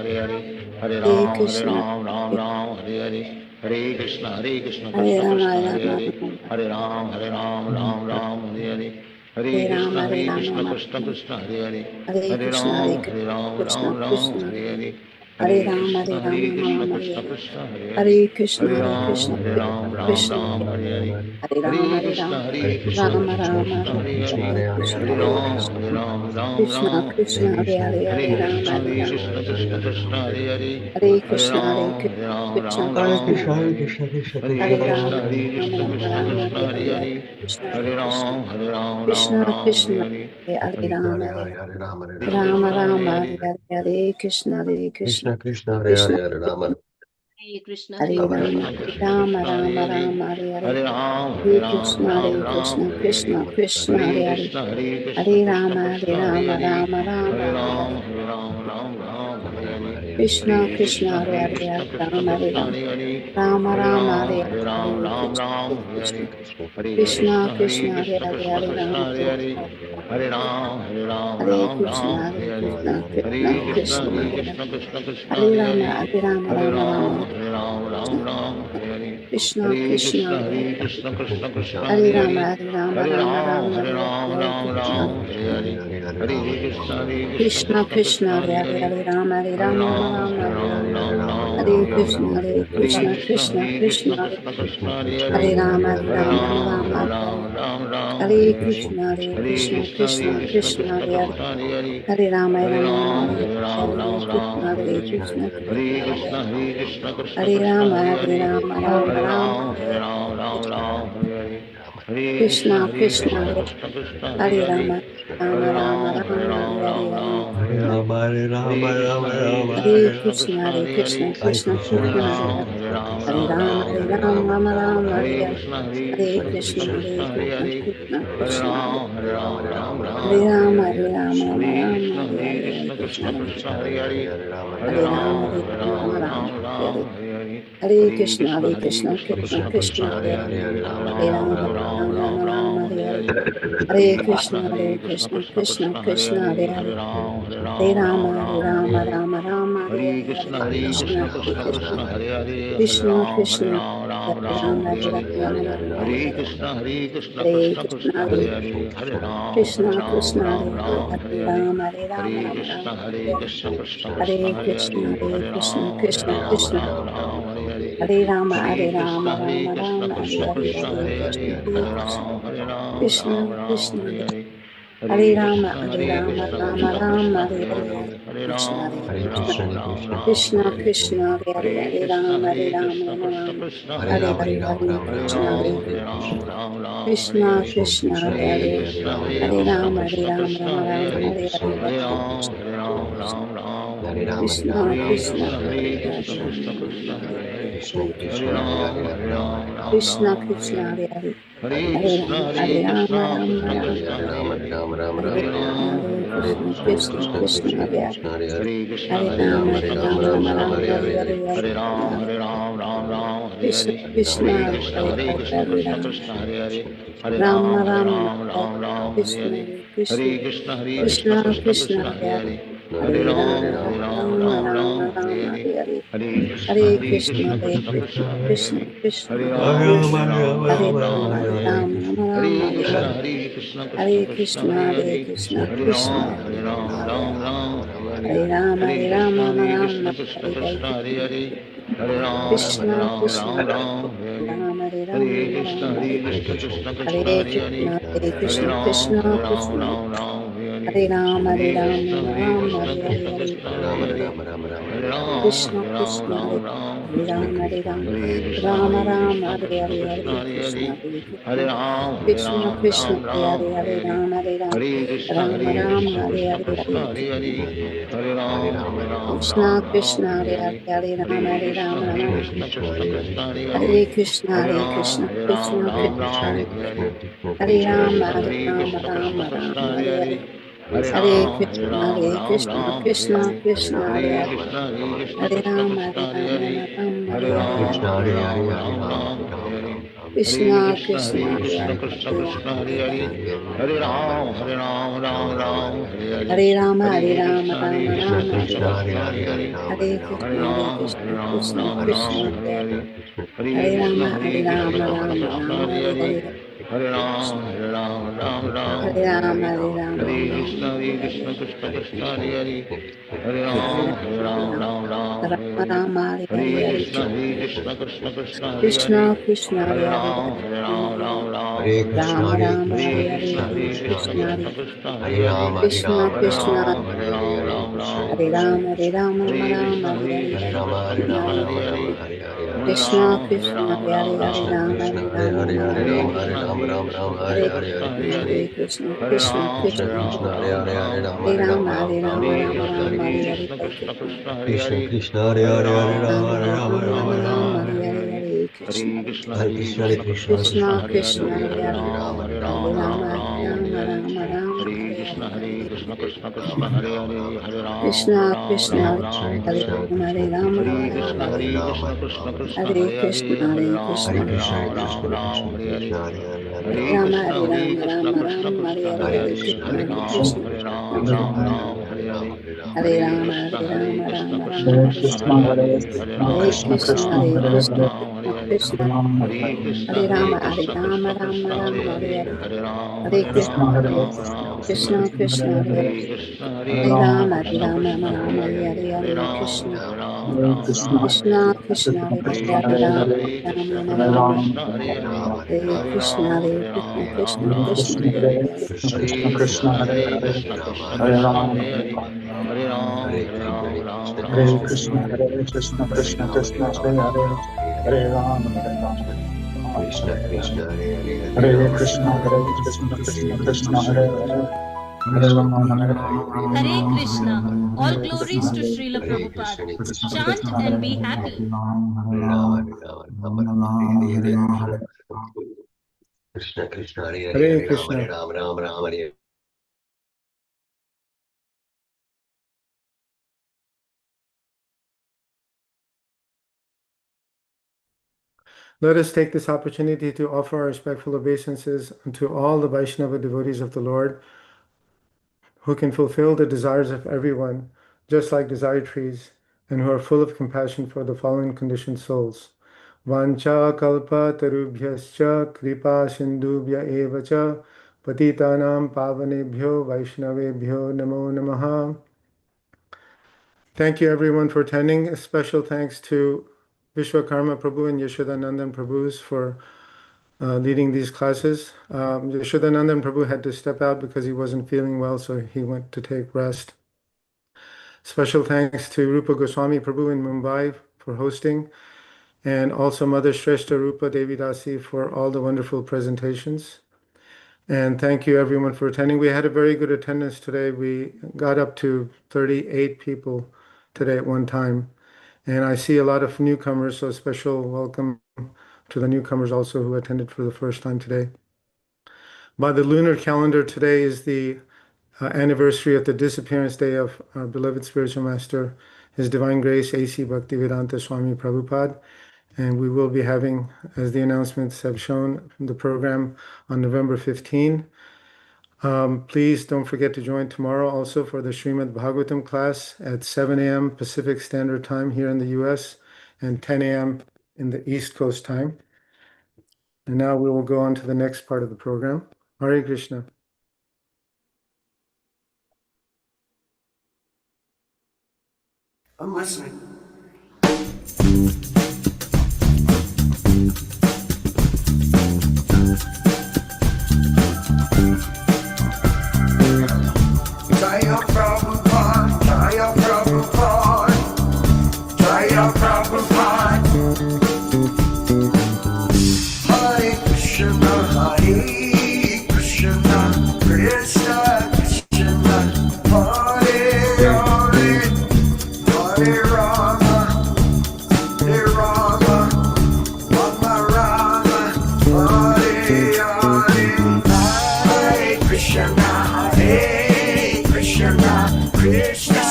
Hare. Hare Ram, Hare Ram, Ram Ram, Hare Hare. Hare Krishna, Hare Krishna, Krishna Krishna, Hare Hare. Hare Ram, Hare Ram, Ram Ram, Hare Hare. Hare Krishna, Hare Krishna, Krishna Krishna, Hare Hare. Hare Ram, Hare Ram, Ram Ram, Hare Hare. Hare Krishna, Hare Krishna, Krishna Krishna, Hare Hare. Hare Ram, Ram Ram, Hare Hare. Hare Krishna, Hare Krishna, Krishna Krishna, Hare Hare. Hare Ram, Ram Ram, Hare Hare. Hare Krishna, Hare Krishna, Krishna Krishna, Hare Hare. Hare Ram, Ram Ram, Hare Hare. Hare Krishna, Hare Krishna, Krishna Krishna, Hare Hare. Hare Ram, Ram Ram, Hare Hare. Hare Krishna, Hare Krishna, Krishna Krishna, Hare Hare. Hare Ram, Ram Ram, Hare Hare. Hare Krishna, Hare Krishna, Krishna Krishna, Hare Hare. Hare Ram, Hare Ram, Krishna, Hare Hare Hare. Krishna, Krishna Krishna, Hare Hare Krishna, Hare. Hare Krishna, Krishna Krishna, Hare Hare. Hare Ram, Ram, Hare Hare. Hare Hare, Hare Hare Ram, Hare Hare Ram. Krishna, Hare Hare. Krishna Krishna, Hare Hare, Hare Ram. Hare Krishna, Hare Hare Rama, Krishna. Hare Rama, Rama Rama, Hare Hare. Hare Krishna, Hare Krishna, Krishna Krishna, Hare Hare. Hare Rama, Hare Rama, Rama Rama, Hare Hare. Krishna Krishna, Hare Hare, Hare Rama, Hare Rama. Rama Rama, Hare Hare, Hare Krishna, Hare Krishna. Krishna Krishna, Hare Hare, Hare Rama, Hare Hare. Hare Krishna, Hare Krishna, Krishna Krishna, Hare Hare. Hare Rama, Hare Rama, Rama Rama, Hare Krishna. Krishna Krishna, Hare Hare Rama, Hare Rama, Rama Rama, Hare Hare Krishna Krishna. Krishna Krishna, Hare Hare, Hare Rama, Hare Rama, Rama Hare Hare. Hare Krishna, Hare Krishna, Krishna Krishna, Hare Hare Rama, Hare Rama, Rama Hare Hare. Hare Krishna, Hare Krishna, Krishna Krishna, Hare Hare. Hare Rama, Rama, Hare Hare Krishna, Hare Krishna, Krishna Hare Hare. Hare Rama, Hare Rama, Rama Rama, Hare Krishna. Krishna Krishna, Hare Rama, Rama Rama, Rama Hare Hare, Hare Krishna. Hare Rama, Rama Rama, Hare Krishna, Hare Krishna, Hare Krishna Krishna, Hare Krishna, Hare Krishna, Hare. Krishna Krishna, Hare Hare Rama, Hare, Hare Hare Rama, Rama, Rama Rama Rama, Rama, Hare Hare. Hare Hare Krishna, Krishna, Hare Krishna, Krishna Hare Krishna, Rama, Hare Hare Rama, Hare Rama, Hare Rama Rama, Rama, Hare Hare Rama, Krishna, Rama Rama, Hare Hare, Hare Krishna, Krishna Hare Krishna, Krishna. Hare Hare, Hare Rama, Hare Hare Rama, Rama, Rama Hare Rama, Rama, Hare Rama Krishna, Hare Hare. Hare Krishna, Hare Krishna, Krishna Krishna Krishna, Krishna, Hare Hare Hare. Hare, Hare Rama, Hare Rama Rama, Rama, Hare Rama Rama, Rama, Rama Hare Hare. Hare Krishna, Hare Krishna, Krishna Krishna, Hare Hare. Hare Krishna, Hare Rama, Hare Rama, Rama Rama, Hare Hare. Hare Krishna, Krishna Hare Krishna, Rama Krishna, Rama, Hare Hare, Krishna Krishna, Hare Krishna Rama, Hare Krishna, Rama, Hare Hare, Rama Hare Rama, Rama, Hare Hare Hare. Krishna, Hare Krishna, Hare Krishna Krishna, Krishna, Krishna, Hare Hare Hare, Hare. Hare Hare Krishna, Rama, Hare Rama, Rama Rama, Hare Hare. Hare Krishna, Hare Krishna Krishna, Krishna, Hare Hare Hare, Krishna, Krishna Hare Rama, Krishna. Rama Rama, Hare Hare, Hare Rama, Hare Hare Rama, Krishna, Rama Rama, Hare Krishna Hare, Krishna, Hare Hare Hare, Krishna, Hare Hare Rama, Krishna, Rama Rama, Hare Hare, Krishna Krishna, Hare Hare Rama, Krishna, Hare Krishna Rama, Krishna, Rama Krishna Rama, Krishna, Hare Hare Hare, Hare, Hare Krishna, Hare Hare Krishna, Krishna, Krishna Krishna, Krishna Hare Krishna, Krishna, Hare Hare, Hare Rama, Hare Rama, Rama Rama, Hare Hare Rama, Hare, Hare Rama, Hare Rama Rama, Krishna, Hare Hare Hare, Krishna, Krishna Krishna, Krishna Hare Krishna, Hare, Hare Rama, Hare Hare Rama, Rama, Rama Hare Rama, Rama, Rama Rama, Hare Hare Krishna, Hare, Hare Hare Krishna, Krishna, Krishna Hare Krishna, Krishna, Hare Rama, Hare Rama, Krishna Rama Krishna, Rama, Hare Hare Hare, Krishna, Rama Rama, Hare Krishna Hare, Krishna, Hare Hare, Hare Rama, Hare Rama, Krishna Krishna, Hare Hare, Hare Hare Krishna, Rama, Krishna Hare Krishna, Rama, Krishna Rama Rama, Krishna, Hare Rama, Hare Rama, Rama Hare Rama, Krishna, Hare Hare Krishna, Krishna, Krishna Krishna Krishna, Krishna, Hare Hare, Krishna Hare Hare, Hare Hare Rama, Rama, Hare Hare Rama, Rama, Rama Rama Rama, Rama, Hare Hare Hare, Hare, Hare Krishna, Krishna Krishna, Hare Hare Rama, Hare, Rama Hare Rama, Hare Hare Krishna, Rama, Krishna Krishna, Krishna Krishna, Rama Hare Rama, Hare, Hare Krishna, Hare Krishna, Krishna Krishna Krishna, Krishna, Krishna Hare Hare, Krishna, Hare Hare Rama, Rama, Hare Rama Rama, Rama, Rama Rama, Hare Hare, Krishna Hare Krishna, Krishna, Krishna Hare Krishna, Krishna, Krishna Hare Krishna Hare, Krishna, Hare Hare Hare, Rama, Hare Rama, Hare Rama Rama, Rama, Hare Hare Hare, Rama, Rama Rama, Hare Hare, Hare Krishna, Hare Krishna, Krishna Krishna, Krishna Hare Hare, Krishna, Hare Hare Rama, Hare, Rama Rama, Rama Hare Hare Hare, Rama, Hare Rama, Rama, Hare Hare, Hare Rama, Hare Krishna Rama, Krishna, Rama Hare Rama, Hare Hare, Rama, Hare Rama, Rama Rama, Hare Hare Krishna, Krishna Hare Krishna, Krishna, Krishna Hare Hare Hare, Krishna, Krishna Krishna, Hare Rama, Hare Rama, Rama, Hare Hare, Hare Hare Rama, Hare Rama, Rama Rama, Hare Hare, Krishna Krishna, Hare Hare Rama, Hare Rama, Rama Rama, Hare Hare, Hare Krishna, Hare Krishna, Krishna Krishna, Hare Hare, Hare Rama, Hare Rama, Rama Hare Rama, Krishna, Hare Krishna Hare, Krishna, Hare Krishna, Hare Hare, Hare Rama, Hare Rama, Krishna Rama Rama, Krishna, Hare Hare Hare, Hare, Hare Rama, Hare Rama Krishna, Hare Krishna, Hare Krishna, Hare Krishna, Krishna Krishna, Krishna Krishna, Krishna Hare Krishna, Hare Rama, Hare, Hare Rama, Rama Rama, Hare Hare, Hare Hare Krishna, Hare Krishna, Krishna, Hare Krishna, Krishna Hare Krishna, Rama, Hare Hare Hare, Rama, Rama Rama, Hare Hare Hare, Rama, Hare Rama, Rama, Hare Hare Hare, Krishna, Hare Hare, Hare Rama, Hare Rama, Rama Rama, Krishna Krishna, Hare Hare Krishna, Hare, Krishna Hare Krishna, Rama, Hare Hare Hare, Rama, Hare Rama, Hare Rama, Rama Rama, Hare Hare, Hare Rama, Hare Rama, Rama Krishna Rama, Hare Krishna, Hare, Hare Hare, Hare Rama, Hare Hare Rama, Krishna, Hare Krishna, Krishna Hare Krishna, Krishna, Hare Hare, Krishna Krishna, Hare Rama, Hare Hare Rama, Rama, Hare Rama Rama, Rama, Rama Hare Rama, Hare, Hare Krishna, Hare Rama, Hare Hare Rama, Rama, Rama, Hare Hare, Hare Krishna, Krishna Krishna, Hare Hare Krishna, Rama, Hare Rama, Rama Rama, Hare Hare, Hare Hare Krishna, Krishna, Hare Krishna, Krishna Krishna, Krishna Krishna, Hare Hare, Hare Rama, Hare Krishna, Rama Hare Rama, Krishna, Hare Hare, Krishna Hare Krishna, Hare Krishna, Hare, Hare Hare Rama, Hare Krishna Rama, Rama Krishna, Rama, Hare Hare, Hare Krishna, Hare Krishna Rama, Hare Krishna, Rama, Rama Rama, Hare Hare, Hare Rama, Hare Krishna, Rama, Hare Rama Rama, Hare Hare, Krishna Ram, Hare Krishna Ram, Hare Ram Hare Ram, Rama Hare Hare Hare. Rama Rama Hare Rama Krishna, Hare Krishna, Hare Krishna Krishna, Hare Hare. Krishna Hare Krishna Ram, Krishna Hare Hare Ram, Ram Ram, Hare Rama Hare. Hare Rama Hare Rama Krishna, Rama Hare Hare Krishna, Hare Krishna Krishna, Hare Krishna Hare. Krishna Hare Hare Hare Hare Ram, Rama Rama Hare Hare Ram, Rama Hare Rama Rama Ram, Rama Hare Hare Hare. Hare Hare Hare Krishna Krishna, Hare Hare Krishna Hare Krishna, Krishna Krishna Krishna Krishna, Krishna Hare Krishna Krishna Hare. Hare Hare Hare Hare Hare Ram, Rama Hare Rama Hare Ram, Rama Ram Rama Rama Ram, Hare Rama Hare. Rama Rama Hare Hare Krishna, Hare Hare Hare Krishna, Krishna Krishna, Rama Hare Rama Hare. Rama Hare Rama Ram, Hare Krishna Ram, Krishna Ram Hare Ram, Hare Hare Hare Hare. Krishna Rama Hare Krishna Rama Krishna Hare Rama Krishna Krishna, Rama Hare Hare Rama Krishna, Rama Krishna Rama Krishna, Hare Hare Krishna Hare. Hare Hare Ram, Krishna Hare Hare Krishna Ram, Hare Krishna Ram Krishna Ram, Krishna Hare Hare. Krishna Hare Hare Rama Krishna, Hare Hare Rama Krishna, Rama Krishna Rama Hare Krishna, Hare Hare Hare Hare Hare. Krishna Krishna Hare Hare Hare Krishna Ram, Krishna Hare Krishna Ram, Krishna Ram Hare Ram, Hare Hare Rama Hare. Hare Rama Hare Hare Rama Krishna, Hare Hare Rama Krishna, Rama Krishna Rama Hare Krishna, Hare Hare Hare. Hare Hare Hare Ram, Hare Krishna Ram, Hare Ram Krishna Ram, Krishna Hare Hare. Krishna Hare Hare Krishna, Hare Rama Hare Krishna, Rama Krishna Rama Krishna, Hare Rama Hare Hare. Hare Hare Ram, Hare Hare Krishna Ram, Hare Ram Krishna Ram, Hare Krishna Hare. Krishna Hare Hare Hare Krishna, Hare Hare Krishna, Rama Hare Krishna Rama Krishna, Rama Hare Hare Hare. Hare Hare Hare Ram, Krishna Hare Ram, Ram Ram, Hare Krishna Hare. Krishna Hare Hare Hare Krishna, Rama Hare Krishna, Rama Krishna Rama Krishna, Hare Hare. Hare Hare Krishna Ram, Hare Hare Krishna Ram, Ram Krishna Ram, Krishna Hare Hare Hare. Hare Hare Krishna, Hare Krishna, Krishna Krishna, Hare Hare. Hare Ram, Hare Ram, Ram Ram, Hare Hare. Hare Rama Hare Rama Hare Rama Hare Hare Krishna Krishna Hare Hare Hare Rama Hare Rama Hare Rama Hare Krishna Krishna Krishna Hare Hare Hare Hare Rama Hare Krishna. Rama All Hare glories to Srila Hare Prabhupada. Krishna Hare Krishna Chant Krishna and Krishna be Hare happy. Rama Hare Rama Rama Hare Hare Hare Rama Krishna Krishna Hare Hare Hare Hare Rama Krishna. Hare Rama Rama Rama Hare Let us take this opportunity to offer our respectful obeisances unto all the Vaishnava devotees of the Lord who can fulfill the desires of everyone, just like desire trees, and who are full of compassion for the fallen conditioned souls. Vancha kalpa tarubhyascha kripa sindubhya evacha patitanam pavanebhyo vaishnavebhyo namo namaha. Thank you everyone for attending. A special thanks to Vishwakarma Prabhu and Yashodanandan Prabhus for leading these classes. Yashodanandan Prabhu had to step out because he wasn't feeling well, so he went to take rest. Special thanks to Rupa Goswami Prabhu in Mumbai for hosting, and also Mother Shrestha Rupa Devi Dasi for all the wonderful presentations. And thank you everyone for attending. We had a very good attendance today. We got up to 38 people today at one time. And I see a lot of newcomers, so special welcome to the newcomers also who attended for the first time today. By the lunar calendar, today is the anniversary of the disappearance day of our beloved spiritual master, His Divine Grace A.C. Bhaktivedanta Swami Prabhupada. And we will be having, as the announcements have shown, the program on November 15. Please don't forget to join tomorrow also for the Srimad Bhagavatam class at 7 a.m. Pacific Standard Time here in the US and 10 a.m. in the East Coast time. And now we will go on to the next part of the program. Hare Krishna. I'm listening. Jaya Prabhupada, Jaya Prabhupada, Jaya Prabhupada. Hare Krishna, Hare Krishna, Krishna Krishna, Hare Hare, Hare Rama, Hare Rama, Rama Rama, Hare Hare, Hare Krishna, Hare Krishna, Krishna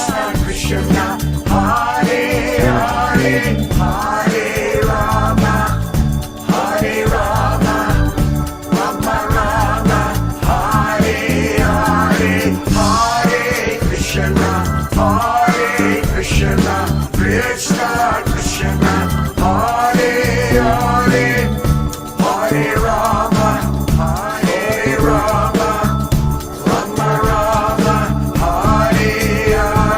Krishna, Hare Hare, Hare Rama, Hare Rama, Rama Rama, Hare Hare, Hare Krishna, Krishna Krishna, Hare Hare, Hare Rama, Hare Rama, Rama Rama, Hare Hare.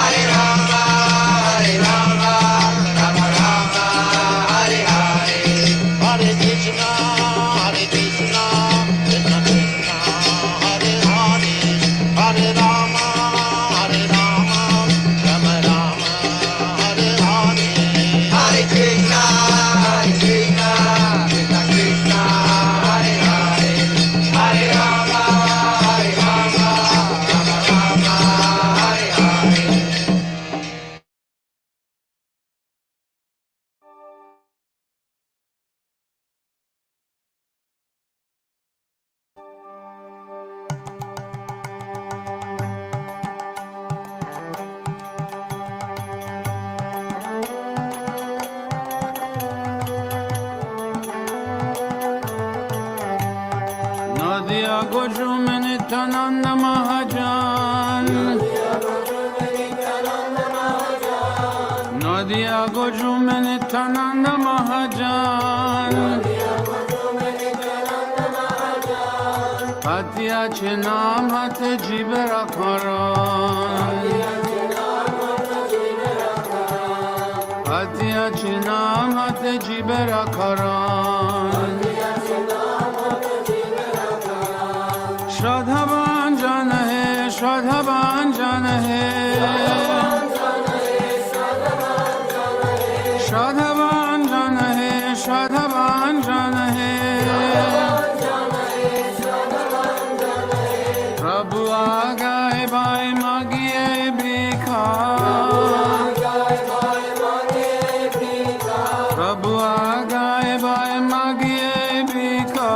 Hare Nadia Gojum Nityananda Mahajan Nadia Gojum Nityananda Mahajan Hatya Chinam Hate Jibera Karan Hatya Chinam Hate Jibera Karan Shradhavan Jan hai Shradhavan Jan hai Shradhavan Jan hai Shradhavan Jan hai Prabhu aagaye bhai magiye bhikha Prabhu aagaye bhai magiye bhikha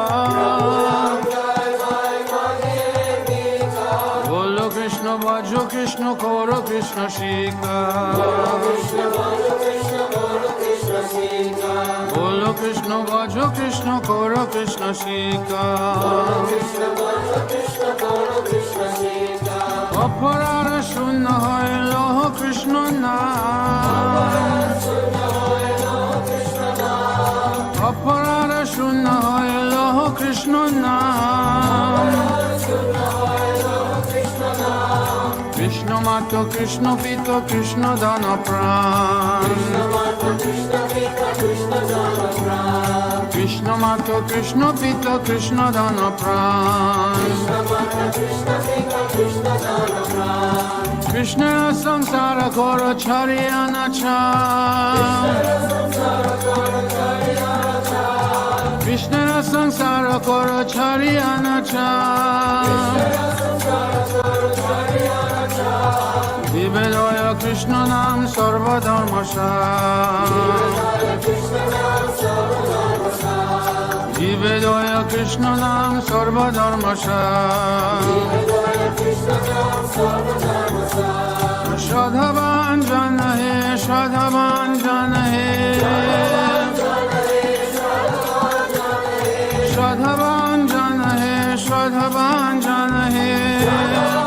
Bolo Krishna bhajo Krishna koro Krishna shika Bolo Krishna bhajo Krishna koro Krishna shika Aparara shunna hoy loho Krishna naam Aparara shunna hoy loho Krishna naam Krishna mato Krishna pito Krishna dana pran Krishna mato Krishna pito Krishna dana pran Krishna samsara koro chariyana cham Krishna samsara koro chariyana cham Vivedoya Krishna nam sarva dharmasam Vivedoya Krishna nam sarva dharmasam Shradhavan jan hai Shradhavan jan hai Shradhavan jan hai Shradhavan jan hai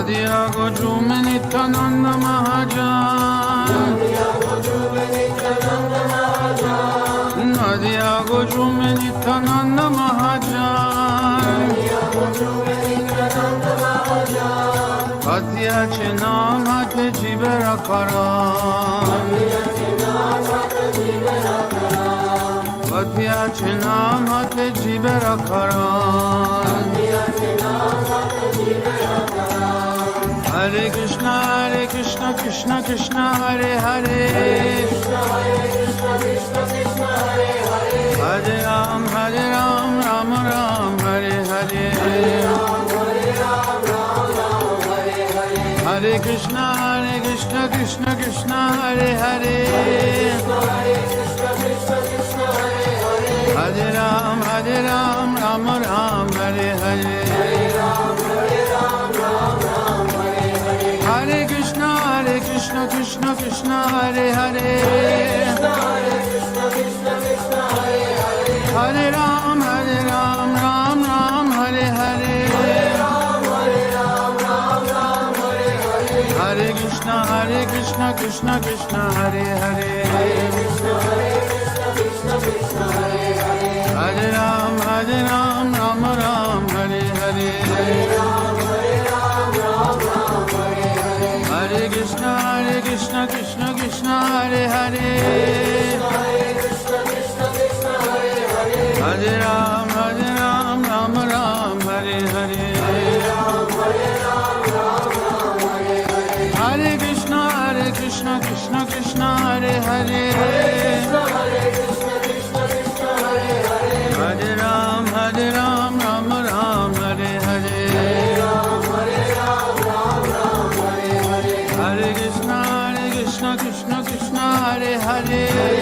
Nadia Gojum Nityananda Mahajan Nadia Gojum Nityananda Mahajan Hatya Chinam Hate Jibera Karan Hatya Chinam Hate Jibera Karan Hare Krishna, Krishna Krishna, Hare Hare Hare Ram, Ram Ram, Hare Hare Hare Krishna, Krishna Krishna, Hare Hare Hare Ram, Ram Ram, Hare Hare Hare Krishna, Krishna Krishna, Hare Hare Hare Ram, Ram Ram, Hare Hare Hare Krishna, Krishna Krishna, Hare Hare Hare Ram, Ram Ram, Hare Hare Hare Krishna, Krishna Krishna, Hare Hare Hare Ram, Ram Ram, Hare Hare Hare Krishna, Krishna Krishna, Hare Hare Hare Ram, Ram Ram, Hare Hare Hare Krishna, Krishna Krishna, Hare Hare